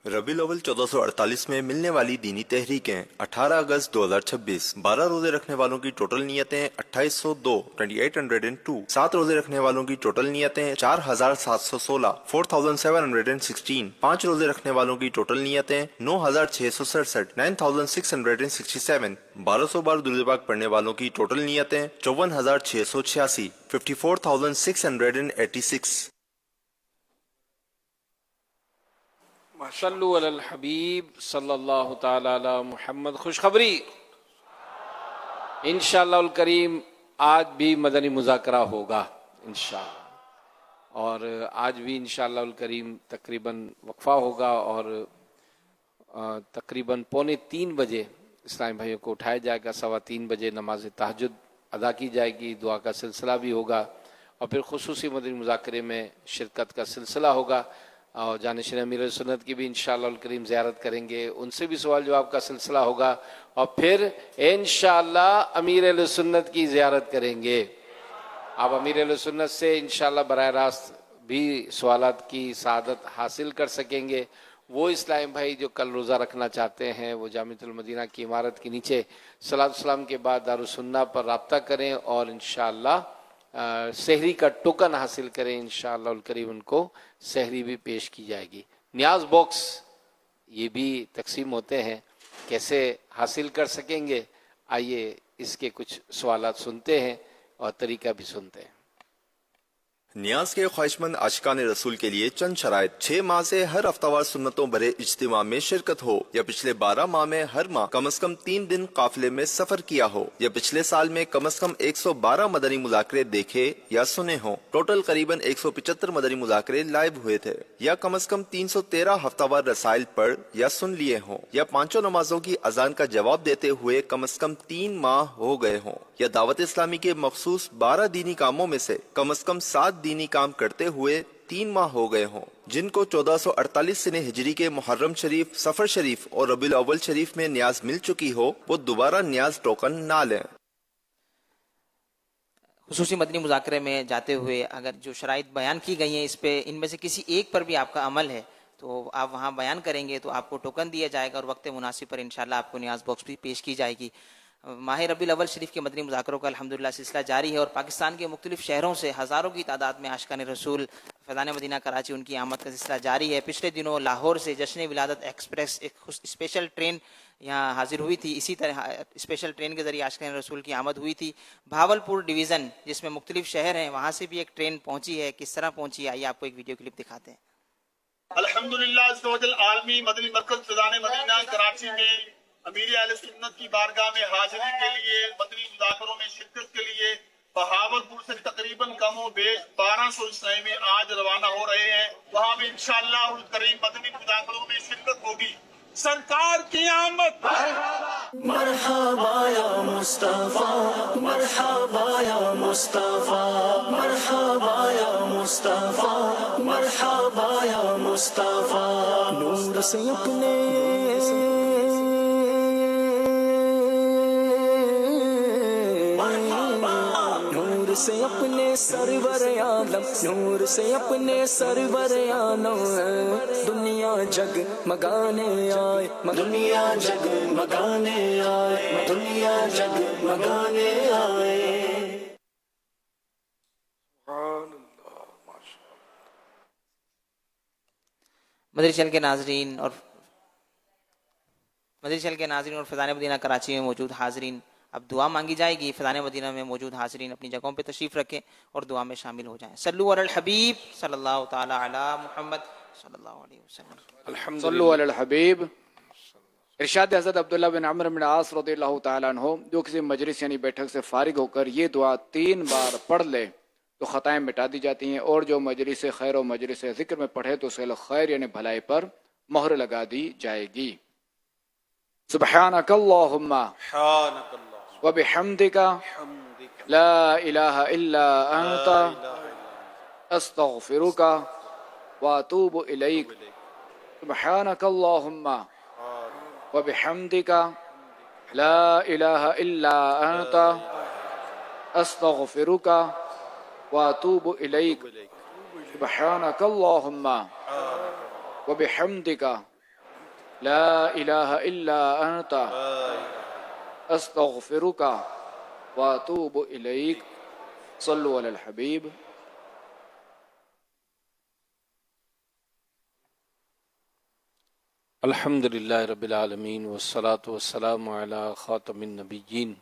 ربیع الاول 1448 میں ملنے والی دینی تحریکیں: 18 اگست 2026 12 روزے رکھنے والوں کی ٹوٹل نیتیں 2802 2802. 7 روزے رکھنے والوں کی ٹوٹل نیتیں 4716 4716. 5 روزے رکھنے والوں کی ٹوٹل نیتیں 9667 9667. 1200 بار درود پاک پڑھنے والوں کی ٹوٹل نیتیں 54686 54686. صلو علی الحبیب صلی اللہ تعالی علی محمد. خوشخبری، انشاءاللہ الکریم آج بھی مدنی مذاکرہ ہوگا انشاءاللہ، اور آج بھی انشاءاللہ الکریم تقریباً وقفہ ہوگا، اور تقریباً 2:45 بجے اسلامی بھائیوں کو اٹھایا جائے گا. 3:15 بجے نماز تہجد ادا کی جائے گی، دعا کا سلسلہ بھی ہوگا، اور پھر خصوصی مدنی مذاکرے میں شرکت کا سلسلہ ہوگا. اور جانشین امیر سنت کی بھی انشاءاللہ الکریم زیارت کریں گے، ان سے بھی سوال جواب کا سلسلہ ہوگا، اور پھر انشاءاللہ امیر اہل سنت کی زیارت کریں گے. آپ امیر اہل سنت سے انشاءاللہ براہ راست بھی سوالات کی سعادت حاصل کر سکیں گے. وہ اسلام بھائی جو کل روزہ رکھنا چاہتے ہیں وہ جامعۃ المدینہ کی عمارت کے نیچے صلاۃ السلام کے بعد دارالسنہ پر رابطہ کریں، اور انشاءاللہ سحری کا ٹوکن حاصل کریں. انشاءاللہ الکریم ان کو سحری بھی پیش کی جائے گی. نیاز باکس یہ بھی تقسیم ہوتے ہیں، کیسے حاصل کر سکیں گے؟ آئیے اس کے کچھ سوالات سنتے ہیں اور طریقہ بھی سنتے ہیں. نیاز کے خواہشمند عاشقان رسول کے لیے چند شرائط: 6 ماہ سے ہر ہفتہ وار سنتوں بھرے اجتماع میں شرکت ہو، یا پچھلے 12 ماہ میں ہر ماہ کم از کم 3 دن قافلے میں سفر کیا ہو، یا پچھلے سال میں کم از کم 112 مدنی مذاکرے دیکھے یا سنے ہوں. ٹوٹل قریباً 175 مدنی مذاکرے لائیو ہوئے تھے، یا کم از کم 313 ہفتہ وار رسائل پڑھ یا سن لیے ہوں، یا 5 نمازوں کی اذان کا جواب دیتے ہوئے کم از کم 3 ماہ ہو گئے ہوں، یا دعوت اسلامی کے مخصوص 12 دینی کاموں میں سے کم از کم 7 دینی کام کرتے ہوئے 3 ماہ ہو گئے ہوں. جن کو 1448 سنہ ہجری کے محرم شریف، صفر شریف اور ربیع الاول شریف میں نیاز مل چکی ہو، وہ دوبارہ نیاز ٹوکن نہ لیں. خصوصی مدنی مذاکرے میں جاتے ہوئے اگر جو شرائط بیان کی گئی ہیں اس پہ ان میں سے کسی ایک پر بھی آپ کا عمل ہے تو آپ وہاں بیان کریں گے تو آپ کو ٹوکن دیا جائے گا، اور وقت مناسب پر انشاءاللہ آپ کو نیاز باکس بھی پیش کی جائے گی. ماہ ربیع الاول شریف کے مدنی مذاکروں کا الحمدللہ سلسلہ جاری ہے، اور پاکستان کے مختلف شہروں سے ہزاروں کی تعداد میں عاشقان رسول فیضان مدینہ کراچی ان کی آمد کا سلسلہ جاری ہے. پچھلے دنوں لاہور سے جشن ولادت ایکسپریس ایک اسپیشل ٹرین یہاں حاضر ہوئی تھی. اسی طرح اسپیشل ٹرین کے ذریعے عاشقان رسول کی آمد ہوئی تھی. بھاولپور ڈویژن جس میں مختلف شہر ہیں وہاں سے بھی ایک ٹرین پہنچی ہے. کس طرح پہنچی ہے آئیے آپ کو ایک ویڈیو کلپ دکھاتے ہیں. الحمدللہ عالمی مدنی مرکز فیضان مدینہ کراچی میں امیر اہل سنت کی بارگاہ میں حاضری کے لیے مدنی مذاکروں میں شرکت کے لیے بہاولپور سے تقریباً کم و بیش 1200 اسلامی میں آج روانہ ہو رہے ہیں. وہاں بھی انشاءاللہ الکریم مدنی مذاکروں میں شرکت ہوگی. سرکار کی آمد مرحبا یا مصطفیٰ، مرحبا یا مصطفیٰ، مرحبا یا مصطفیٰ، مرحبا یا مصطفیٰ. نور سے اپنے نور سے اپنے سرور عالم، نور سے اپنے سرور عالم دنیا جگ مگانے آئے، دنیا جگ مگانے آئے، دنیا جگ مگانے آئے. مدری چینل کے ناظرین اور فیضان مدینہ کراچی میں موجود حاضرین، اب دعا مانگی جائے گی۔ فیضان مدینہ میں موجود حاضرین اپنی جگہوں پہ تشریف رکھیں اور دعا میں شامل ہو جائیں۔ صلو علی الحبیب صلی اللہ تعالی علی محمد صلی اللہ علیہ وسلم۔ صلو علی الحبیب۔ ارشاد حضرت عبداللہ بن عمرو بن عاص رضی اللہ تعالیٰ عنہ، جو کسی مجلس یعنی بیٹھک سے فارغ ہو کر یہ دعا 3 بار پڑھ لے تو خطائیں مٹا دی جاتی ہیں، اور جو مجلس خیر و مجلس ذکر میں پڑھے تو اسے خیر یعنی بھلائی پر مہر لگا دی جائے گی۔ سبحانک اللہم وبحمدک لا الہ الا انت استغفرک واتوب الیک۔ سبحانک اللہم وبحمدک لا الہ الا انت استغفرک واتوب الیک۔ سبحانک اللہم وبحمدک لا الہ الا انت استغفرک واتوب الیک۔ صلو علی الحبیب۔ الحمد للہ رب العالمین والصلاة والسلام علی خاتم النبیین۔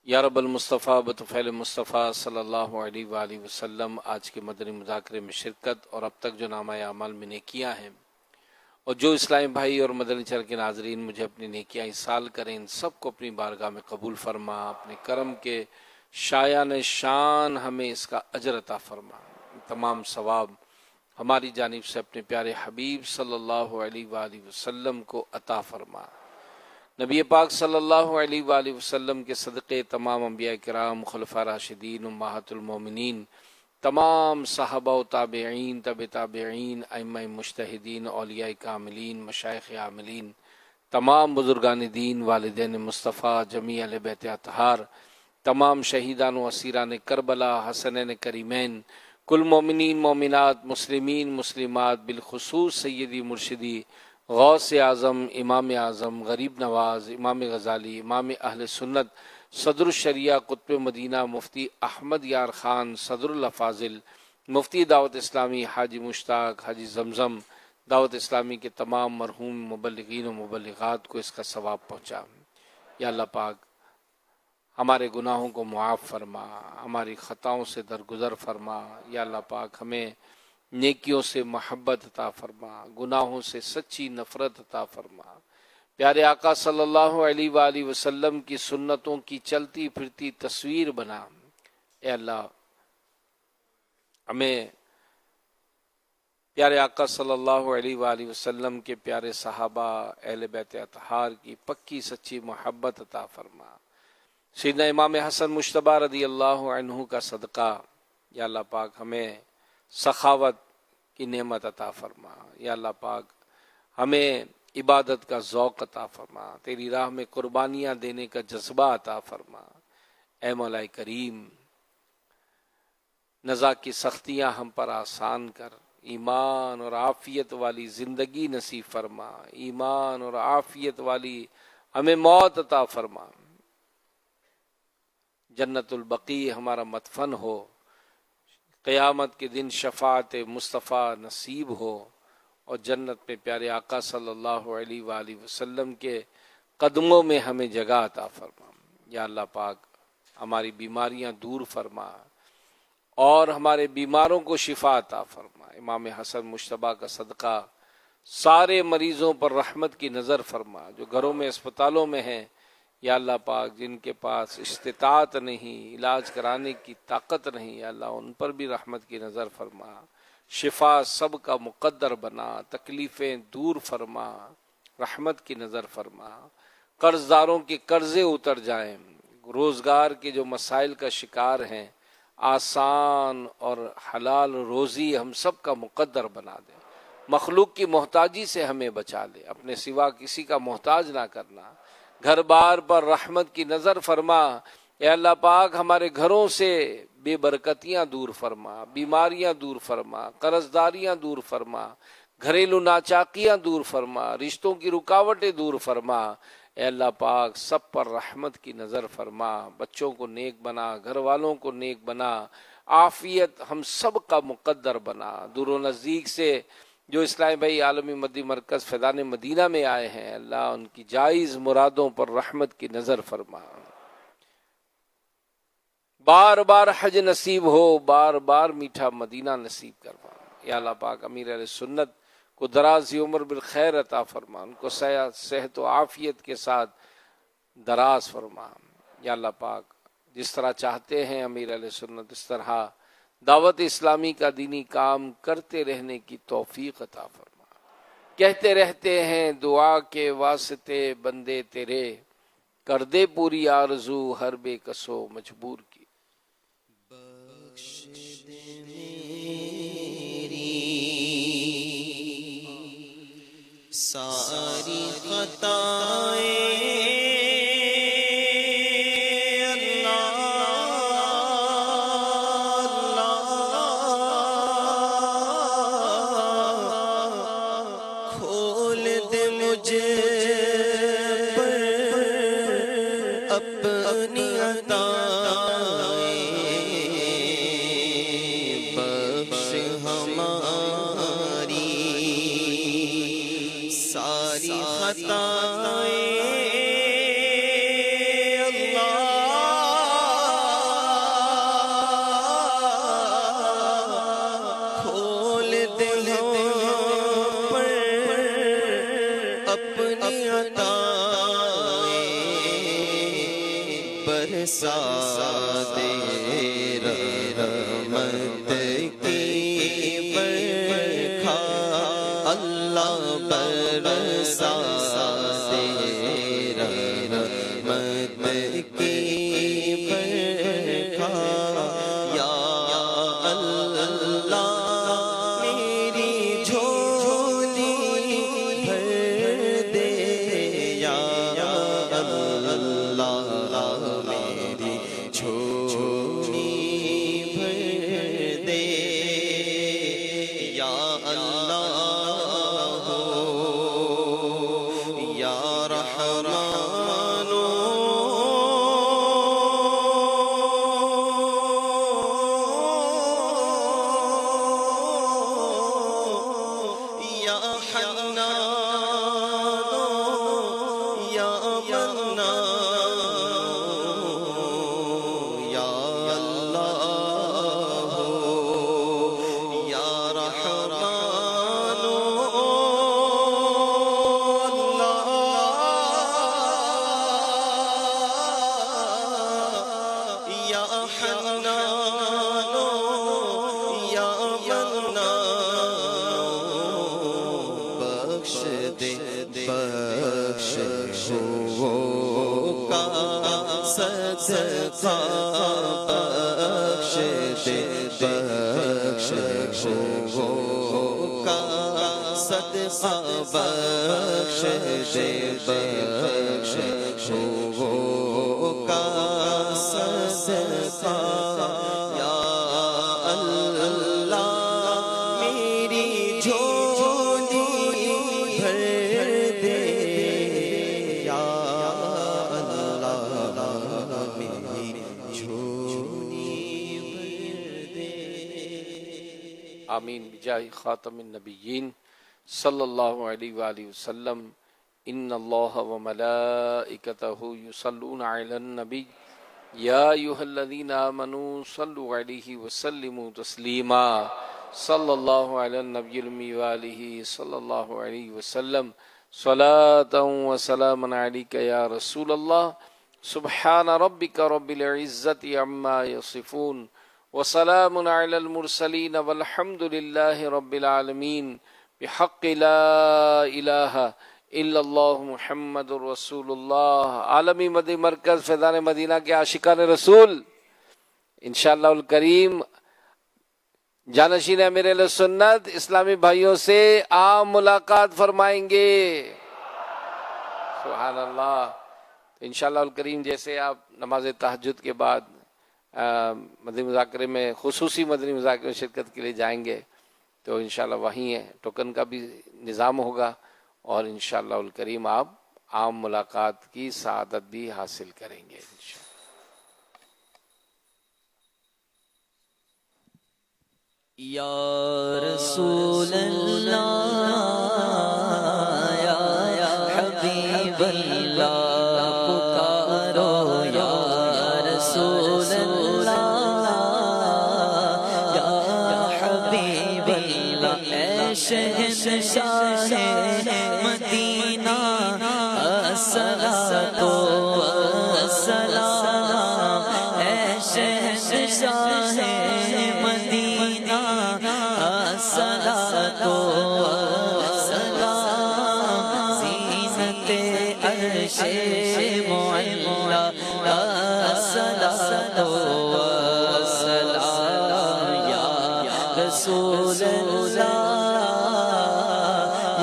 یا رب المصطفیٰ بطفیل مصطفیٰ صلی اللہ علیہ وآلہ وسلم، آج کے مدنی مذاکرے میں شرکت اور اب تک جو نامہ اعمال میں نیکیاں ہیں، اور جو اسلامی بھائی اور مدنی چینل کے ناظرین مجھے اپنی نیکیاں ایصال کریں، ان سب کو اپنی بارگاہ میں قبول فرما، اپنے کرم کے شایان شان ہمیں اس کا اجر عطا فرما، تمام ثواب ہماری جانب سے اپنے پیارے حبیب صلی اللہ علیہ وآلہ وسلم کو عطا فرما۔ نبی پاک صلی اللہ علیہ وآلہ وسلم کے صدقے تمام انبیاء کرام، خلفاء راشدین، امہات المومنین، تمام صحابہ و تابعین، تبع تابعین، ائمہ مجتہدین، اولیاء کاملین، مشائخ عاملین، تمام بزرگان دین، والدین مصطفیٰ، جمیع اہل بیت اطہار، تمام شہیدان و اسیران کربلا، حسنین کریمین، کل مومنین مومنات، مسلمین مسلمات، بالخصوص سیدی مرشدی غوث اعظم، امام اعظم، غریب نواز، امام غزالی، امام اہل سنت، صدر الشریعہ، قطب مدینہ، مفتی احمد یار خان، صدر الافاضل، مفتی دعوت اسلامی حاجی مشتاق، حاجی زمزم، دعوت اسلامی کے تمام مرحوم مبلغین و مبلغات کو اس کا ثواب پہنچا۔ یا اللہ پاک ہمارے گناہوں کو معاف فرما، ہماری خطاؤں سے درگزر فرما۔ یا اللہ پاک ہمیں نیکیوں سے محبت عطا فرما، گناہوں سے سچی نفرت عطا فرما۔ پیارے آقا صلی اللہ علیہ وآلہ وسلم کی سنتوں کی چلتی پھرتی تصویر بنا۔ اے اللہ ہمیں پیارے آقا صلی اللہ علیہ وآلہ وسلم کے پیارے صحابہ، اہل بیت اطہار کی پکی سچی محبت عطا فرما۔ سیدنا امام حسن مجتبی رضی اللہ عنہ کا صدقہ یا اللہ پاک ہمیں سخاوت کی نعمت عطا فرما۔ یا اللہ پاک ہمیں عبادت کا ذوق عطا فرما، تیری راہ میں قربانیاں دینے کا جذبہ عطا فرما۔ اے مولا کریم، نزا کی سختیاں ہم پر آسان کر، ایمان اور عافیت والی زندگی نصیب فرما، ایمان اور عافیت والی ہمیں موت عطا فرما۔ جنت البقیع ہمارا مدفن ہو، قیامت کے دن شفاعت مصطفیٰ نصیب ہو، اور جنت میں پیارے آقا صلی اللہ علیہ وآلہ وسلم کے قدموں میں ہمیں جگہ عطا فرما۔ یا اللہ پاک ہماری بیماریاں دور فرما اور ہمارے بیماروں کو شفا عطا فرما۔ امام حسن مجتبی کا صدقہ سارے مریضوں پر رحمت کی نظر فرما، جو گھروں میں اسپتالوں میں ہیں یا اللہ پاک، جن کے پاس استطاعت نہیں، علاج کرانے کی طاقت نہیں، یا اللہ ان پر بھی رحمت کی نظر فرما، شفا سب کا مقدر بنا، تکلیفیں دور فرما، رحمت کی نظر فرما، قرض داروں کے قرضے اتر جائیں، روزگار کے جو مسائل کا شکار ہیں آسان اور حلال روزی ہم سب کا مقدر بنا دے، مخلوق کی محتاجی سے ہمیں بچا لے، اپنے سوا کسی کا محتاج نہ کرنا، گھر بار پر رحمت کی نظر فرما۔ اے اللہ پاک ہمارے گھروں سے بے برکتیاں دور فرما، بیماریاں دور فرما، قرض داریاں دور فرما، گھریلو ناچاکیاں دور فرما، رشتوں کی رکاوٹیں دور فرما۔ اے اللہ پاک سب پر رحمت کی نظر فرما، بچوں کو نیک بنا، گھر والوں کو نیک بنا، عافیت ہم سب کا مقدر بنا، دور و نزدیک سے جو اسلامی بھائی عالمی مدنی مرکز فیضان مدینہ میں آئے ہیں، اللہ ان کی جائز مرادوں پر رحمت کی نظر فرما، بار بار حج نصیب ہو، بار بار میٹھا مدینہ نصیب کروا۔ یا اللہ پاک امیر اہل سنت کو دراز عمر بالخیر عطا فرما، ان کو صحت و عافیت کے ساتھ دراز فرما۔ یا اللہ پاک جس طرح چاہتے ہیں امیر اہل سنت، اس طرح دعوت اسلامی کا دینی کام کرتے رہنے کی توفیق عطا فرما۔ کہتے رہتے ہیں دعا کے واسطے بندے تیرے، کر دے پوری آرزو ہر بے کسو مجبور کی۔ ساری خطائیں کھول دے مجھے پر اپنی عطائیں، بخش ہماری ساری خطائیں، کھول دے پر اپنی عطائیں، برسا دے رحمت کی برکھا، اللہ برسا دے رحمت کی برکھا، یا اللہ میری جھولی بھر دے، یا اللہ میری جھولی بھر دے، یا اللہ یا رحمان یا حنان یا منان، یا اللہ یا رحمان یا حنان یا منان، بخش دے بخش ہو کا صدقہ، بخش دے بخش ہو کا صدقہ، بخش دے بخش ہو کا صدقہ، یا اللہ میری جھولی بھر دے، یا اللہ میری جھولی بھر دے۔ آمین بجاہ خاتم النبیین صلی اللہ علیہ وآلہ وسلم۔ ان اللہ وملائکتہ یصلون علی النبی یا ایھا الذین آمنوا صلوا علیہ وسلموا تسلیما، صلی اللہ علی النبی الأمی وآلہ صلی اللہ علیہ وسلم، صلاۃ و سلام علیک یا رسول اللہ، سبحان ربک رب العزۃ عما یصفون، وسلام علی المرسلین والحمد للہ رب العالمین، بحق لا الہ الا اللہ محمد رسول اللہ۔ عالمی مدنی مرکز فیضان مدینہ کے عاشقان رسول انشاءاللہ الکریم جانشین امیر اہل سنت اسلامی بھائیوں سے عام ملاقات فرمائیں گے۔ سبحان اللہ۔ تو انشاءاللہ الکریم جیسے آپ نماز تہجد کے بعد مدنی مذاکرے میں خصوصی مدنی مذاکرے میں شرکت کے لیے جائیں گے تو انشاءاللہ وہیں ہے ٹوکن کا بھی نظام ہوگا، اور انشاءاللہ الکریم آپ عام ملاقات کی سعادت بھی حاصل کریں گے انشاءاللہ۔ یا رسول اللہ یا حبیب اللہ پکارو یا رسول اللہ یا حبیب اللہ اے شہنشاہ مدینہ الصلاۃ والسلام اے شہنشاہ مدینہ الصلاۃ والسلام زینت عرش معلا الصلاۃ والسلام یا رسول اللہ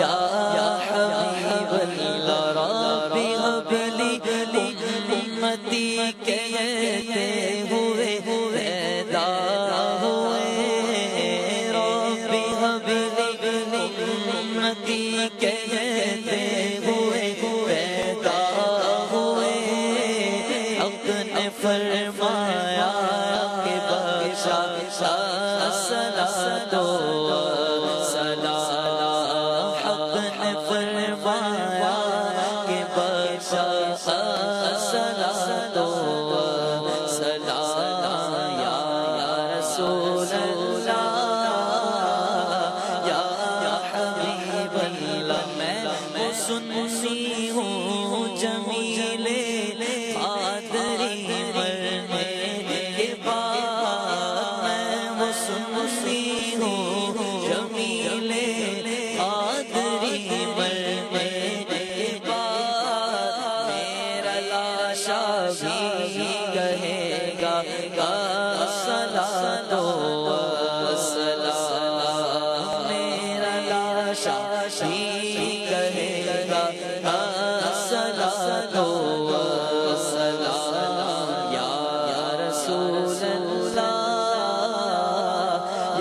یا حبیب اللہ رب هب لی امتی کہتے ہوئے پیدا ہوئے رب هب لی امتی کہتے ہوئے پیدا ہوئے حق نے فرمایا کہ بخشا الصلاۃ والسلام حق نے فرمایا کہ بخشا الصلاۃ والسلام یا رسول اللہ یا حبیب اللہ میں سنی ہوں جمیل قادری مرنے کے بعد میں سنی ہوں جمیل قادری مرنے کے بعد میرا لاشا بھی کہے گا الصلاۃ والسلام میرا لاشا بھی کہے گا الصلاۃ والسلام یا رسول اللہ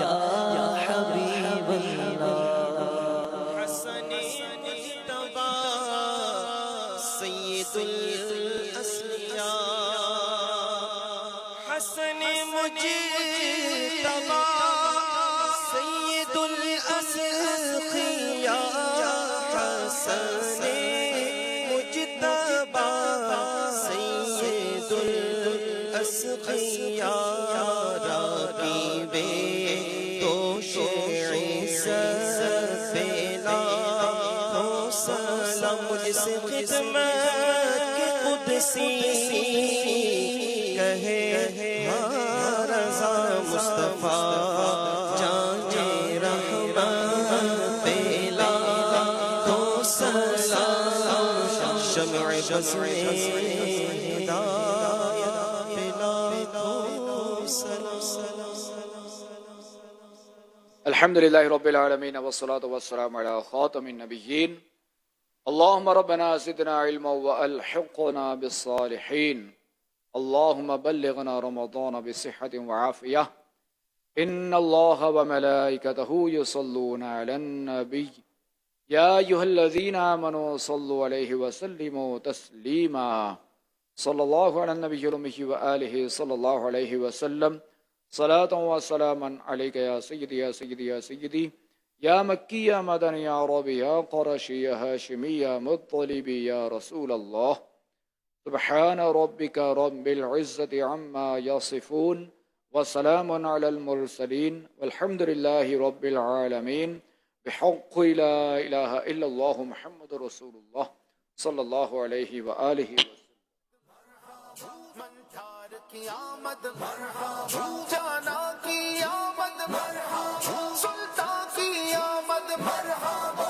یا حبیب اللہ حسن مجتبی سید الاسلیاء حسن مجتبی سید الاسخیاء حسن مجتبی سید الاسخیاء رقیب دوش عیسیٰ بیلا سلام جس خدمت کے قدسی کہے رضا مصطفیٰ جانے رحمت بیلا تو سلام شمع بزم ہدایت بلا تو سلام الحمد لله رب العالمين والصلاة والسلام على خاتم النبيين اللهم ربنا زدنا علما وألحقنا بالصالحين اللهم بلغنا رمضان بصحة وعافية إن الله وملائكته يصلون على النبي يا أيها الذين آمنوا صلوا عليه وسلموا تسليما صلى الله على النبي الأمي وآله صلى الله عليه وسلم صلاة وسلاما عليك يا سيدي يا سيدي يا سيدي يا مكي يا مدني يا عربي يا قرشي يا هاشمي يا مطلبي يا رسول الله سبحان ربك رب العزة عما يصفون وسلام على المرسلين والحمد لله رب العالمين بحق لا إله إلا الله محمد رسول الله صلى الله عليه وآله وسلم کی آمد مرحبا جانا کی آمد مرحبا سلطان کی آمد مرحبا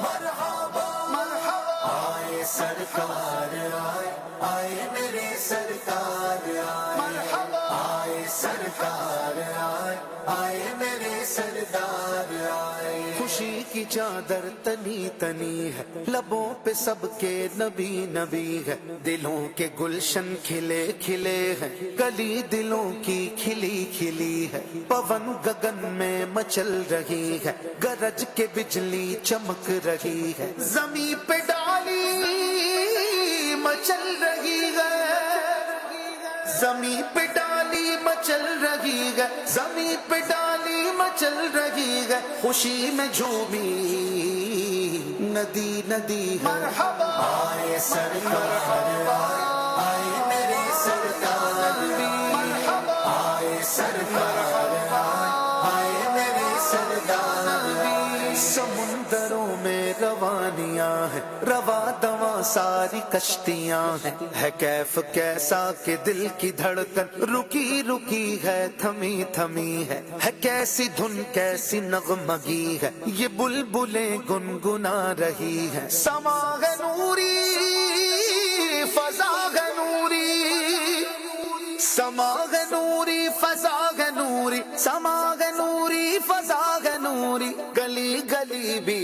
مرحبا مرحبا آئے سرکار آئے آئے میرے سرکار آئے مرحبا آئے سرکار آئے آئے میرے سردار آئے خوشی کی چادر تنی تنی ہے لبوں پہ سب کے نبی نبی ہے دلوں کے گلشن کھلے کھلے ہیں گلی دلوں کی کھلی کھلی ہے پون گگن میں مچل رہی ہے گرج کے بجلی چمک رہی ہے زمین پہ ڈالی مچل رہی ہے زمین پہ ڈالی مچل رہی ہے زمین پہ ڈالی गली में चल रही है, खुशी में झूमी नदी नदी है। आए सरकार आए मेरे सरकार, आए सरकार आए मेरे सरदार। समुंदरों में रवानियां हैं, रवा दवा सारी कश्तियां हैं, है कैफ कैसा कि दिल की धड़कन रुकी रुकी है, थमी थमी है कैसी धुन कैसी नगमगी है, ये बुलबुलें गुनगुना रही है। समा है नूरी फजा है नूरी, समा है नूरी फजा है नूरी, समा है नूरी फजा है नूरी, गली गली भी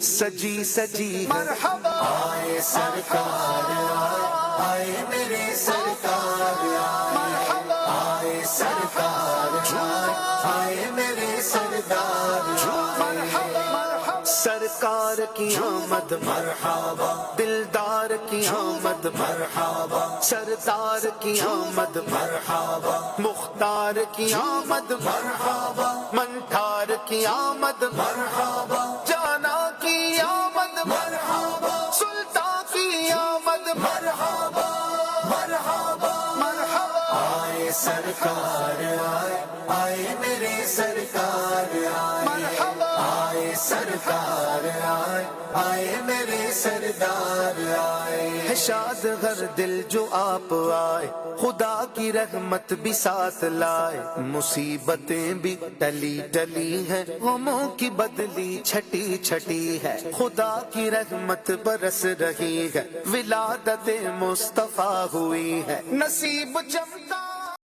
सजी सजी है। मरहबा आए सरकार आए मेरे सरकार, मरहबा आए सरकार आए मेरे सरदार। सरकार की आमद मरहबा, दिलदार की आमद मरहबा, सरदार की आमद मरहबा, मुख्तार की आमद मरहबा, मंठार की आमद मरहबा, जाना की आमद मरहबा, सुल्तान की आमद मरहबा मरहबा मरहबा। आए सरकार आए मेरे सरकार मरहबा, आए सरकार आए मेरे सरदार आए। है शाद हर दिल जो आप आए, खुदा की रहमत भी साथ लाए, मुसीबतें भी टली टली हैं, गमों की बदली छटी छटी है, खुदा की रहमत बरस रही है, विलादत मुस्तफा हुई है, नसीब चमका